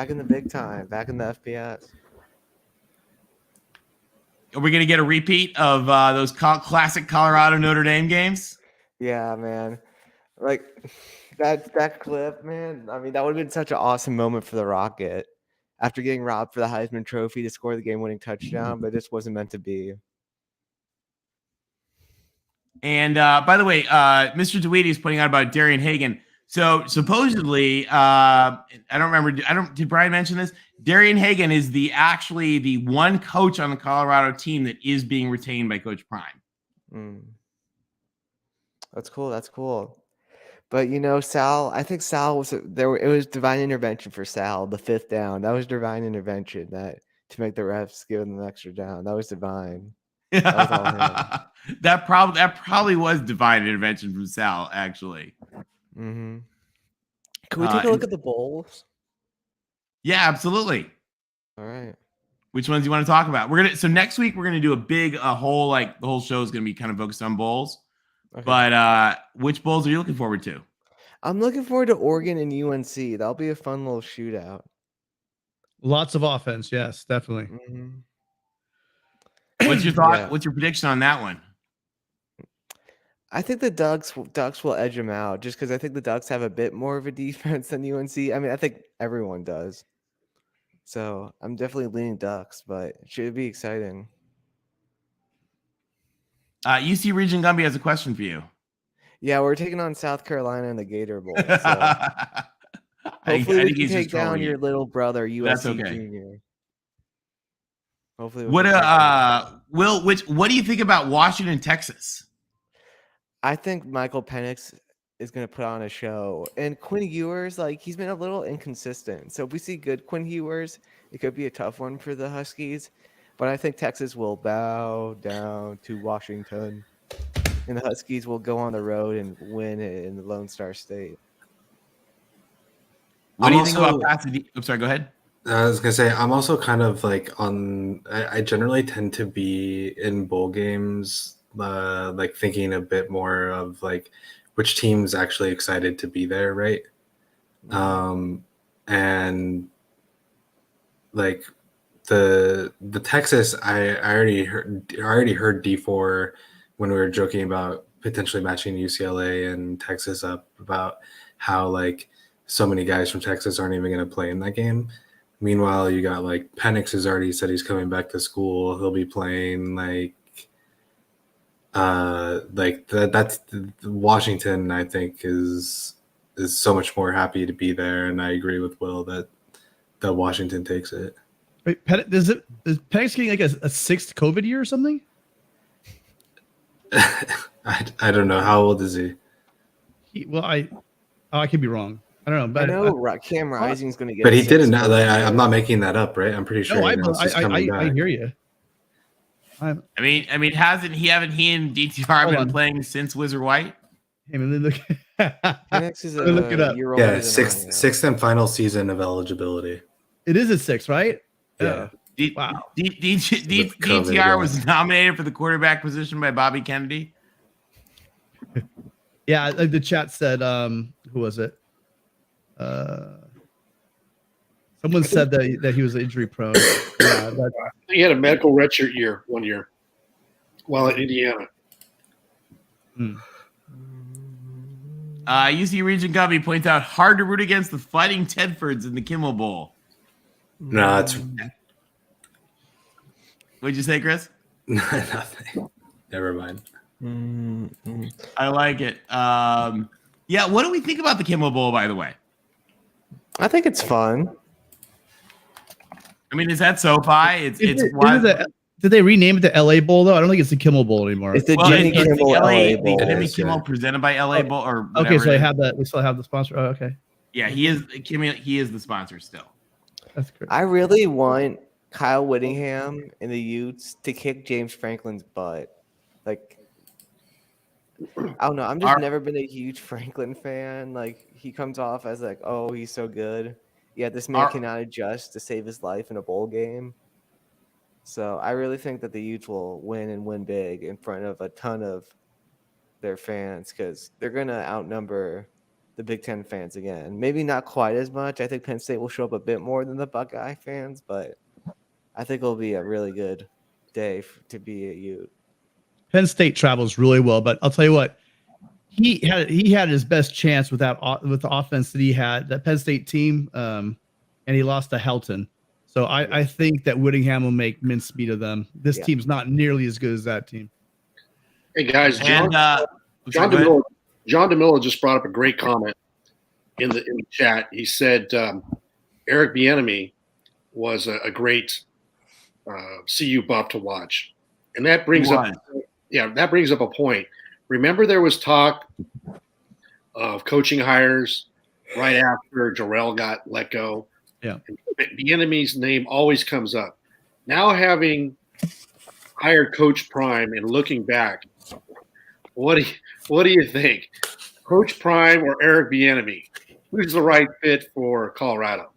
in the big time, back in the FPS. Are we going to get a repeat of those classic Colorado Notre Dame games? Yeah, man. Like that clip, man. I mean, that would have been such an awesome moment for the Rocket after getting robbed for the Heisman Trophy to score the game-winning touchdown, but this wasn't meant to be. And by the way, Mr. DeWeedy is putting out about Darian Hagan. So supposedly, I don't remember. Did Brian mention this? Darian Hagan is actually the one coach on the Colorado team that is being retained by Coach Prime. That's cool. But Sal, I think Sal was there. It was divine intervention for Sal. The 5th down, that was divine intervention. That to make the refs give them the extra down. That was divine. That was all him. That probably was divine intervention from Sal, actually. Mm-hmm. Can we take a look at the bowls? Yeah, absolutely. All right. Which ones do you want to talk about? So next week we're gonna do the whole show is gonna be kind of focused on bowls. Okay. But which bowls are you looking forward to? I'm looking forward to Oregon and UNC. That'll be a fun little shootout. Lots of offense, yes, definitely. Mm-hmm. What's your thought? Yeah. What's your prediction on that one? I think the Ducks will edge them out just because I think the Ducks have a bit more of a defense than UNC. I mean, I think everyone does. So I'm definitely leaning Ducks, but it should be exciting. UC Region Gumby has a question for you. Yeah, we're taking on South Carolina in the Gator Bowl. So I hopefully we think can he's take just trolling down your you. little brother, That's USC okay. Junior. Hopefully we What can take that. Will, what do you think about Washington, Texas? I think Michael Penix is going to put on a show. And Quinn Ewers, like, he's been a little inconsistent. So if we see good Quinn Ewers, it could be a tough one for the Huskies. But I think Texas will bow down to Washington. And the Huskies will go on the road and win it in the Lone Star State. What do you think also- about Pasadena? I'm sorry, go ahead. I was gonna say I'm also kind of like I generally tend to be in bowl games, like thinking a bit more of like which team's actually excited to be there, right? And like the Texas, I already heard D4 when we were joking about potentially matching UCLA and Texas up about how like so many guys from Texas aren't even going to play in that game. Meanwhile, you got like Penix has already said he's coming back to school. He'll be playing that's Washington. I think is so much more happy to be there, and I agree with Will that Washington takes it. Wait, is Penix getting like a sixth COVID year or something? I don't know, how old is he? I could be wrong. I don't know, but I know Cam Rising's going to get. But he didn't. I'm not making that up, right? I'm pretty sure. No, I I hear you. I mean, haven't he and DTR been playing since Wizard White? Hey, man, look. Penix is look it up. year older Yeah, than sixth and final season of eligibility. It is a 6, right? Yeah. Wow. DTR was nominated for the quarterback position by Bobby Kennedy. Yeah, like the chat said, who was it? Someone said that he was injury prone. Yeah, He had a medical redshirt year one year while at Indiana. UC Region Gumby points out hard to root against the Fighting Tedfords in the Kimmel Bowl. No, it's What'd you say, Chris? nothing. Never mind. I like it. Yeah, what do we think about the Kimmel Bowl, by the way? I think it's fun. I mean, is that SoFi? Did they rename it the LA Bowl though? I don't think it's the Kimmel Bowl anymore. It's the Well, Jimmy it's the Kimmel LA Bowl. Jimmy Kimmel presented by LA Bowl or whatever. Okay, so they have that. They still have the sponsor. Oh, okay, Yeah, he is the sponsor still. that's great. I really want Kyle Whittingham and the Utes to kick James Franklin's butt. Like, I don't know. I'm just never been a huge Franklin fan. Like, he comes off as like, oh, he's so good. Yeah, this man cannot adjust to save his life in a bowl game. So I really think that the Utes will win and win big in front of a ton of their fans because they're going to outnumber the Big Ten fans again. Maybe not quite as much. I think Penn State will show up a bit more than the Buckeye fans, but I think it'll be a really good day to be a Ute. Penn State travels really well, but I'll tell you what, he had his best chance with the offense that he had, that Penn State team, and he lost to Helton. So I think that Whittingham will make mincemeat of them. This team's not nearly as good as that team. Hey guys, John DeMille just brought up a great comment in the chat. He said Eric Bieniemy was a great CU buff to watch, and that brings up a point. Remember, there was talk of coaching hires right after Jarrell got let go. Yeah, Bieniemy's name always comes up. Now, having hired Coach Prime and looking back, what do you think, Coach Prime or Eric Bieniemy? Who's the right fit for Colorado?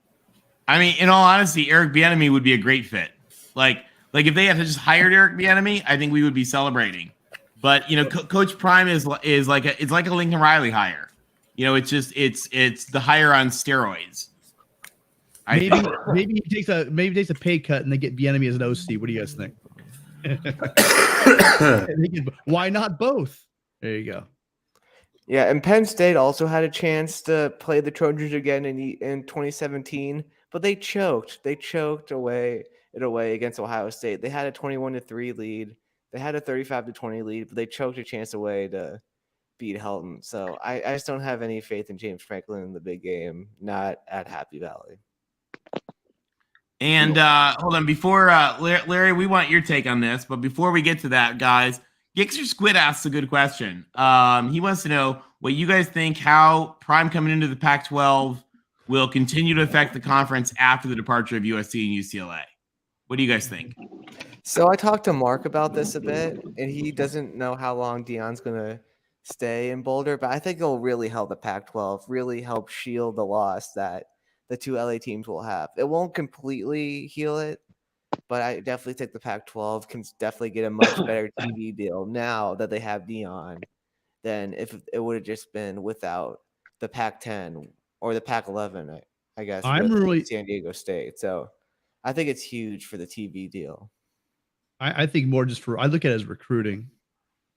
I mean, in all honesty, Eric Bieniemy would be a great fit. Like if they had just hired Eric Bieniemy, I think we would be celebrating. But you know, Coach Prime is like it's like a Lincoln Riley hire. You know, it's the hire on steroids. Maybe he takes a pay cut and they get Bieniemy as an OC. What do you guys think? Why not both? There you go. Yeah, and Penn State also had a chance to play the Trojans again in 2017, but they choked. They choked away against Ohio State. They had a 21-3 lead. They had a 35-20 lead, but they choked a chance away to beat Helton. So I just don't have any faith in James Franklin in the big game, not at Happy Valley. And hold on, before Larry, we want your take on this, but before we get to that, guys, Gixer Squid asks a good question. He wants to know what you guys think how Prime coming into the Pac-12 will continue to affect the conference after the departure of USC and UCLA. What do you guys think? So I talked to Mark about this a bit, and he doesn't know how long Deion's going to stay in Boulder, but I think it'll really help the Pac-12, really help shield the loss that the two LA teams will have. It won't completely heal it, but I definitely think the Pac-12 can definitely get a much better TV deal now that they have Deion than if it would have just been without the Pac-10 or the Pac-11, I guess, I'm really San Diego State. So I think it's huge for the TV deal. I think more just I look at it as recruiting,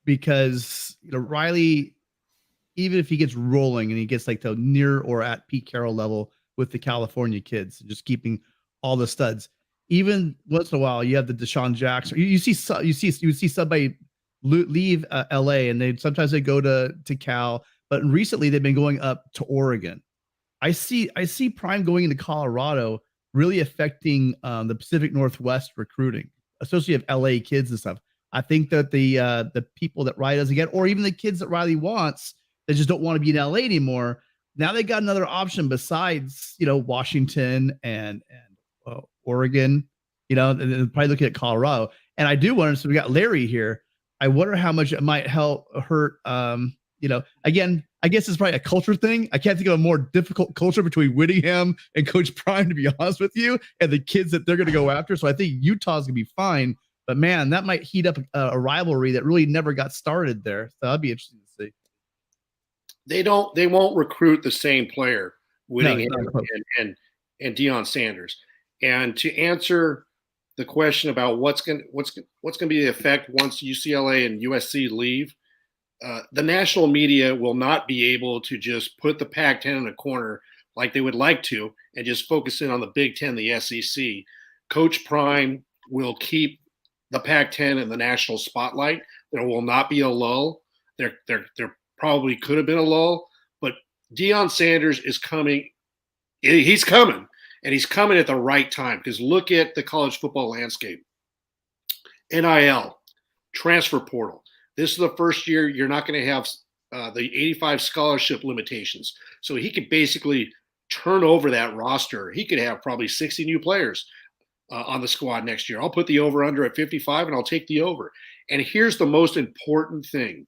because Riley, even if he gets rolling and he gets like to near or at Pete Carroll level with the California kids, just keeping all the studs, even once in a while you have the Deshaun Jackson. You see somebody leave LA and sometimes they go to Cal, but recently they've been going up to Oregon. I see Prime going into Colorado really affecting the Pacific Northwest recruiting, especially of LA kids and stuff. I think that the people that Riley doesn't get, or even the kids that Riley wants, that just don't want to be in LA anymore. Now they got another option besides Washington and Oregon, and probably looking at Colorado. And I do wonder. So we got Larry here. I wonder how much it might hurt. Again, I guess it's probably a culture thing. I can't think of a more difficult culture between Whittingham and Coach Prime, to be honest with you, and the kids that they're going to go after. So I think Utah's going to be fine. But man, that might heat up a rivalry that really never got started there. So that'd be interesting to see. They won't recruit the same player, Whittingham and Deion Sanders. And to answer the question about what's going to be the effect once UCLA and USC leave, the national media will not be able to just put the Pac-10 in a corner like they would like to and just focus in on the Big Ten, the SEC. Coach Prime will keep the Pac-10 in the national spotlight. There will not be a lull. There probably could have been a lull, but Deion Sanders is coming. He's coming, and he's coming at the right time, because look at the college football landscape. NIL, transfer portal. This is the first year you're not going to have the 85 scholarship limitations. So he could basically turn over that roster. He could have probably 60 new players on the squad next year. I'll put the over-under at 55, and I'll take the over. And here's the most important thing.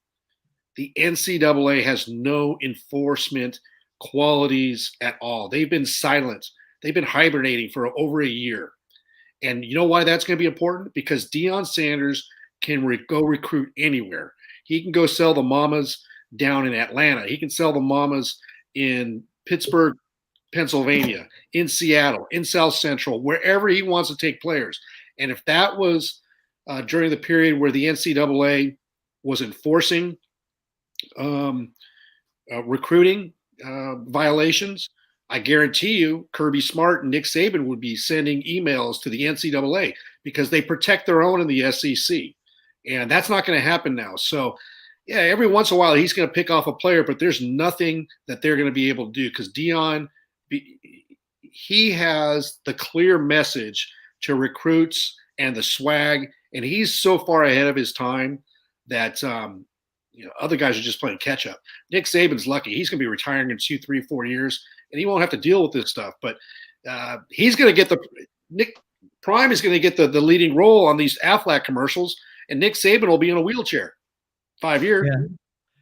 The NCAA has no enforcement qualities at all. They've been silent. They've been hibernating for over a year. And you know why that's going to be important? Because Deion Sanders can go recruit anywhere. He can go sell the mamas down in Atlanta. He can sell the mamas in Pittsburgh, Pennsylvania, in Seattle, in South Central, wherever he wants to take players. And if that was during the period where the NCAA was enforcing recruiting violations, I guarantee you Kirby Smart and Nick Saban would be sending emails to the NCAA, because they protect their own in the SEC. And that's not going to happen now. So, yeah, every once in a while he's going to pick off a player, but there's nothing that they're going to be able to do, because Deion, he has the clear message to recruits and the swag, and he's so far ahead of his time that other guys are just playing catch up. Nick Saban's lucky; he's going to be retiring in 2, 3, 4 years, and he won't have to deal with this stuff. But he's going to get Nick Prime is going to get the leading role on these Aflac commercials, and Nick Saban will be in a wheelchair 5 years. Yeah.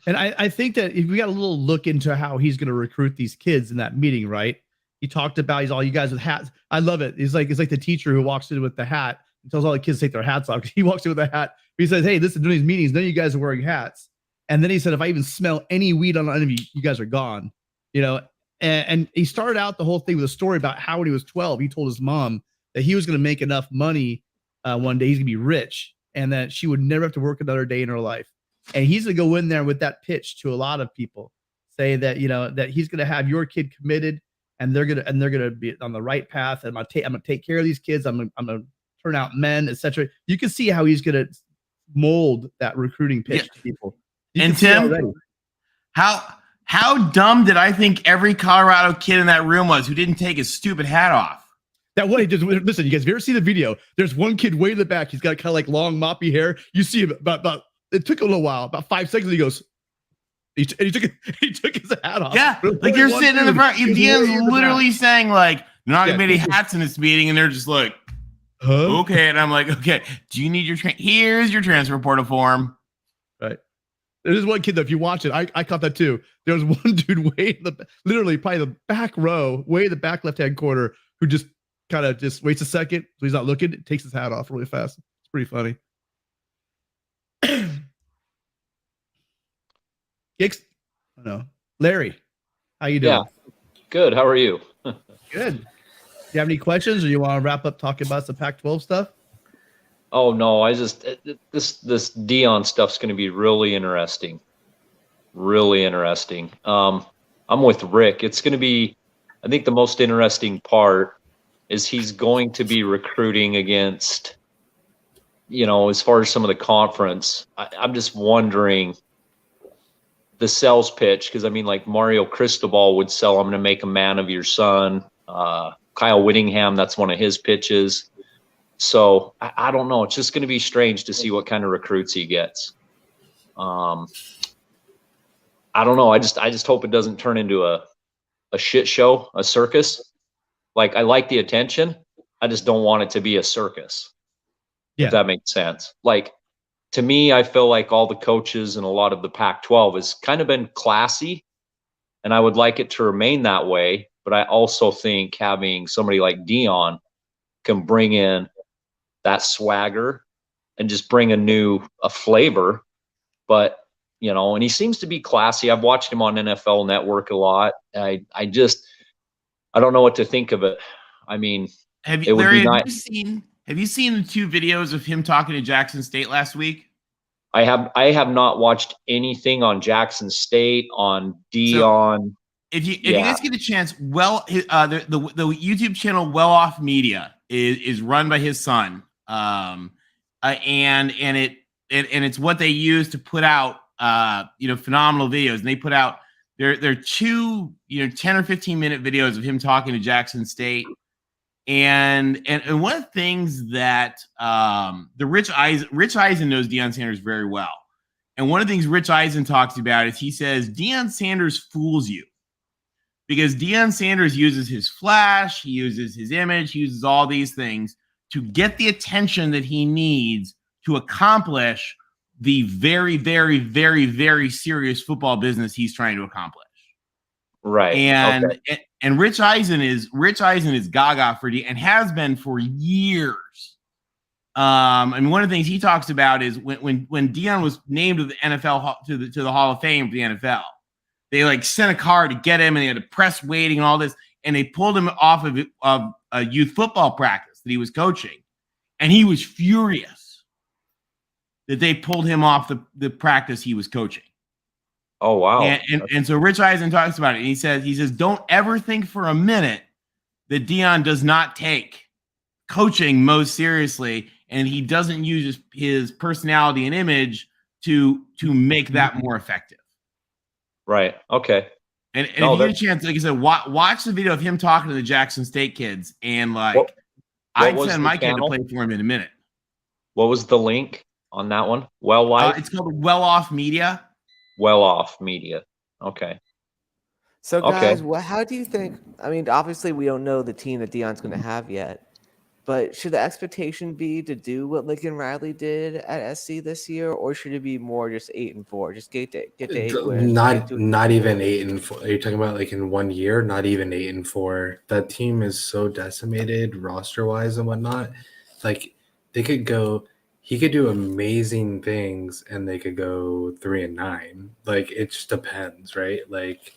And I think that if we got a little look into how he's going to recruit these kids in that meeting, right? He talked about he's all you guys with hats. I love it. It's like the teacher who walks in with the hat and tells all the kids to take their hats off. He walks in with a hat. He says, "Hey, listen, during these meetings, none of you guys are wearing hats." And then he said, "If I even smell any weed on any of you, you guys are gone." And he started out the whole thing with a story about how when he was 12, he told his mom that he was going to make enough money one day, he's going to be rich. and that she would never have to work another day in her life. And he's going to go in there with that pitch to a lot of people, say that, that he's going to have your kid committed, and they're going to be on the right path. And I'm going to take care of these kids. I'm going to turn out men, etc. You can see how he's going to mold that recruiting pitch to people. And Tim, how dumb did I think every Colorado kid in that room was who didn't take his stupid hat off? That one, listen, you guys, have you ever seen the video? There's one kid way in the back. He's got kind of like long, moppy hair. You see him about it took a little while, about 5 seconds. He goes, he took his hat off. Yeah, like you're sitting in the front. Deion's literally saying, like, "You're not gonna be any hats in this meeting," and they're just like, huh? "Okay." And I'm like, "Okay, do you need your here's your transfer portal form?" Right. There's one kid that if you watch it, I caught that too. There was one dude way in literally probably the back row, way in the back left-hand corner, who just kind of just waits a second, so he's not looking, takes his hat off really fast. It's pretty funny. Gix, no, Larry, how you doing? Yeah, good. How are you? Good. Do you have any questions, or you want to wrap up talking about the Pac-12 stuff? Oh no, I just this Deion stuff's going to be really interesting. Really interesting. I'm with Rick. It's going to be, I think the most interesting part is he's going to be recruiting against, as far as some of the conference. I'm just wondering the sales pitch, because I mean, like Mario Cristobal would sell, I'm going to make a man of your son. Kyle Whittingham, that's one of his pitches. So I don't know. It's just going to be strange to see what kind of recruits he gets. I don't know. I just hope it doesn't turn into a shit show, a circus. Like, I like the attention. I just don't want it to be a circus. Yeah. If that makes sense. Like, to me, I feel like all the coaches and a lot of the Pac-12 has kind of been classy, and I would like it to remain that way. But I also think having somebody like Deion can bring in that swagger and just bring a flavor. But, and he seems to be classy. I've watched him on NFL Network a lot. I don't know what to think of it. I mean, Larry, have you seen the 2 videos of him talking to Jackson State last week? I have not watched anything on Jackson State, on Deion. So if you guys get a chance, the YouTube channel Well Off Media is run by his son, and it's what they use to put out phenomenal videos. And they put out they're 2 10 or 15 minute videos of him talking to Jackson State. And one of the things that Rich Eisen knows Deion Sanders very well. And one of the things Rich Eisen talks about is he says Deion Sanders fools you, because Deion Sanders uses his flash, he uses his image, he uses all these things to get the attention that he needs to accomplish the very, very, very, very serious football business he's trying to accomplish. Right. And Rich Eisen is gaga for Deion, and has been for years. And one of the things he talks about is when Deion was named to the NFL to the Hall of Fame for the NFL, they like sent a car to get him, and they had a press waiting and all this, and they pulled him off of a youth football practice that he was coaching, and he was furious that they pulled him off the practice he was coaching. Oh wow! And so Rich Eisen talks about it. And he says, don't ever think for a minute that Deion does not take coaching most seriously, and he doesn't use his personality and image to make that more effective. Right. Okay. And if you get a chance, like I said, watch the video of him talking to the Jackson State kids, and I'd send my kid to play for him in a minute. What was the link on that one? It's called Well Off Media. Well Off Media. Okay. So guys, how do you think? I mean, obviously we don't know the team that Deion's going to have yet, but should the expectation be to do what Lincoln Riley did at SC this year, or should it be more just 8-4, just get to 8 wins? Not even 8-4. Are you talking about like in 1 year? Not even 8-4. That team is so decimated roster wise and whatnot. Like they could go. He could do amazing things, and they could go 3-9. Like it just depends, right? Like,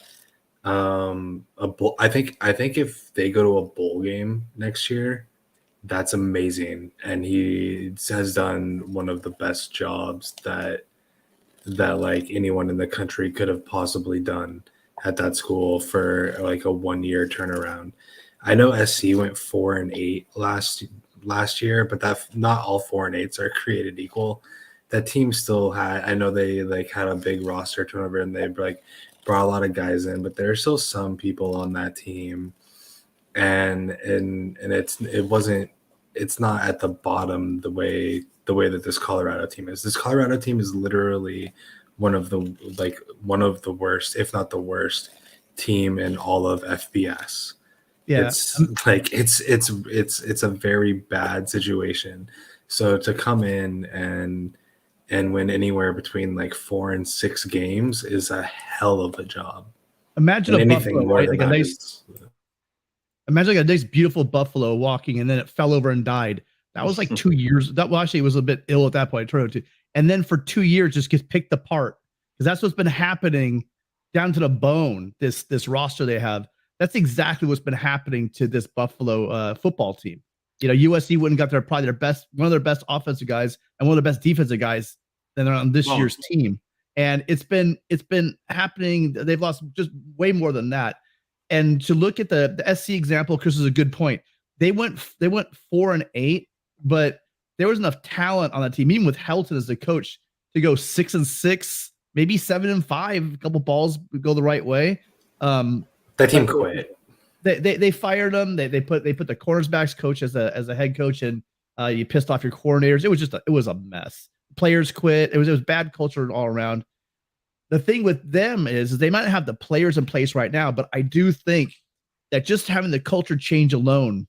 I think if they go to a bowl game next year, that's amazing, and he has done one of the best jobs that like anyone in the country could have possibly done at that school for like a 1 year turnaround. I know SC went 4-8 last year, but that not all 4-8s are created equal. That team still had, I know they like had a big roster turnover and they like brought a lot of guys in, but there are still some people on that team, and it's not at the bottom the way that this Colorado team is. This Colorado team is literally one of the worst, if not the worst, team in all of FBS. Yeah. It's like it's a very bad situation. So to come in and win anywhere between like 4 and 6 games is a hell of a job. Imagine And a anything buffalo, more right? than Like a that nice, is- imagine like a nice, beautiful buffalo walking, and then it fell over and died. That was like 2 years. That, well, actually, it was a bit ill at that point. And then for 2 years, just gets picked apart, because that's what's been happening down to the bone. This roster they have. That's exactly what's been happening to this Buffalo football team. You know, USC wouldn't got their probably one of their best offensive guys and one of the best defensive guys that are on this year's team. And it's been happening. They've lost just way more than that. And to look at the SC example, Chris is a good point. They went 4-8, but there was enough talent on that team, even with Helton as the coach, to go 6-6, maybe 7-5. A couple balls would go the right way. that team quit. They fired him. They put the cornerbacks coach as a head coach, and you pissed off your coordinators. It was a mess. Players quit. It was bad culture all around. The thing with them is they might have the players in place right now, but I do think that just having the culture change alone,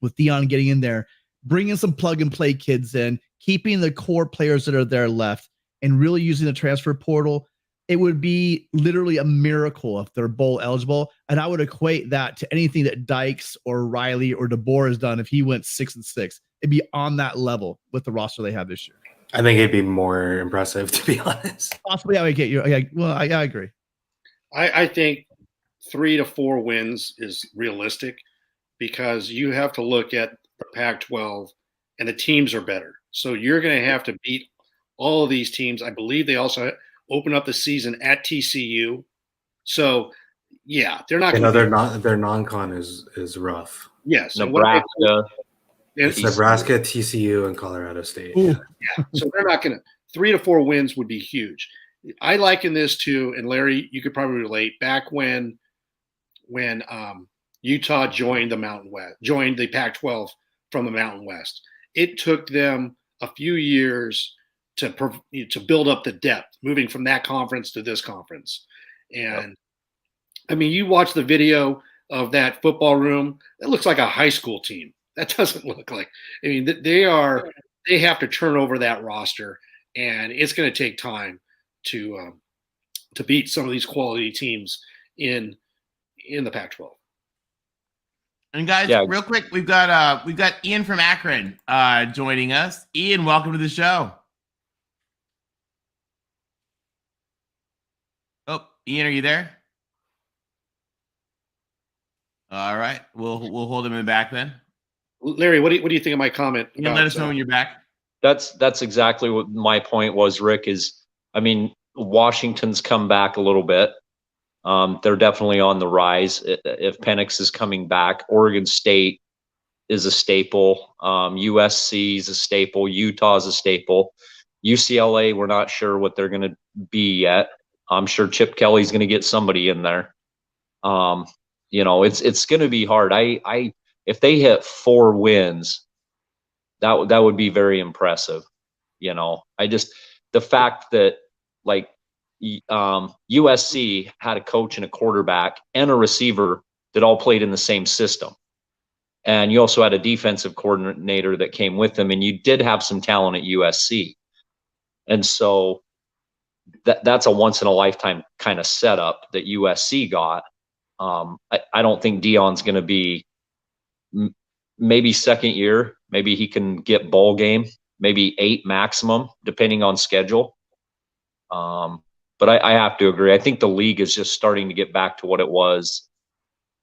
with Deion getting in there, bringing some plug and play kids in, keeping the core players that are there left, and really using the transfer portal, it would be literally a miracle if they're bowl eligible. And I would equate that to anything that Dykes or Riley or DeBoer has done if he went 6-6. It'd be on that level with the roster they have this year. I think it'd be more impressive, to be honest. Possibly, I would get you. Well, I agree. I think 3 to 4 wins is realistic, because you have to look at the Pac-12 and the teams are better. So you're going to have to beat all of these teams. I believe they also open up the season at TCU. So yeah, they're not going to. Their non-con is rough. Yes, Nebraska. It's Nebraska, TCU, and Colorado State. Ooh. Yeah, so they're not going to. 3 to 4 wins would be huge. I liken this to, and Larry, you could probably relate, back when Utah joined the Pac-12 from the Mountain West. It took them a few years to build up the depth, moving from that conference to this conference. And I mean, you watch the video of that football room, it looks like a high school team. That doesn't look like, I mean, they have to turn over that roster, and it's going to take time to beat some of these quality teams in the Pac-12. And guys, real quick, we've got Ian from Akron joining us. Ian, welcome to the show. Oh, Ian, are you there? All right, we'll hold him in the back then. Larry, what do you think of my comment? You can let us know when you're back. That's exactly what my point was, Rick. Is, I mean, Washington's come back a little bit. They're definitely on the rise. If Penix is coming back, Oregon State is a staple. USC is a staple. Utah is a staple. UCLA, we're not sure what they're going to be yet. I'm sure Chip Kelly's going to get somebody in there. You know, it's going to be hard. If they hit 4 wins, that would be very impressive. You know, the fact that like USC had a coach and a quarterback and a receiver that all played in the same system. And you also had a defensive coordinator that came with them, and you did have some talent at USC. And so that's a once in a lifetime kind of setup that USC got. I don't think Deion's going to be maybe second year. Maybe he can get bowl game, maybe 8 maximum, depending on schedule. But I have to agree. I think the league is just starting to get back to what it was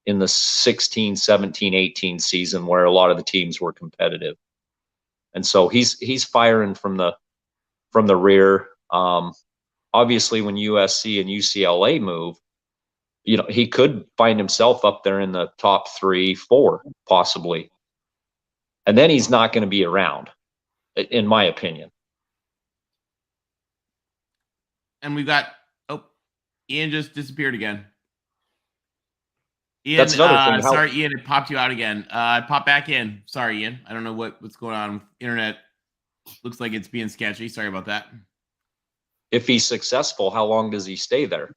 in the 16, 17, 18 season where a lot of the teams were competitive. And so he's firing from the rear. Obviously, when USC and UCLA move, he could find himself up there in the top 3, 4, possibly. And then he's not going to be around, in my opinion. And we've got, Ian just disappeared again. Ian, That's another thing. Sorry, Ian, it popped you out again. Pop back in. Sorry, Ian. I don't know what's going on with internet. Looks like it's being sketchy. Sorry about that. If he's successful, how long does he stay there?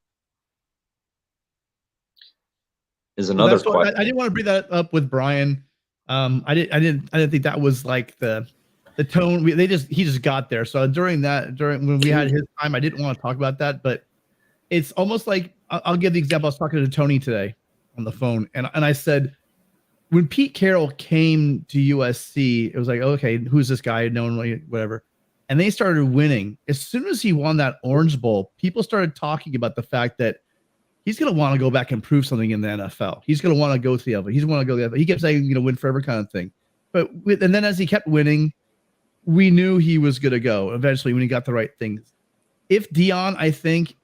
Is another question. I didn't want to bring that up with Brian. I didn't think that was like the tone. He just got there. So during when we had his time, I didn't want to talk about that. But it's almost like, I'll give the example. I was talking to Tony today on the phone, and I said, when Pete Carroll came to USC, it was like, okay, who's this guy? No one really, whatever. And they started winning. As soon as he won that Orange Bowl, people started talking about the fact that he's going to want to go back and prove something in the NFL. He's going to want to go to the level. He's going to go to the level. He kept saying, win forever kind of thing. And then as he kept winning, we knew he was going to go eventually when he got the right things. If Deion, I think,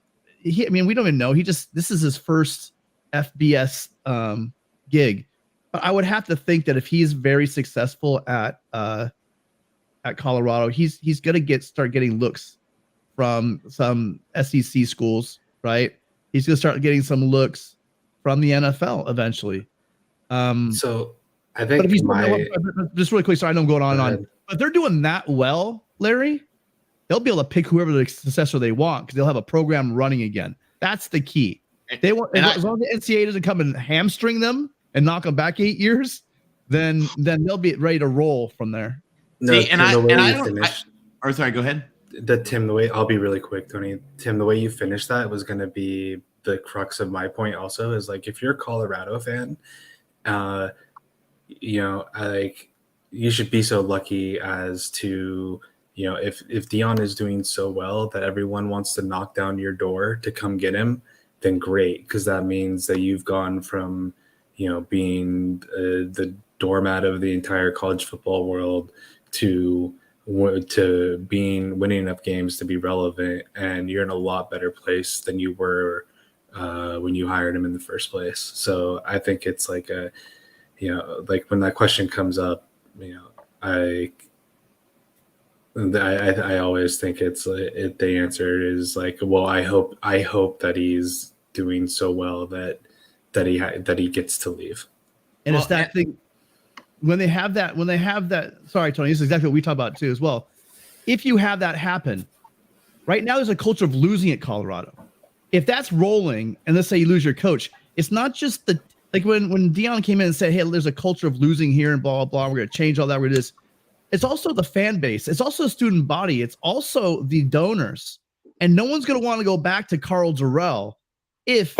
we don't even know. This is his first FBS gig. But I would have to think that if he's very successful at Colorado, he's going to start getting looks from some SEC schools, right? He's going to start getting some looks from the NFL eventually. So I think just really quick, so I know I'm going on and on. But they're doing that well, Larry. They'll be able to pick whoever the successor they want because they'll have a program running again. That's the key. They want, as long as the NCAA doesn't come and hamstring them and knock them back 8 years, then they'll be ready to roll from there. No, See, sorry, go ahead. I'll be really quick, Tony. Tim, the way you finished that was going to be the crux of my point also, is like, if you're a Colorado fan, you should be so lucky as to, if Deion is doing so well that everyone wants to knock down your door to come get him, then great. Cause that means that you've gone from, being the doormat of the entire college football world to winning enough games to be relevant, and you're in a lot better place than you were when you hired him in the first place. So I think it's like like when that question comes up, I always think the answer is like, well, I hope that he's doing so well that he gets to leave. And it's that thing. When they have that, sorry, Tony, this is exactly what we talk about too as well. If you have that happen, right now there's a culture of losing at Colorado. If that's rolling, and let's say you lose your coach, it's not just like when Deion came in and said, hey, there's a culture of losing here and blah, blah, blah, we're going to change all that, we're going to do this. It's also the fan base. It's also the student body. It's also the donors. And no one's going to want to go back to Carl Durrell if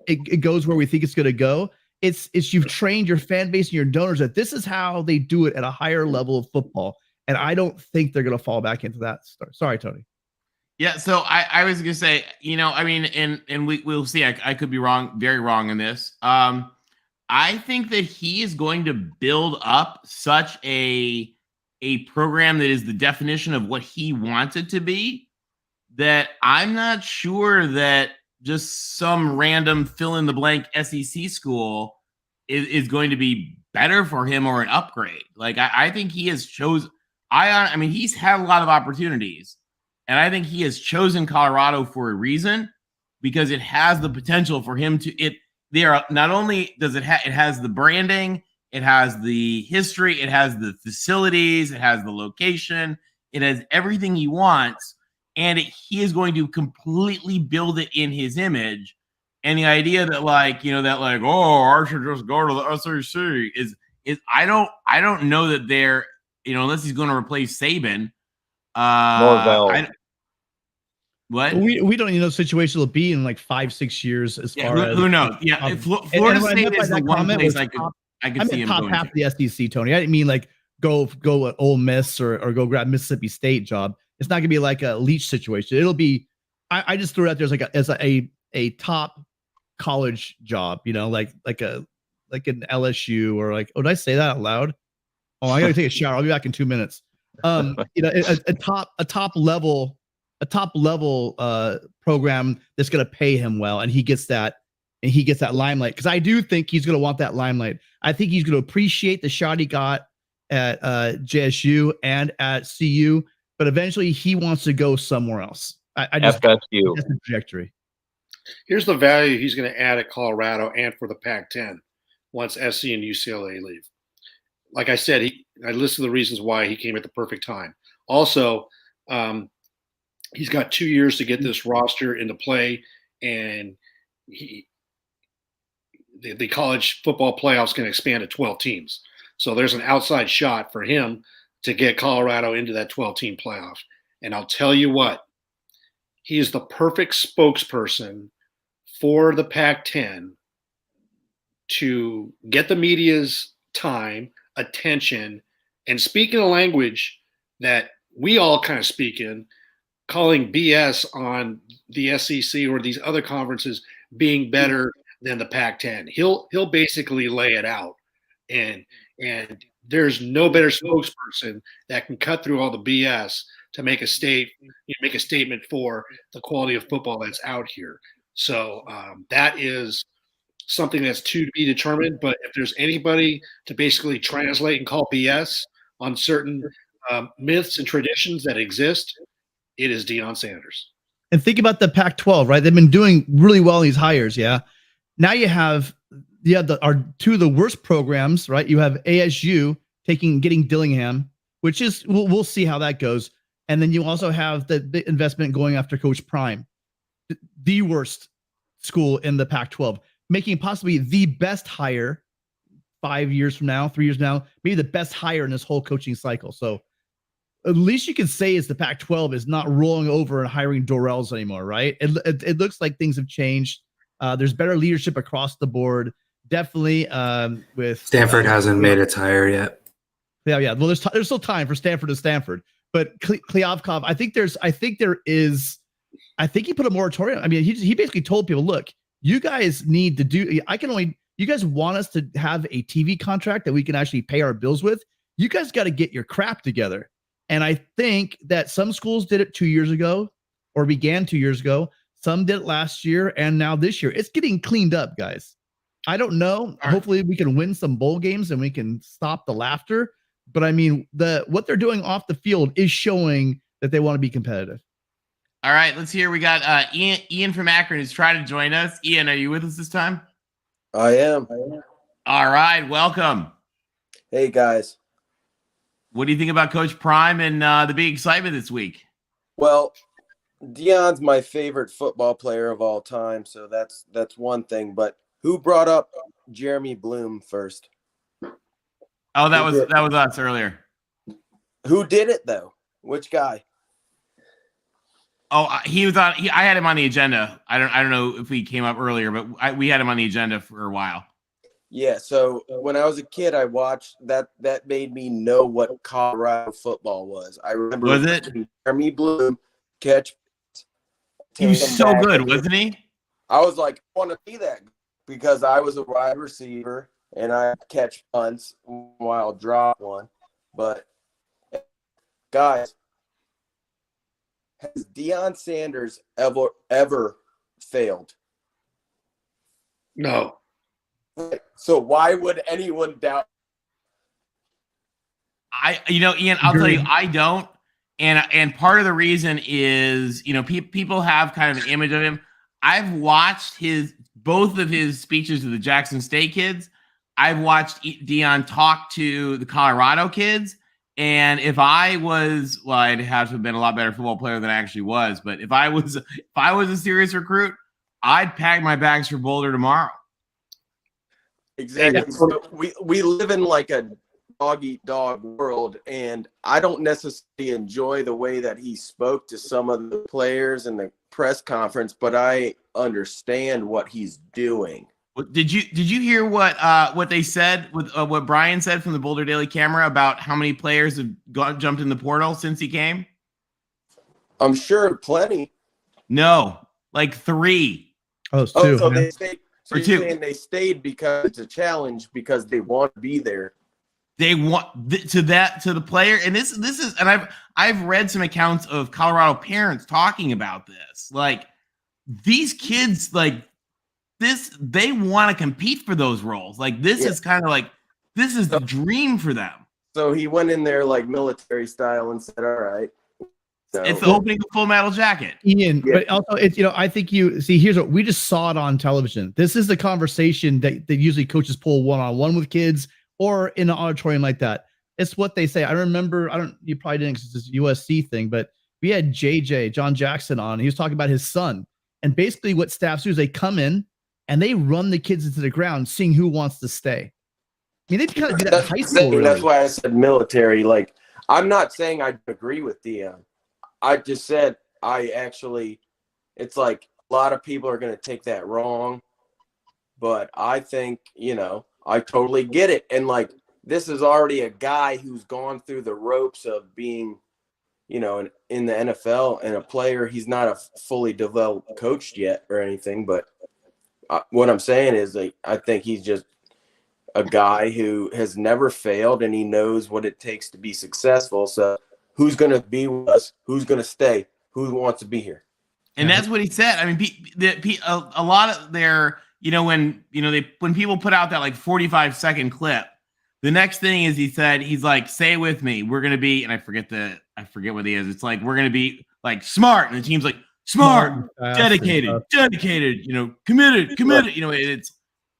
it goes where we think it's going to go. It's you've trained your fan base and your donors that this is how they do it at a higher level of football. And I don't think they're going to fall back into that. Sorry, Tony. Yeah, so I was going to say, and we'll see. I could be wrong, very wrong in this. I think that he is going to build up such a program that is the definition of what he wants it to be, that I'm not sure that just some random fill-in-the-blank SEC school is going to be better for him or an upgrade. Like, I think he has chosen – he's had a lot of opportunities, and I think he has chosen Colorado for a reason, because it has the potential for him to – not only does it has the branding, it has the history, it has the facilities, it has the location, it has everything he wants, and he is going to completely build it in his image. And the idea that I should just go to the SEC is I don't know that they're, unless he's going to replace Saban. Norvell. What? We don't even know the situation will be in like 5-6 years as far as who knows? Yeah, Florida State is the one place I could see him top going half to. The SEC, Tony. I didn't mean like go at Ole Miss or go grab Mississippi State job. It's not gonna be like a Leach situation. It'll be. I just threw it out there as a top college job, like an LSU or like, oh, did I say that out loud? Oh, I gotta take a shower. I'll be back in 2 minutes. A top level program that's gonna pay him well, and he gets that limelight. Because I do think he's gonna want that limelight. I think he's gonna appreciate the shot he got at JSU and at CU, but eventually he wants to go somewhere else. I just FSU. that's the trajectory. Here's the value he's going to add at Colorado and for the Pac-10 once SC and UCLA leave. Like I said, I listed the reasons why he came at the perfect time. Also, he's got 2 years to get this roster into play, and the college football playoffs can expand to 12 teams. So there's an outside shot for him to get Colorado into that 12-team playoff. And I'll tell you what, he is the perfect spokesperson for the Pac-10 to get the media's time, attention, and speak in a language that we all kind of speak in, calling BS on the SEC or these other conferences being better than the Pac-10. He'll basically lay it out, and there's no better spokesperson that can cut through all the BS to make a statement for the quality of football that's out here. So that is something that's to be determined. But if there's anybody to basically translate and call BS on certain myths and traditions that exist, it is Deion Sanders. And think about the Pac-12, right? They've been doing really well in these hires. Yeah. Now you have our two of the worst programs, right? You have ASU getting Dillingham, which is we'll see how that goes. And then you also have the investment going after Coach Prime, the worst school in the Pac-12, making possibly the best hire 5 years from now, 3 years from now, maybe the best hire in this whole coaching cycle. So at least you can say is the Pac-12 is not rolling over and hiring Dorrells anymore, right? It looks like things have changed. There's better leadership across the board. Definitely with Stanford hasn't made its hire yet. Yeah. Well, there's still time for Stanford. But Kliavkov, I think he put a moratorium. I mean, he basically told people, look, you guys need to do. You guys want us to have a TV contract that we can actually pay our bills with. You guys got to get your crap together. And I think that some schools did it 2 years ago, or began 2 years ago. Some did it last year, and now this year. It's getting cleaned up, guys. I don't know. Hopefully, we can win some bowl games and we can stop the laughter. But I mean, what they're doing off the field is showing that they want to be competitive. All right, let's hear. We got Ian from Akron who's trying to join us. Ian, are you with us this time? I am. All right, welcome. Hey, guys. What do you think about Coach Prime and the big excitement this week? Well, Deion's my favorite football player of all time, so that's one thing. But who brought up Jeremy Bloom first? Oh, that was us earlier. Who did it though? Which guy? Oh, he was on. I had him on the agenda. I don't know if we came up earlier, but we had him on the agenda for a while. Yeah. So when I was a kid, I watched that. That made me know what Colorado football was. I remember. Was it Jeremy Bloom catch? He was so good, wasn't he? I was like, I want to be that because I was a wide receiver and I catch punts while drop one. But guys, has Deion Sanders ever failed? No. So why would anyone doubt? Ian, I'll tell you, I don't. And part of the reason is, people have kind of an image of him. I've watched both of his speeches to the Jackson State kids. I've watched Deion talk to the Colorado kids. And if I was, well, I'd have to have been a lot better football player than I actually was. But if I was a serious recruit, I'd pack my bags for Boulder tomorrow. Exactly. So we live in like a dog-eat-dog world, and I don't necessarily enjoy the way that he spoke to some of the players in the press conference, but I understand what he's doing. Did you hear what they said with what Brian said from the Boulder Daily Camera about how many players have jumped in the portal since he came? I'm sure plenty. No, like 3. Oh, it's 2. So yeah. So Or you're 2. saying they stayed because it's a challenge because they want to be there. They want to the player, and this is, and I've read some accounts of Colorado parents talking about this. Like, these kids, like this, they want to compete for those roles. Like, this is kind of like, this is the dream for them. So he went in there like military style and said, "All right." So, It's the opening of Full Metal Jacket. Ian, but also it's, I think you see, here's what we just saw it on television. This is the conversation that usually coaches pull one-on-one with kids or in an auditorium like that. It's what they say. I remember, you probably didn't, because it's this USC thing, but we had John Jackson on. He was talking about his son. And basically what staffs do is they come in and they run the kids into the ground, seeing who wants to stay. I mean, they kind of do that in high school. Really. That's why I said military. Like, I'm not saying I agree with Deion. I just said it's like a lot of people are going to take that wrong. But I think, I totally get it. And like, this is already a guy who's gone through the ropes of being, in the NFL and a player. He's not a fully developed coach yet or anything. But what I'm saying is, like, I think he's just a guy who has never failed and he knows what it takes to be successful. So who's going to be with us? Who's going to stay? Who wants to be here? And that's what he said. I mean, a lot of their, when people put out that like 45-second clip, the next thing is he's like, say it with me. We're going to be, and I forget what he is. It's like, we're going to be like smart. And the team's like smart, dedicated, committed. It's,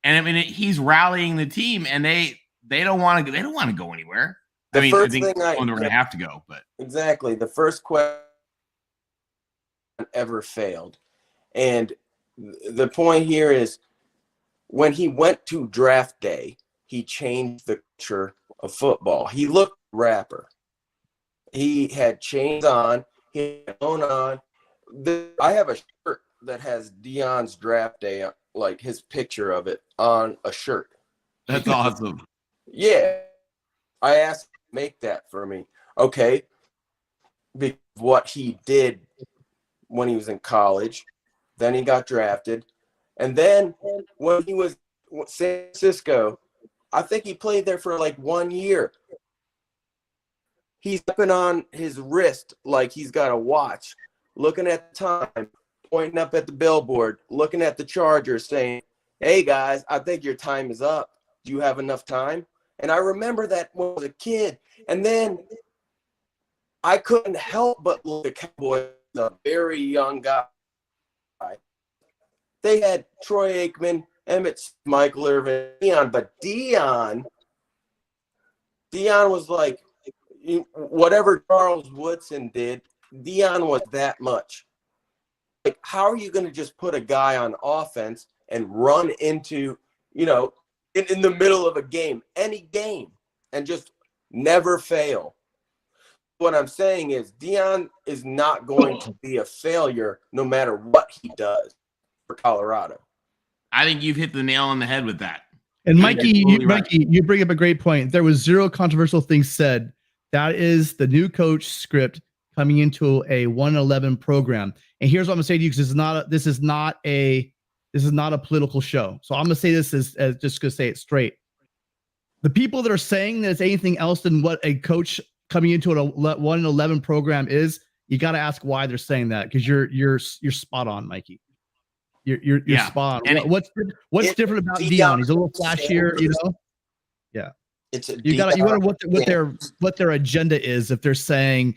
and I mean, he's rallying the team, and they don't want to go anywhere. I think they're going to have to go, but exactly the first question ever failed, and the point here is when he went to draft day, he changed the culture of football. He looked rapper. He had chains on. He had on. I have a shirt that has Deion's draft day, like his picture of it on a shirt. That's awesome. Yeah. I asked him to make that for me. Okay. Because what he did when he was in college, then he got drafted. And then when he was in San Francisco, I think he played there for like 1 year. He's stepping on his wrist like he's got a watch, looking at the time, pointing up at the billboard, looking at the Chargers, saying, "Hey, guys, I think your time is up. Do you have enough time?" And I remember that when I was a kid. And then I couldn't help but look at Cowboys, a very young guy. They had Troy Aikman, Emmett Smith, Michael Irvin, Deion. But Deion was like, whatever Charles Woodson did, Deion was that much. Like, how are you going to just put a guy on offense and run into, in the middle of a game, any game, and just never fail? What I'm saying is Deion is not going to be a failure no matter what he does for Colorado. I think you've hit the nail on the head with that. And Mikey, you bring up a great point. There was zero controversial things said. That is the new coach script coming into a 1-11 program. And here's what I'm gonna say to you, because this is not a political show. So I'm gonna say this as just gonna say it straight. The people that are saying that it's anything else than what a coach coming into a 1-11 program is, you got to ask why they're saying that, because you're spot on, Mikey. You're spot on. And what's different about Deion? He's a little flashier, Yeah. You got to what their agenda is if they're saying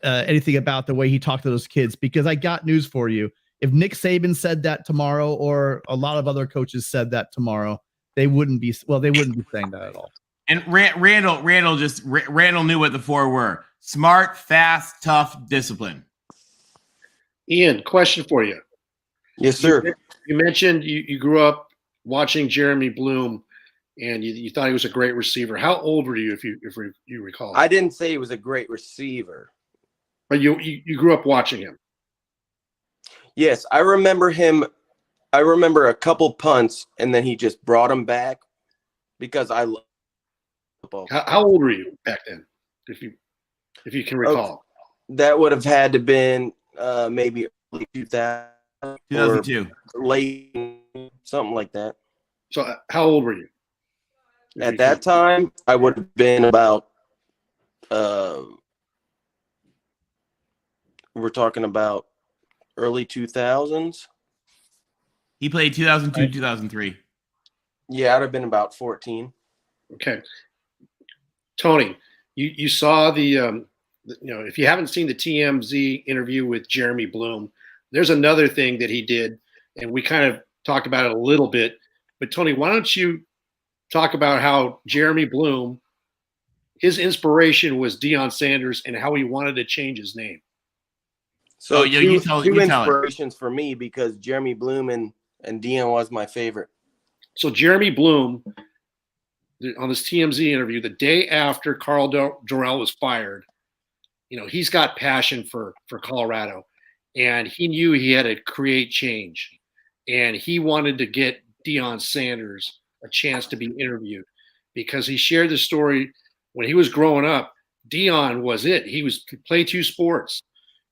anything about the way he talked to those kids. Because I got news for you: if Nick Saban said that tomorrow, or a lot of other coaches said that tomorrow, they wouldn't be saying that at all. And Randall knew what the four were: smart, fast, tough, discipline. Ian, question for you. Yes, sir. You mentioned you grew up watching Jeremy Bloom, and you thought he was a great receiver. How old were you, if you recall? I didn't say he was a great receiver. But you grew up watching him. Yes, I remember him. I remember a couple punts, and then he just brought him back because I love football. How old were you back then, if you can recall? That would have had to been maybe early 2000. 2002. Late something like that. So how old were you? At that time, I would have been about, we're talking about early 2000s. He played 2002, 2003. Yeah, I'd have been about 14. Okay. Tony, you saw if you haven't seen the TMZ interview with Jeremy Bloom, there's another thing that he did, and we kind of talked about it a little bit. But Tony, why don't you talk about how Jeremy Bloom, his inspiration was Deion Sanders and how he wanted to change his name. So you tell it. inspirations for me because Jeremy Bloom and Deion was my favorite. So Jeremy Bloom, on this TMZ interview, the day after Carl Dorrell was fired, he's got passion for Colorado, and he knew he had to create change, and he wanted to get Deion Sanders a chance to be interviewed because he shared the story when he was growing up. Deion was it. He played 2 sports.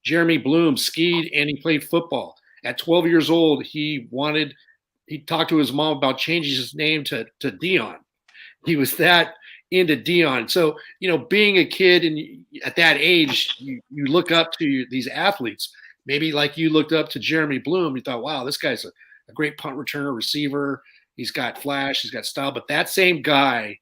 Jeremy Bloom skied and he played football. At 12 years old, he talked to his mom about changing his name to Deion. He was that into Deion. So, being a kid and at that age, you look up to these athletes. Maybe like you looked up to Jeremy Bloom, you thought, wow, this guy's a great punt returner, receiver. He's got flash, he's got style. But that same guy,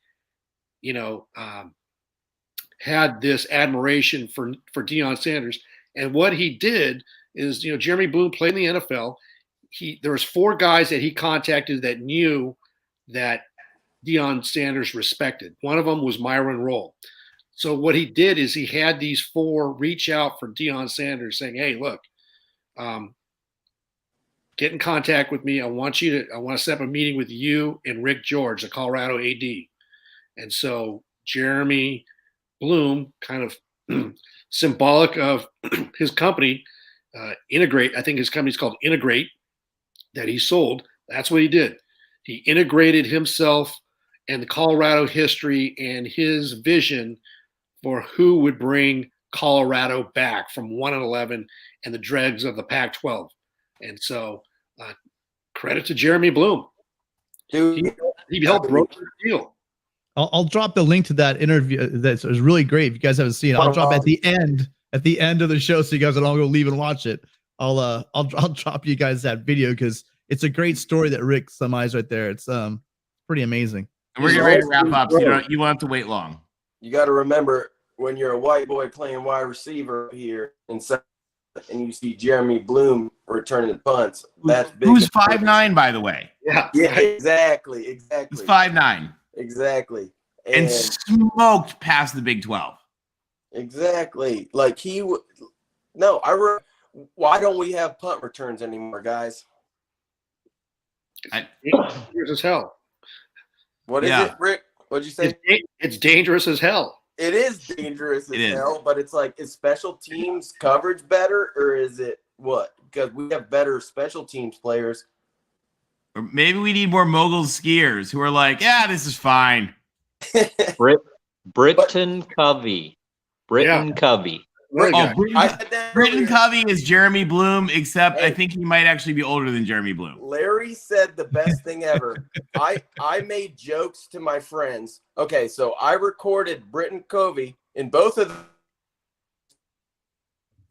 had this admiration for Deion Sanders. And what he did is, Jeremy Bloom played in the NFL. There was 4 guys that he contacted that knew that Deion Sanders respected. One of them was Myron Rolle. So what he did is he had these 4 reach out for Deion Sanders saying, hey, look, get in contact with me. I want to set up a meeting with you and Rick George, the Colorado AD. And so Jeremy Bloom, kind of symbolic of his company, Integrate. I think his company's called Integrate, that he sold. That's what he did. He integrated himself and the Colorado history and his vision for who would bring Colorado back from 1-11 and the dregs of the Pac-12. And so, credit to Jeremy Bloom. Dude, he helped broker the deal. I'll drop the link to that interview. That was really great. If you guys haven't seen it, I'll drop at the end of the show, so you guys can all go leave and watch it. I'll drop you guys that video because it's a great story that Rick summarized right there. It's pretty amazing. And we're getting ready to wrap up, so you won't have to wait long. You got to remember when you're a white boy playing wide receiver here and you see Jeremy Bloom returning punts. That's big. Who's 5'9", by the way? Yeah, exactly. He's 5'9". Exactly. And smoked past the Big 12. Exactly. Like why don't we have punt returns anymore, guys? Dangerous as hell. What is it, Rick? What'd you say? It's dangerous as hell. It is dangerous as hell, but it's like, is special teams coverage better or is it what? Because we have better special teams players. Or maybe we need more mogul skiers who are like, yeah, this is fine. Britton Covey. Covey. Britton Covey is Jeremy Bloom, except I think he might actually be older than Jeremy Bloom. Larry said the best thing ever. I made jokes to my friends. Okay, so I recorded Britton Covey in both of them.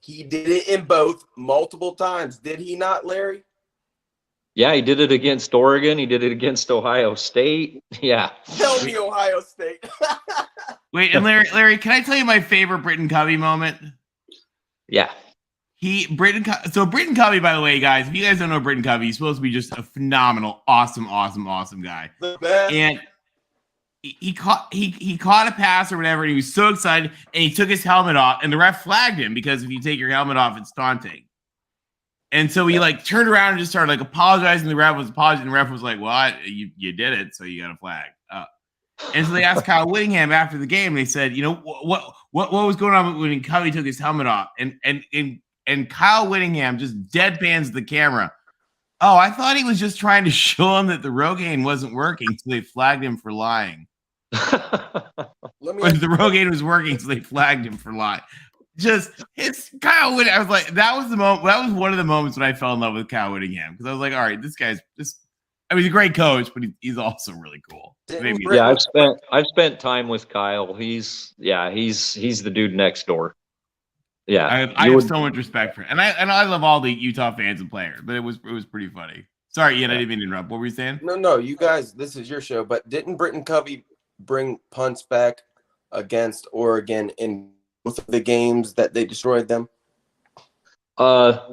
He did it in both multiple times. Did he not, Larry? Yeah, he did it against Oregon. He did it against Ohio State. Yeah. Tell me Ohio State. Wait, and Larry, can I tell you my favorite Britton Covey moment? Yeah. Britton Covey, by the way, guys, if you guys don't know Britton Covey, he's supposed to be just a phenomenal, awesome guy. The best. And he caught a pass or whatever, and he was so excited, and he took his helmet off, and the ref flagged him because if you take your helmet off, it's taunting. And so he turned around and just started apologizing. The ref was apologizing. The ref was like, "Well, you did it, so you got a flag." And so they asked Kyle Whittingham after the game. They said, what was going on when Covey took his helmet off? And Kyle Whittingham just deadpans the camera. Oh, I thought he was just trying to show him that the Rogaine wasn't working, so they flagged him for lying. But the Rogaine was working, so they flagged him for lying. Kyle Whittingham. I was like, that was one of the moments when I fell in love with Kyle Whittingham because I was like, all right, this guy's just I mean, he's a great coach, but he's also really cool. Didn't Maybe. Yeah, I've spent time with Kyle. He's the dude next door. Yeah, I have so much respect for him. And I love all the Utah fans and players, but it was pretty funny. Sorry, Ian, I didn't mean to interrupt. What were you saying? No, you guys, this is your show, but didn't Britton Covey bring punts back against Oregon in both of the games that they destroyed them?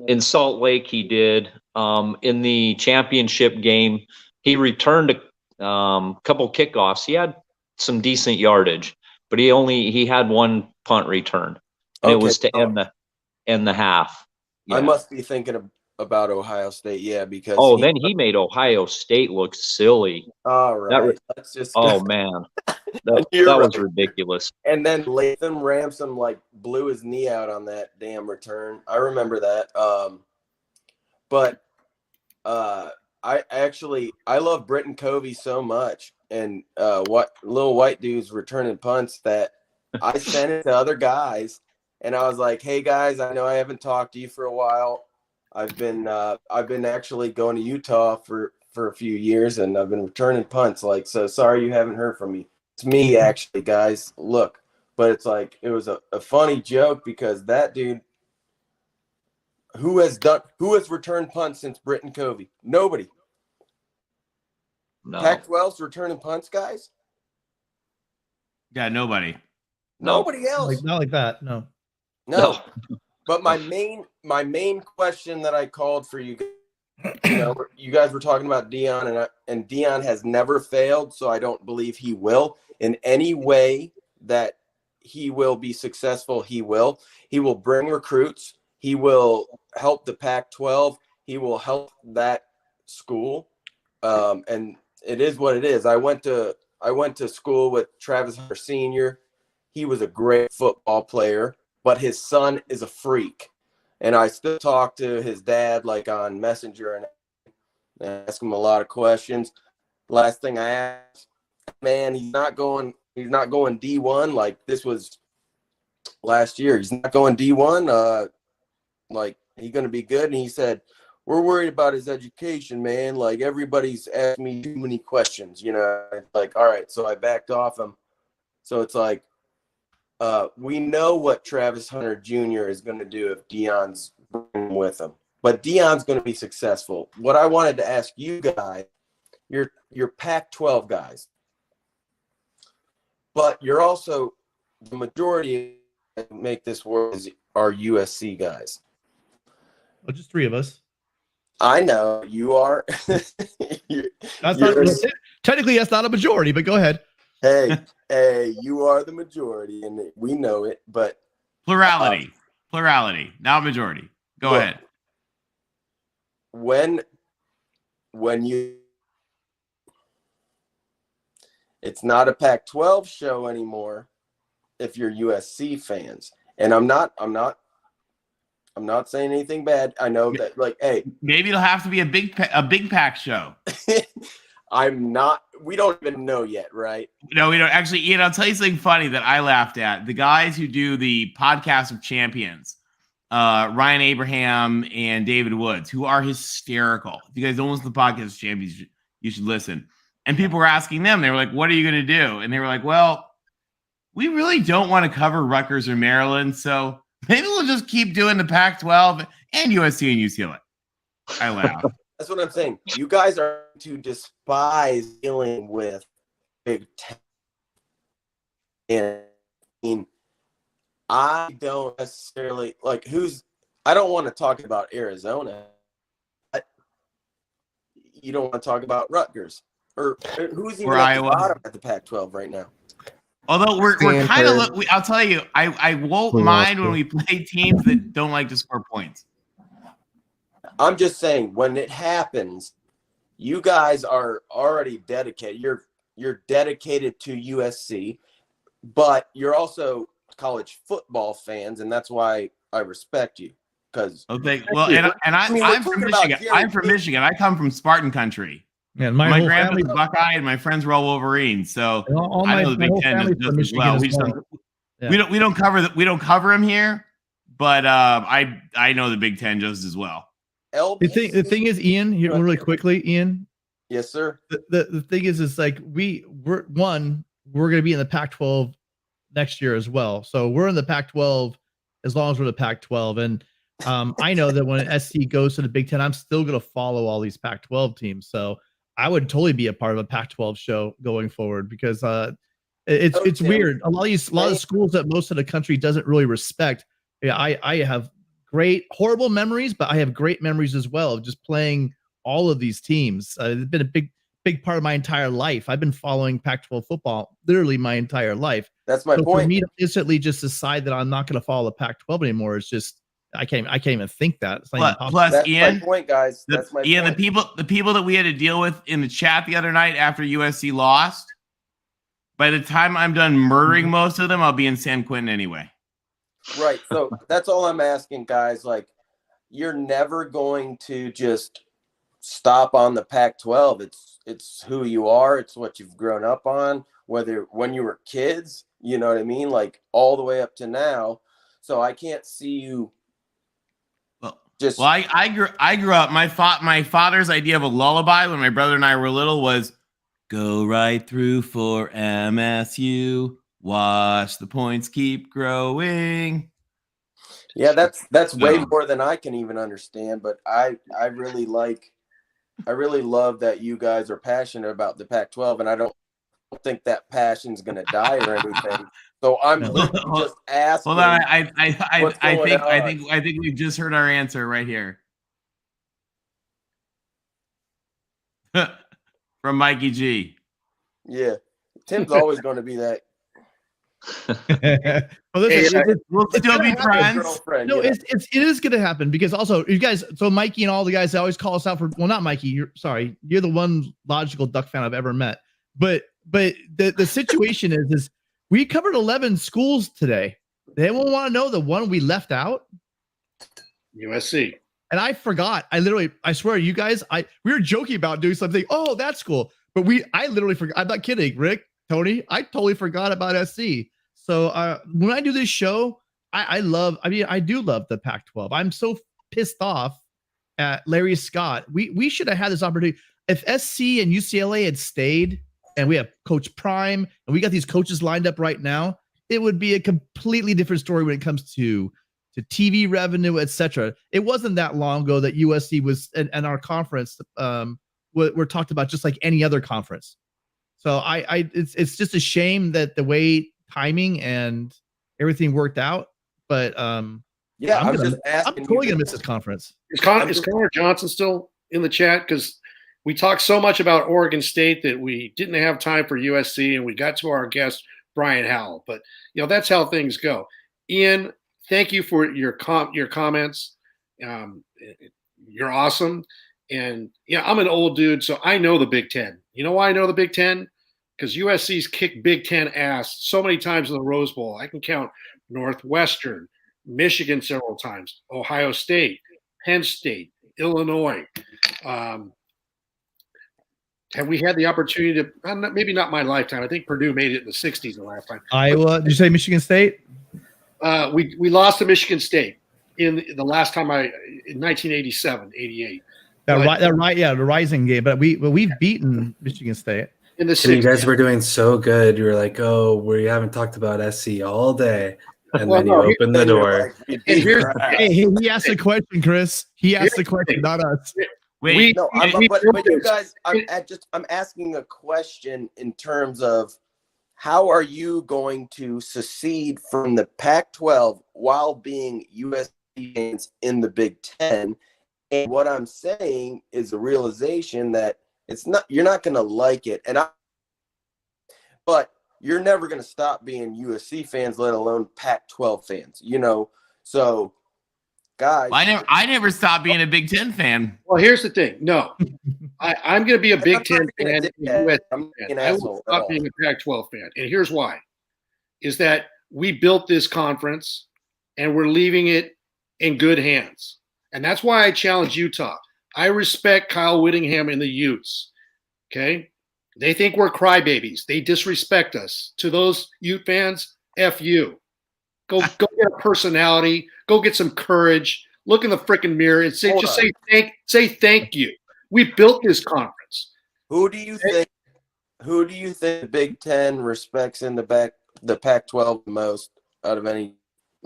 In Salt Lake, he did. In the championship game, he returned a couple kickoffs. He had some decent yardage, but he had one punt return, and it was to end the half. Yeah. I must be thinking about Ohio State, because then he made Ohio State look silly. All right, let's just. Oh man, that was ridiculous. And then Latham Ransom blew his knee out on that damn return. I remember that. But I love Britton Covey so much, and what little white dudes returning punts that I sent it to other guys, and I was like, "Hey guys, I know I haven't talked to you for a while. I've been actually going to Utah for a few years, and I've been returning punts. So sorry you haven't heard from me. It's me actually, guys. Look." But it's it was a funny joke because that dude. Who has returned punts since Britton Covey? Nobody. No. Pac-12's returning punts, guys? Yeah, nobody. Nobody else. Not like that. No. No. But my main question that I called for you, you guys were talking about Deion, and Deion has never failed, so I don't believe he will. In any way that he will be successful, he will. He will bring recruits. He will help the Pac-12. He will help that school, and it is what it is. I went to school with Travis Hunter Sr. He was a great football player, but his son is a freak, and I still talk to his dad on Messenger and ask him a lot of questions. Last thing I asked, man, he's not going D1 this was last year. He's not going D1. He going to be good? And he said, "We're worried about his education, man. Everybody's asked me too many questions, all right." So I backed off him. So it's we know what Travis Hunter Jr. is going to do if Deion's bringing with him, but Deion's going to be successful. What I wanted to ask you guys, you're Pac-12 guys, but you're also the majority make this work are USC guys. Well, just three of us. I know you are. Technically, that's not a majority, but go ahead. Hey, you are the majority, and we know it. But plurality, not majority. Go ahead. When it's not a Pac-12 show anymore. If you're USC fans, and I'm not saying anything bad. I know that hey, maybe it'll have to be a big Pac show. I'm not. We don't even know yet, right? No, we don't. Actually, Ian, I'll tell you something funny that I laughed at. The guys who do the podcast of champions, Ryan Abraham and David Woods, who are hysterical. If you guys don't listen to the podcast of champions, you should listen. And people were asking them, they were like, "What are you going to do?" And they were like, "Well, we really don't want to cover Rutgers or Maryland, so maybe we'll just keep doing the Pac-12 and USC and UCLA." I laugh. That's what I'm saying. You guys are to despise dealing with Big Ten. And I don't necessarily I don't want to talk about Arizona. You don't want to talk about Rutgers or who's even at the bottom at the Pac-12 right now. Although we're kind of, I'll tell you, I won't mind when we play teams that don't like to score points. I'm just saying, when it happens, you guys are already dedicated. You're dedicated to USC, but you're also college football fans, and that's why I respect you. Because I'm from Michigan. I'm from Michigan. I come from Spartan country. Yeah, my grandpa's Buckeye and my friends were all Wolverines, so I know the Big Ten just as well. We don't cover them here, but I know the Big Ten just as well. The thing is, Ian, here really quickly, Ian, Yes, sir. The thing is like we're going to be in the Pac-12 next year as well. So we're in the Pac-12 as long as we're the Pac-12. And I know that when SC goes to the Big Ten, I'm still going to follow all these Pac-12 teams. So I would totally be a part of a Pac-12 show going forward because it's weird. A lot of schools that most of the country doesn't really respect. Yeah, I have horrible memories, but I have great memories as well of just playing all of these teams. It's been a big part of my entire life. I've been following Pac-12 football literally my entire life. That's my point. For me to instantly just decide that I'm not going to follow the Pac-12 anymore, it's just I can't even think that. Plus, that's Ian, my point, guys. That's my Ian, point. the people that we had to deal with in the chat the other night after USC lost. By the time I'm done murdering most of them, I'll be in San Quentin anyway. Right. So that's all I'm asking, guys. Like, you're never going to just stop on the Pac-12. It's who you are. It's what you've grown up on, whether when you were kids, you know what I mean? Like all the way up to now. So I can't see you just. Well, I grew up. My father's idea of a lullaby when my brother and I were little was go right through for MSU. Watch the points keep growing. Yeah, that's way more than I can even understand. But I really love that you guys are passionate about the Pac-12, and I don't think that passion's gonna die or anything. So I'm just asking. Hold on, I think we've just heard our answer right here from Mikey G. Yeah, Tim's always going to be that. Well, we'll still be friends. No, it is going to happen because also you guys. So Mikey and all the guys that always call us out for. Well, not Mikey. You're the one logical Duck fan I've ever met. But the situation is we covered 11 schools today. They won't want to know the one we left out. USC. And I forgot. I swear, you guys. We were joking about doing something. Oh, that's cool. But I literally forgot. I'm not kidding, Rick, Tony. I totally forgot about SC. So when I do this show, I do love the Pac-12. I'm so pissed off at Larry Scott. We should have had this opportunity. If SC and UCLA had stayed and we have Coach Prime and we got these coaches lined up right now, it would be a completely different story when it comes to TV revenue, etc. It wasn't that long ago that USC was and our conference were talked about just like any other conference. So it's just a shame that the way timing and everything worked out, but yeah, I'm totally gonna miss this conference. Is Connor Johnson still in the chat? Because we talked so much about Oregon State that we didn't have time for USC, and we got to our guest Brian Howell. But that's how things go. Ian, thank you for your comments. You're awesome, and I'm an old dude, so I know the Big Ten. You know why I know the Big Ten? Because USC's kicked Big Ten ass so many times in the Rose Bowl. I can count Northwestern, Michigan several times, Ohio State, Penn State, Illinois. Have we had the opportunity to maybe not my lifetime? I think Purdue made it in the 60s the last time. Iowa? Did you say Michigan State? We lost to Michigan State in the last time in 1987, 88. The Rising game, but we've beaten Michigan State. In the 60s. And you guys were doing so good. You were like, oh, we haven't talked about SC all day. And then you opened the door. He asked a question, Chris. He asked the question, not us. But you guys, I'm asking a question in terms of how are you going to secede from the Pac-12 while being USC fans in the Big Ten? And what I'm saying is a realization that you're not going to like it. But you're never going to stop being USC fans, let alone Pac-12 fans, So, guys. I never stopped being a Big Ten fan. Well, here's the thing. No, I'm going to be a Big Ten fan. I will stop being a Pac-12 fan. And here's why. Is that we built this conference and we're leaving it in good hands. And that's why I challenge Utah. I respect Kyle Whittingham and the Utes. Okay? They think we're crybabies. They disrespect us. To those Ute fans, F you. Go get a personality. Go get some courage. Look in the freaking mirror and say thank you. We built this conference. Who do you think the Big Ten respects in the Pac-12 the most out of any?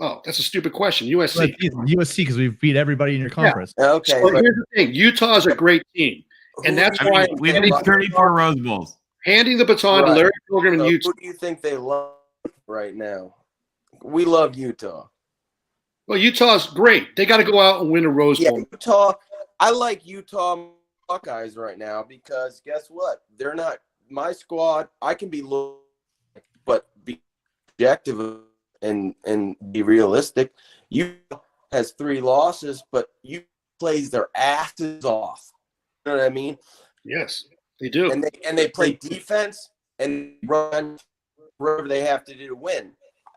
Oh, that's a stupid question. USC. USC because we've beat everybody in your conference. Okay, So here's the thing: Utah's a great team, and that's who do you why think We've they been love? 34 Rose Bowls. handing the baton to Right. Larry Pilgrim and So Utah. who do you think they love right now? We love Utah. Well, Utah's great. They got to go out and win a Rose Yeah, Bowl. Utah. I like Utah Buckeyes right now because guess what? They're not my squad. I can be low, but be objective and be realistic. Utah has 3 losses, but you plays their asses off. You know what I mean? Yes, they do. And they play defense and run whatever they have to do to win.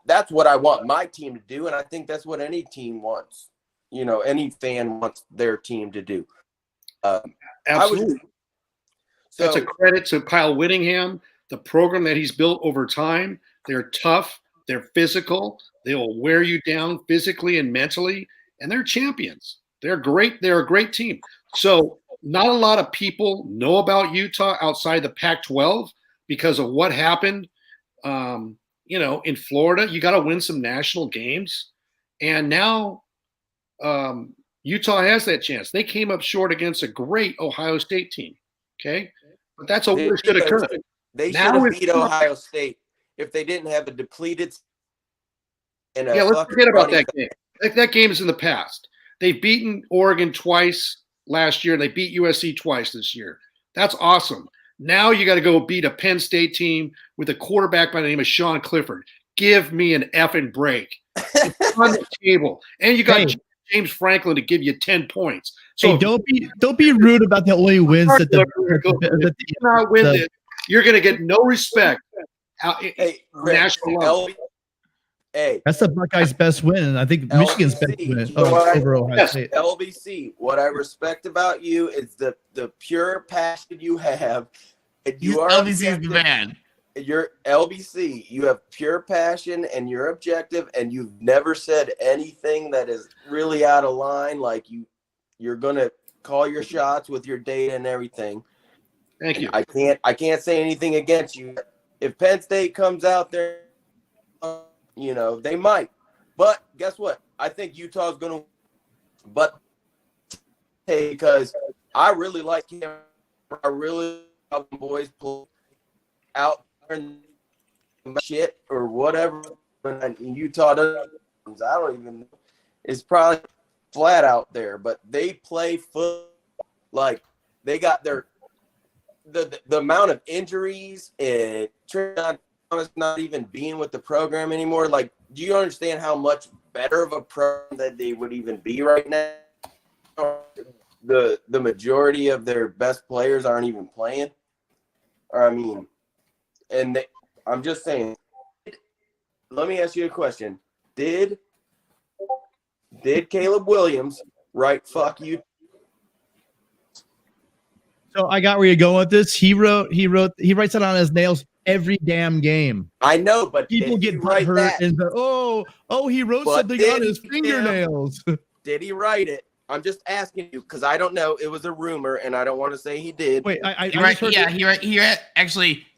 That's what I want my team to do, and I think that's what any team wants. You know, any fan wants their team to do. Absolutely. That's a credit to Kyle Whittingham, the program that he's built over time. They're tough. They're physical. They will wear you down physically and mentally, and they're champions. They're great. They're a great team. So not a lot of people know about Utah outside the Pac-12 because of what happened. In Florida, you got to win some national games, and now Utah has that chance. They came up short against a great Ohio State team. Okay, but that's a wish should occur. They should Now have it's beat Ohio State if they didn't have a depleted. Let's forget about that game. That game is in the past. They've beaten Oregon twice last year, and they beat USC twice this year. That's awesome. Now you got to go beat a Penn State team with a quarterback by the name of Sean Clifford. Give me an effing break. It's on the table, and you got James Franklin to give you 10 points. So Hey, don't be rude about the only wins that you're going to get no respect. National level. That's the Buckeyes' best win, and I think Michigan's best win over Ohio State. LBC, what I respect about you is the pure passion you have. And you are LBC is the man. You're LBC. You have pure passion, and you're objective, and you've never said anything that is really out of line. Like you're gonna call your shots with your data and everything. Thank you. I can't say anything against you. If Penn State comes out there, they might. But guess what? I think Utah's going to – but because I really like him. I really love boys pull out and shit or whatever. And Utah doesn't – I don't even know. It's probably flat out there. But they play foot like they got their – the amount of injuries and not even being with the program anymore. Like, do you understand how much better of a program that they would even be right now? The majority of their best players aren't even playing. I'm just saying. Let me ask you a question. Did Caleb Williams write "fuck you"? So I got where you're going with this. He writes it on his nails every damn game. I know, but people get hurt and he wrote something on his fingernails. Did he write it? I'm just asking you because I don't know. It was a rumor, and I don't want to say he did. Wait,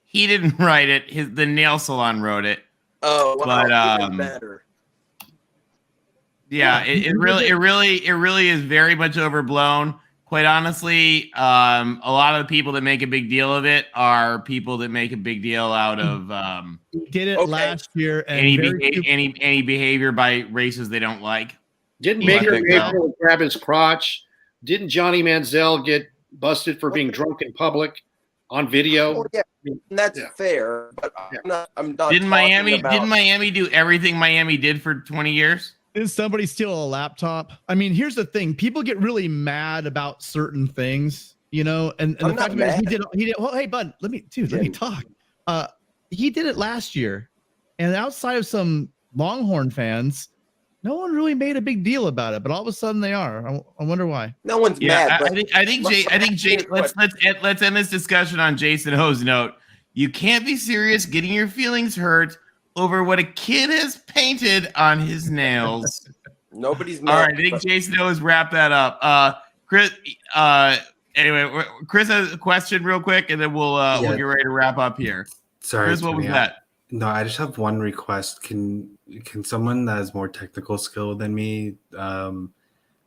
he didn't write it. The nail salon wrote it. Oh, wow, but even better. Yeah, it really is very much overblown. Quite honestly, a lot of the people that make a big deal of it are people that make a big deal out of did it last year and any behavior by races they don't like. Didn't Baker Mayfield grab his crotch? Didn't Johnny Manziel get busted for being drunk in public on video? Yeah, that's fair. But I'm not. Didn't Miami do everything Miami did for 20 years? Did somebody steal a laptop? I mean, here's the thing: people get really mad about certain things, and the fact that he did. Well, hey, bud, let me talk. He did it last year, and outside of some Longhorn fans, no one really made a big deal about it. But all of a sudden, they are. I wonder why. No one's mad. I think Jay. Let's end this discussion on Jason Ho's note. You can't be serious getting your feelings hurt over what a kid has painted on his nails. Nobody's mad. All right, I think Jason Ho has wrapped that up. Chris, Anyway, Chris has a question real quick, and then we'll get ready to wrap up here. Sorry, Chris, what was that? No, I just have one request. Can someone that has more technical skill than me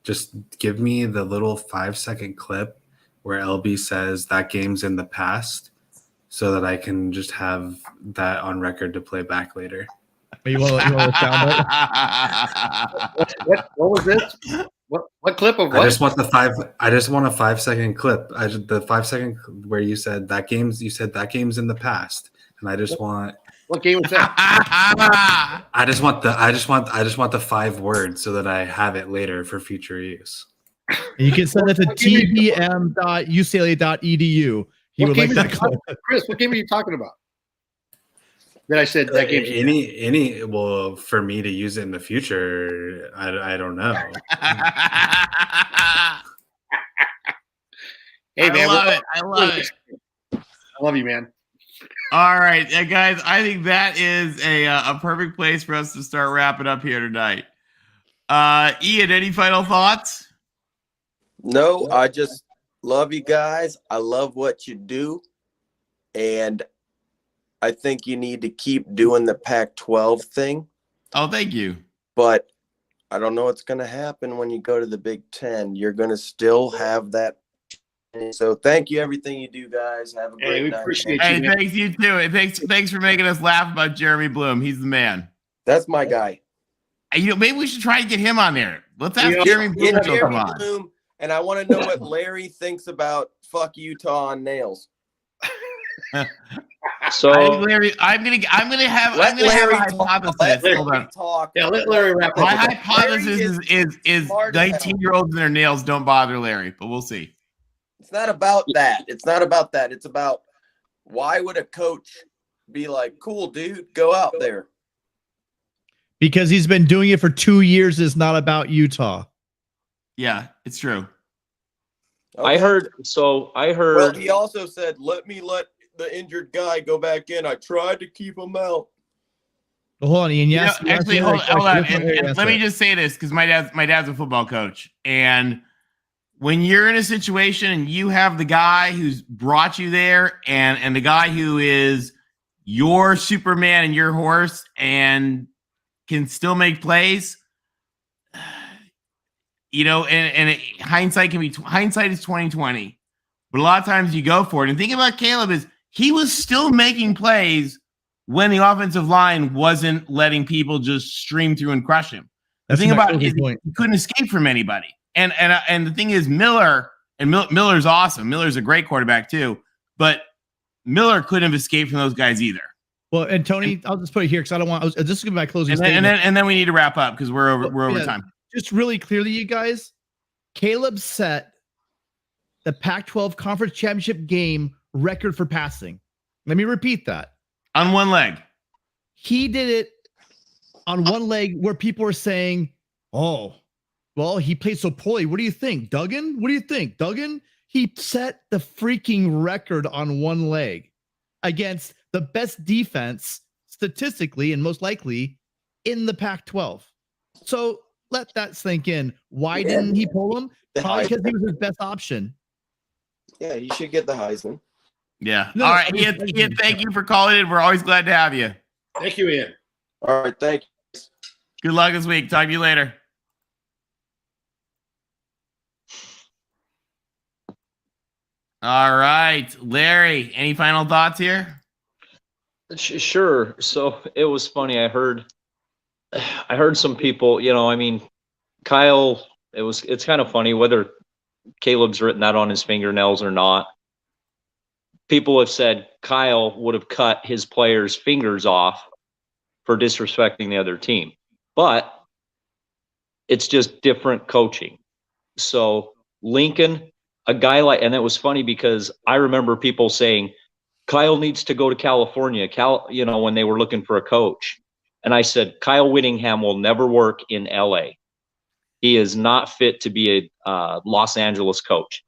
just give me the little 5-second clip where LB says that game's in the past, so that I can just have that on record to play back later? You want to sound What was this? What clip of what? I just want a 5-second clip. The 5-second where you said that game's in the past, and I just want. What game was that? I just want the 5 words so that I have it later for future use. You can send it to tbm.ucla.edu. He would like that clip. Chris, what game are you talking about? That I said that game. Well, for me to use it in the future, I don't know. Hey man, I love it. I love you, man. All right, guys, I think that is a perfect place for us to start wrapping up here tonight. Ian, any final thoughts? No, I just love you guys. I love what you do. And I think you need to keep doing the Pac-12 thing. Oh, thank you. But I don't know what's going to happen when you go to the Big Ten. You're going to still have that. So thank you, everything you do, guys. Have a great we night. appreciate Hey, you, man. thanks you too. And thanks for making us laugh about Jeremy Bloom. He's the man. That's my guy. Maybe we should try to get him on there. Let's ask Yeah. Jeremy Bloom Get to come Jeremy on. Bloom, and I want to know what Larry thinks about fuck Utah on nails. So Larry, I'm gonna have a hypothesis. Hold on. Talk. Yeah, let Larry wrap My up. hypothesis is smart as hell. 19-year-olds and their nails don't bother Larry, but we'll see. It's not about that. It's not about that. It's about why would a coach be like, cool, dude, go out there. Because he's been doing it for 2 years. It's not about Utah. Yeah, it's true. Okay. I heard. Well, he also said, let the injured guy go back in. I tried to keep him out. Well, hold on, Ian. Yes. Actually, hold on. And let me just say this, because my dad's a football coach, and when you're in a situation and you have the guy who's brought you there and the guy who is your Superman and your horse and can still make plays, hindsight is 20/20. But a lot of times you go for it. And the thing about Caleb is he was still making plays when the offensive line wasn't letting people just stream through and crush him. The thing about it is he couldn't escape from anybody. And the thing is, Miller's awesome. Miller's a great quarterback too, but Miller couldn't have escaped from those guys either. Well, and Tony, I'll just put it here because I don't want. This is going to be my closing statement. And then we need to wrap up because we're over time. Just really clearly, you guys, Caleb set the Pac-12 Conference Championship game record for passing. Let me repeat that. On one leg. He did it on one leg where people were saying, oh, well, he played so poorly. What do you think, Duggan? What do you think, Duggan? He set the freaking record on one leg against the best defense statistically and most likely in the Pac-12. So let that sink in. Why didn't he pull him? Probably because he was his best option. Yeah, you should get the Heisman. Yeah. All right, Ian, thank you for calling in. We're always glad to have you. Thank you, Ian. All right, thank you. Good luck this week. Talk to you later. All right, Larry, any final thoughts here? Sure. So it was funny. I heard some people, Kyle, it's kind of funny whether Caleb's written that on his fingernails or not. People have said Kyle would have cut his players' fingers off for disrespecting the other team, but it's just different coaching. So Lincoln, a guy like, and it was funny because I remember people saying Kyle needs to go to California, when they were looking for a coach. And I said, Kyle Whittingham will never work in LA. He is not fit to be a Los Angeles coach.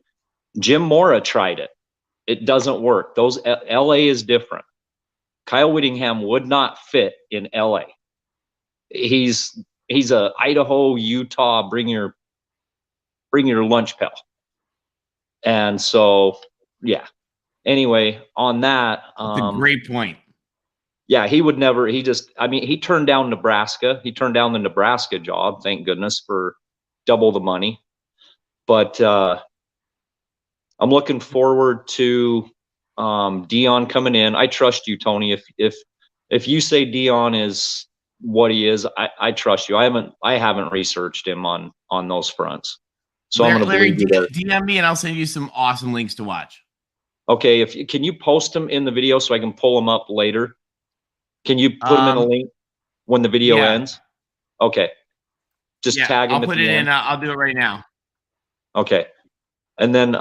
Jim Mora tried it. It doesn't work. LA is different. Kyle Whittingham would not fit in LA. He's a Idaho, Utah, bring your lunch pail. And so, yeah. Anyway, on that, That's a great point. yeah, he would never. He turned down Nebraska. He turned down the Nebraska job. Thank goodness for double the money. But I'm looking forward to Deion coming in. I trust you, Tony. If you say Deion is what he is, I trust you. I haven't researched him on those fronts. So I'm going to believe you there. DM me and I'll send you some awesome links to watch. Okay, can you post them in the video so I can pull them up later? Can you put them in a link when the video ends? Okay. Just tag them. I'll put it in. I'll do it right now. Okay. And then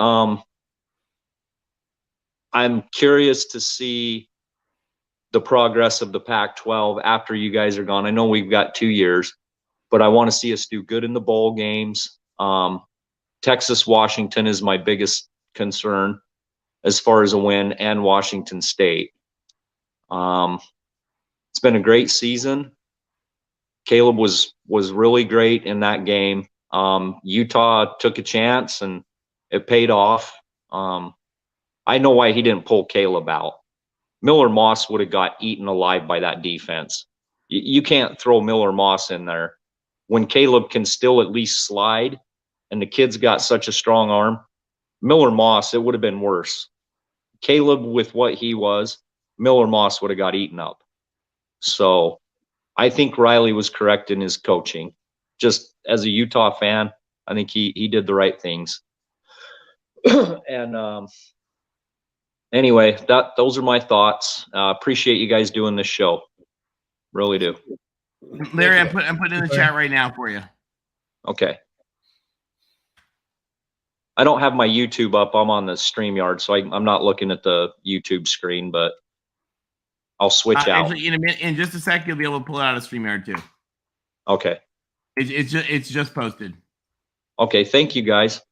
I'm curious to see the progress of the Pac-12 after you guys are gone. I know we've got 2 years, but I want to see us do good in the bowl games. Texas, Washington is my biggest concern as far as a win, and Washington State. It's been a great season. Caleb was really great in that game. Utah took a chance and it paid off. I know why he didn't pull Caleb out. Miller Moss would have got eaten alive by that defense. You can't throw Miller Moss in there when Caleb can still at least slide, and the kid's got such a strong arm. Miller Moss, it would have been worse. Caleb, with what he was, Miller Moss would have got eaten up. So I think Riley was correct in his coaching. Just as a Utah fan, I think he did the right things. And anyway, those are my thoughts. Appreciate you guys doing this show. Really do. Larry, I'm putting in the chat right now for you. Okay. I don't have my YouTube up. I'm on the Streamyard, so I'm not looking at the YouTube screen, but I'll switch out. Actually, in just a sec, you'll be able to pull it out of Streamyard too. Okay. It's just posted. Okay. Thank you, guys.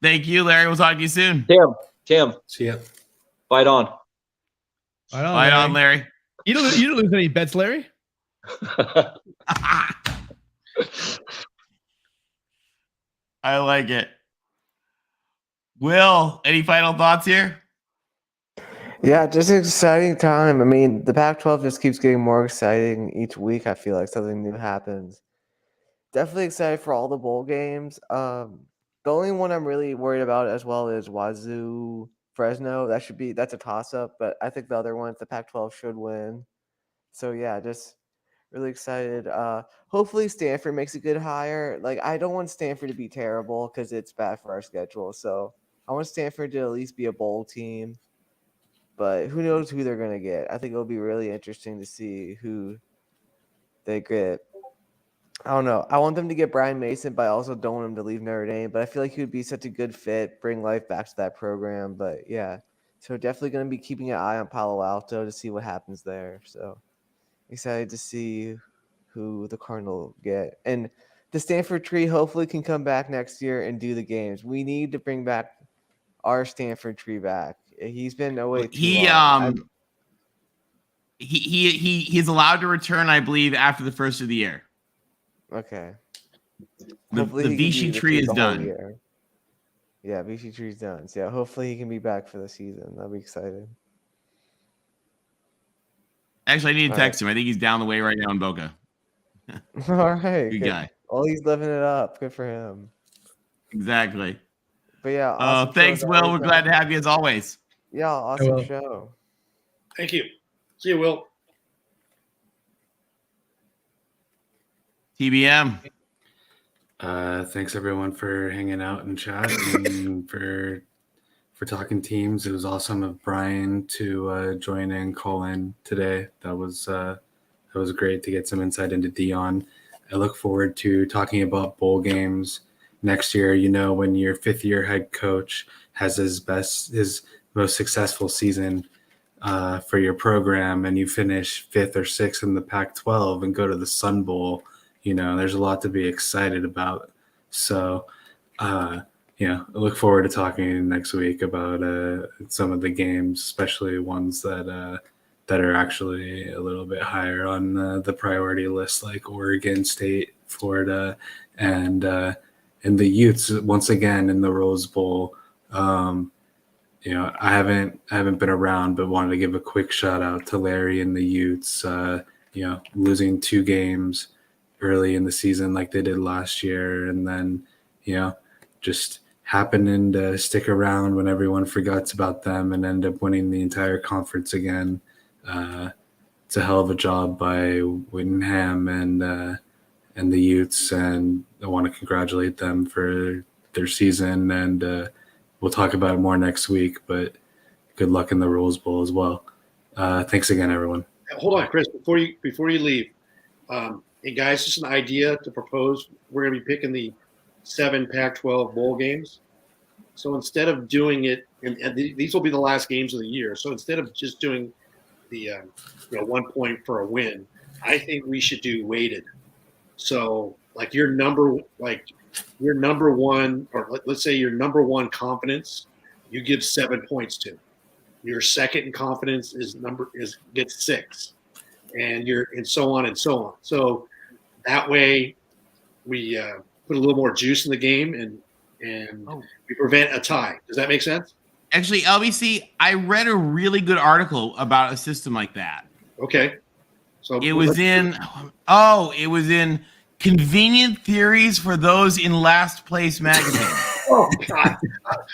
Thank you, Larry. We'll talk to you soon. Tim. See ya. Fight on. Fight on, Larry. You don't lose any bets, Larry. I like it. Will, any final thoughts here? Yeah, just an exciting time. I mean, the Pac-12 just keeps getting more exciting each week. I feel like something new happens. Definitely excited for all the bowl games. The only one I'm really worried about as well is Wazoo Fresno. That's a toss-up, but I think the other ones, the Pac-12 should win. So yeah, just really excited. Hopefully Stanford makes a good hire. Like, I don't want Stanford to be terrible because it's bad for our schedule. So I want Stanford to at least be a bowl team. But who knows who they're going to get. I think it'll be really interesting to see who they get. I don't know. I want them to get Brian Mason, but I also don't want him to leave Notre Dame. But I feel like he would be such a good fit, bring life back to that program. But yeah, so definitely going to be keeping an eye on Palo Alto to see what happens there. So excited to see who the Cardinal get. And the Stanford tree hopefully can come back next year and do the games. We need to bring back our Stanford tree back. He's been away too long. He's allowed to return, I believe, after the first of the year. Okay. The Vichy tree is done. Yeah, Vichy tree's done. So yeah, hopefully he can be back for the season. I'll be excited. Actually, I need to text him. I think he's down the way right now in Boca. All right. Good guy. Well, he's living it up. Good for him. Exactly. But yeah. Awesome thanks, Will. We're glad to have you as always. Yeah, awesome show. Thank you. See you, Will. TBM. Thanks everyone for hanging out and chat and for talking teams. It was awesome of Brian to join and call in today. That was great to get some insight into Deion. I look forward to talking about bowl games next year. You know, when your fifth year head coach has his most successful season for your program and you finish 5th or 6th in the Pac-12 and go to the Sun Bowl, you know, there's a lot to be excited about. So, I look forward to talking next week about some of the games, especially ones that are actually a little bit higher on the priority list, like Oregon State, Florida, and the Utes once again in the Rose Bowl. You know, I haven't been around, but wanted to give a quick shout out to Larry and the Utes. You know, losing 2 games early in the season like they did last year, and then, you know, just happening to stick around when everyone forgets about them and end up winning the entire conference again. It's a hell of a job by Whittingham and the Utes, and I want to congratulate them for their season, and we'll talk about it more next week, but good luck in the Rose Bowl as well. Thanks again, everyone. Hold on, Chris, before you leave. Hey guys, just an idea to propose. We're going to be picking the 7 Pac-12 bowl games. So instead of doing it, and these will be the last games of the year. So instead of just doing the 1 point for a win, I think we should do weighted. So like your number one, or let's say your number one confidence, you give 7 points to. Your second in confidence gets 6, and so on and so on. So that way we put a little more juice in the game and we prevent a tie. Does that make sense? Actually, LBC, I read a really good article about a system like that. Okay. So it was in Convenient Theories for Those in Last Place magazine. Oh God!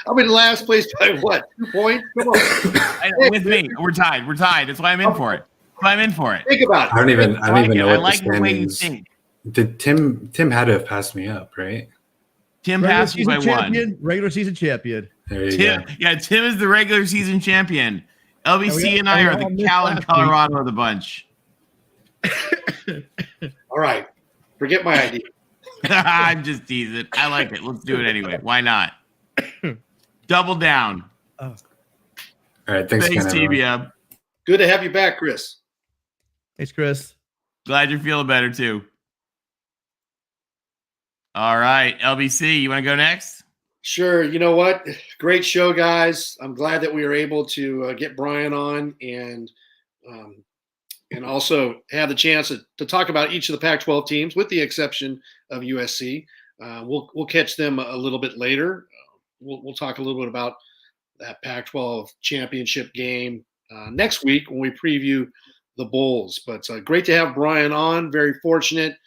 I'm in last place by what? 2 points? Come on. With me, we're tied. That's Why I'm in for it. Think about it. I don't even know what I like the the way you standings. think. Did Tim had to have passed me up, right? Tim passed you by champion, 1. Regular season champion. There you Tim, go. yeah, Tim is the regular season champion. LBC and I are the Cal and Colorado of the bunch. All right. Forget my idea. I'm just teasing. I like it. Let's do it anyway. Why not? Double down. All right. Thanks again, everyone. TBM. Good to have you back, Chris. Thanks, Chris. Glad you're feeling better too. All right, LBC, you want to go next? Sure. You know what? Great show, guys. I'm glad that we were able to get Brian on and also have the chance to talk about each of the Pac-12 teams, with the exception of USC. We'll catch them a little bit later. We'll talk a little bit about that Pac-12 championship game next week when we preview the bowls. But great to have Brian on. Very fortunate.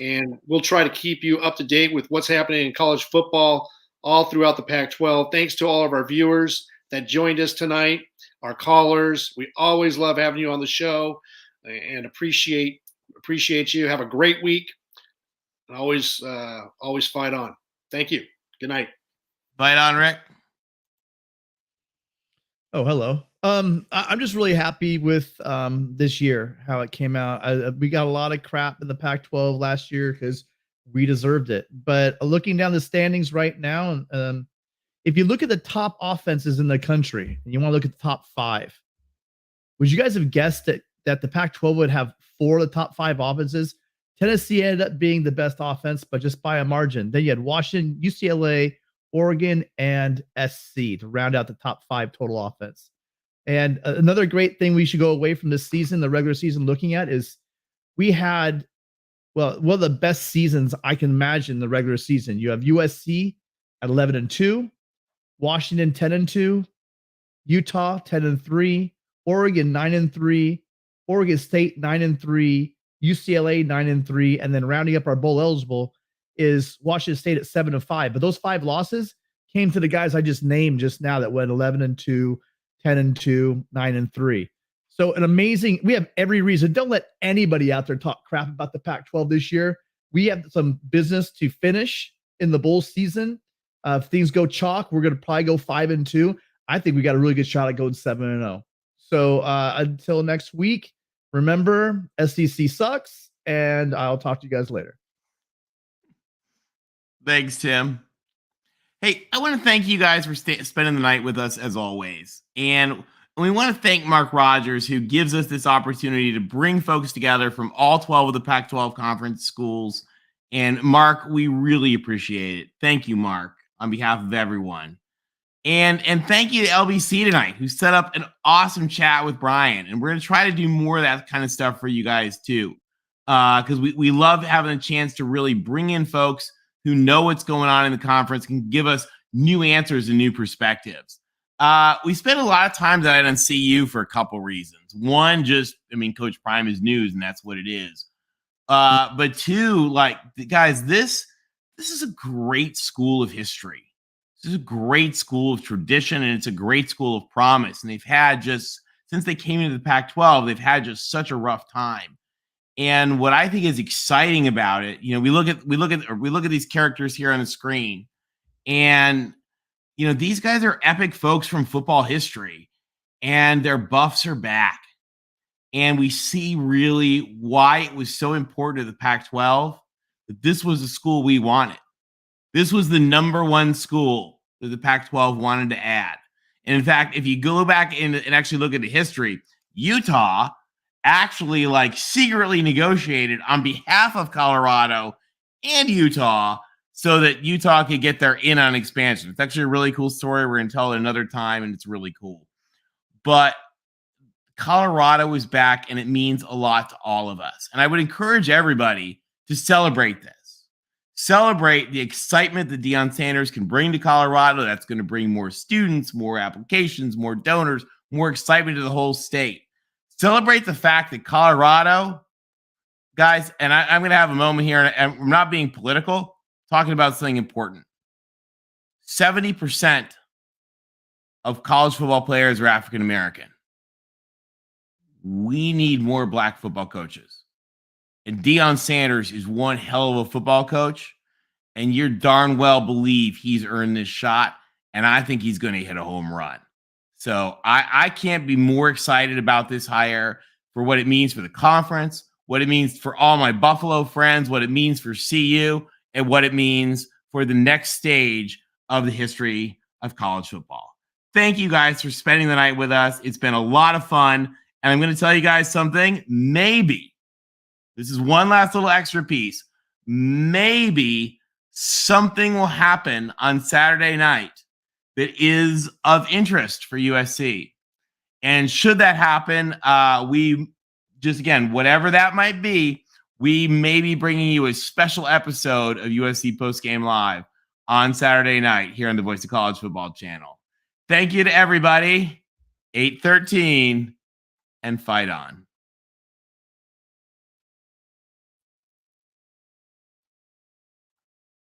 And we'll try to keep you up to date with what's happening in college football all throughout the Pac-12. Thanks to all of our viewers that joined us tonight, our callers. We always love having you on the show and appreciate you. Have a great week. And always fight on. Thank you. Good night. Fight on, Rick. Oh, hello. I'm just really happy with this year, how it came out. We got a lot of crap in the Pac-12 last year because we deserved it. But looking down the standings right now, if you look at the top offenses in the country, and you want to look at the top 5, would you guys have guessed that the Pac-12 would have 4 of the top 5 offenses? Tennessee ended up being the best offense, but just by a margin. Then you had Washington, UCLA, Oregon, and SC to round out the top 5 total offense. And another great thing we should go away from this season, the regular season, looking at is we had, one of the best seasons I can imagine in the regular season. You have USC at 11-2, Washington 10-2, Utah 10-3, Oregon 9-3, Oregon State 9-3, UCLA 9-3, and then rounding up our bowl eligible is Washington State at 7-5. But those 5 losses came to the guys I just named just now that went 11-2, 10-2, 9-3. So an amazing. We have every reason. Don't let anybody out there talk crap about the Pac-12 this year. We have some business to finish in the bowl season. If things go chalk, we're going to probably go 5-2. I think we got a really good shot at going 7-0. So until next week, remember, SEC sucks, and I'll talk to you guys later. Thanks, Tim. Hey, I want to thank you guys for spending the night with us as always. And we want to thank Mark Rogers, who gives us this opportunity to bring folks together from all 12 of the Pac-12 conference schools. And Mark, we really appreciate it. Thank you, Mark, on behalf of everyone. And thank you to LBC tonight, who set up an awesome chat with Brian. And we're going to try to do more of that kind of stuff for you guys too. Because we love having a chance to really bring in folks who know what's going on in the conference, can give us new answers and new perspectives. We spent a lot of time tonight on CU for a couple reasons. One, Coach Prime is news, and that's what it is. But two, guys, this is a great school of history. This is a great school of tradition, and it's a great school of promise. And they've had since they came into the Pac-12, they've had just such a rough time. And what I think is exciting about it, we look at these characters here on the screen, and these guys are epic folks from football history, and their buffs are back. And we see really why it was so important to the Pac-12 that this was the school we wanted. This was the number one school that the Pac-12 wanted to add. And in fact, if you go back and actually look at the history, Utah actually secretly negotiated on behalf of Colorado and Utah so that Utah could get their in on expansion. It's actually a really cool story. We're going to tell it another time, and it's really cool. But Colorado is back, and it means a lot to all of us. And I would encourage everybody to celebrate this. Celebrate the excitement that Deion Sanders can bring to Colorado. That's going to bring more students, more applications, more donors, more excitement to the whole state. Celebrate the fact that Colorado, guys, and I'm going to have a moment here, and I'm not being political, talking about something important. 70% of college football players are African American. We need more black football coaches. And Deion Sanders is one hell of a football coach, and you're darn well believe he's earned this shot, and I think he's going to hit a home run. So I can't be more excited about this hire for what it means for the conference, what it means for all my Buffalo friends, what it means for CU, and what it means for the next stage of the history of college football. Thank you guys for spending the night with us. It's been a lot of fun. And I'm going to tell you guys something. Maybe, this is one last little extra piece. Maybe something will happen on Saturday night that is of interest for USC. And should that happen, we just, again, whatever that might be, we may be bringing you a special episode of USC Postgame Live on Saturday night here on the Voice of College Football channel. Thank you to everybody. 8-13 and fight on.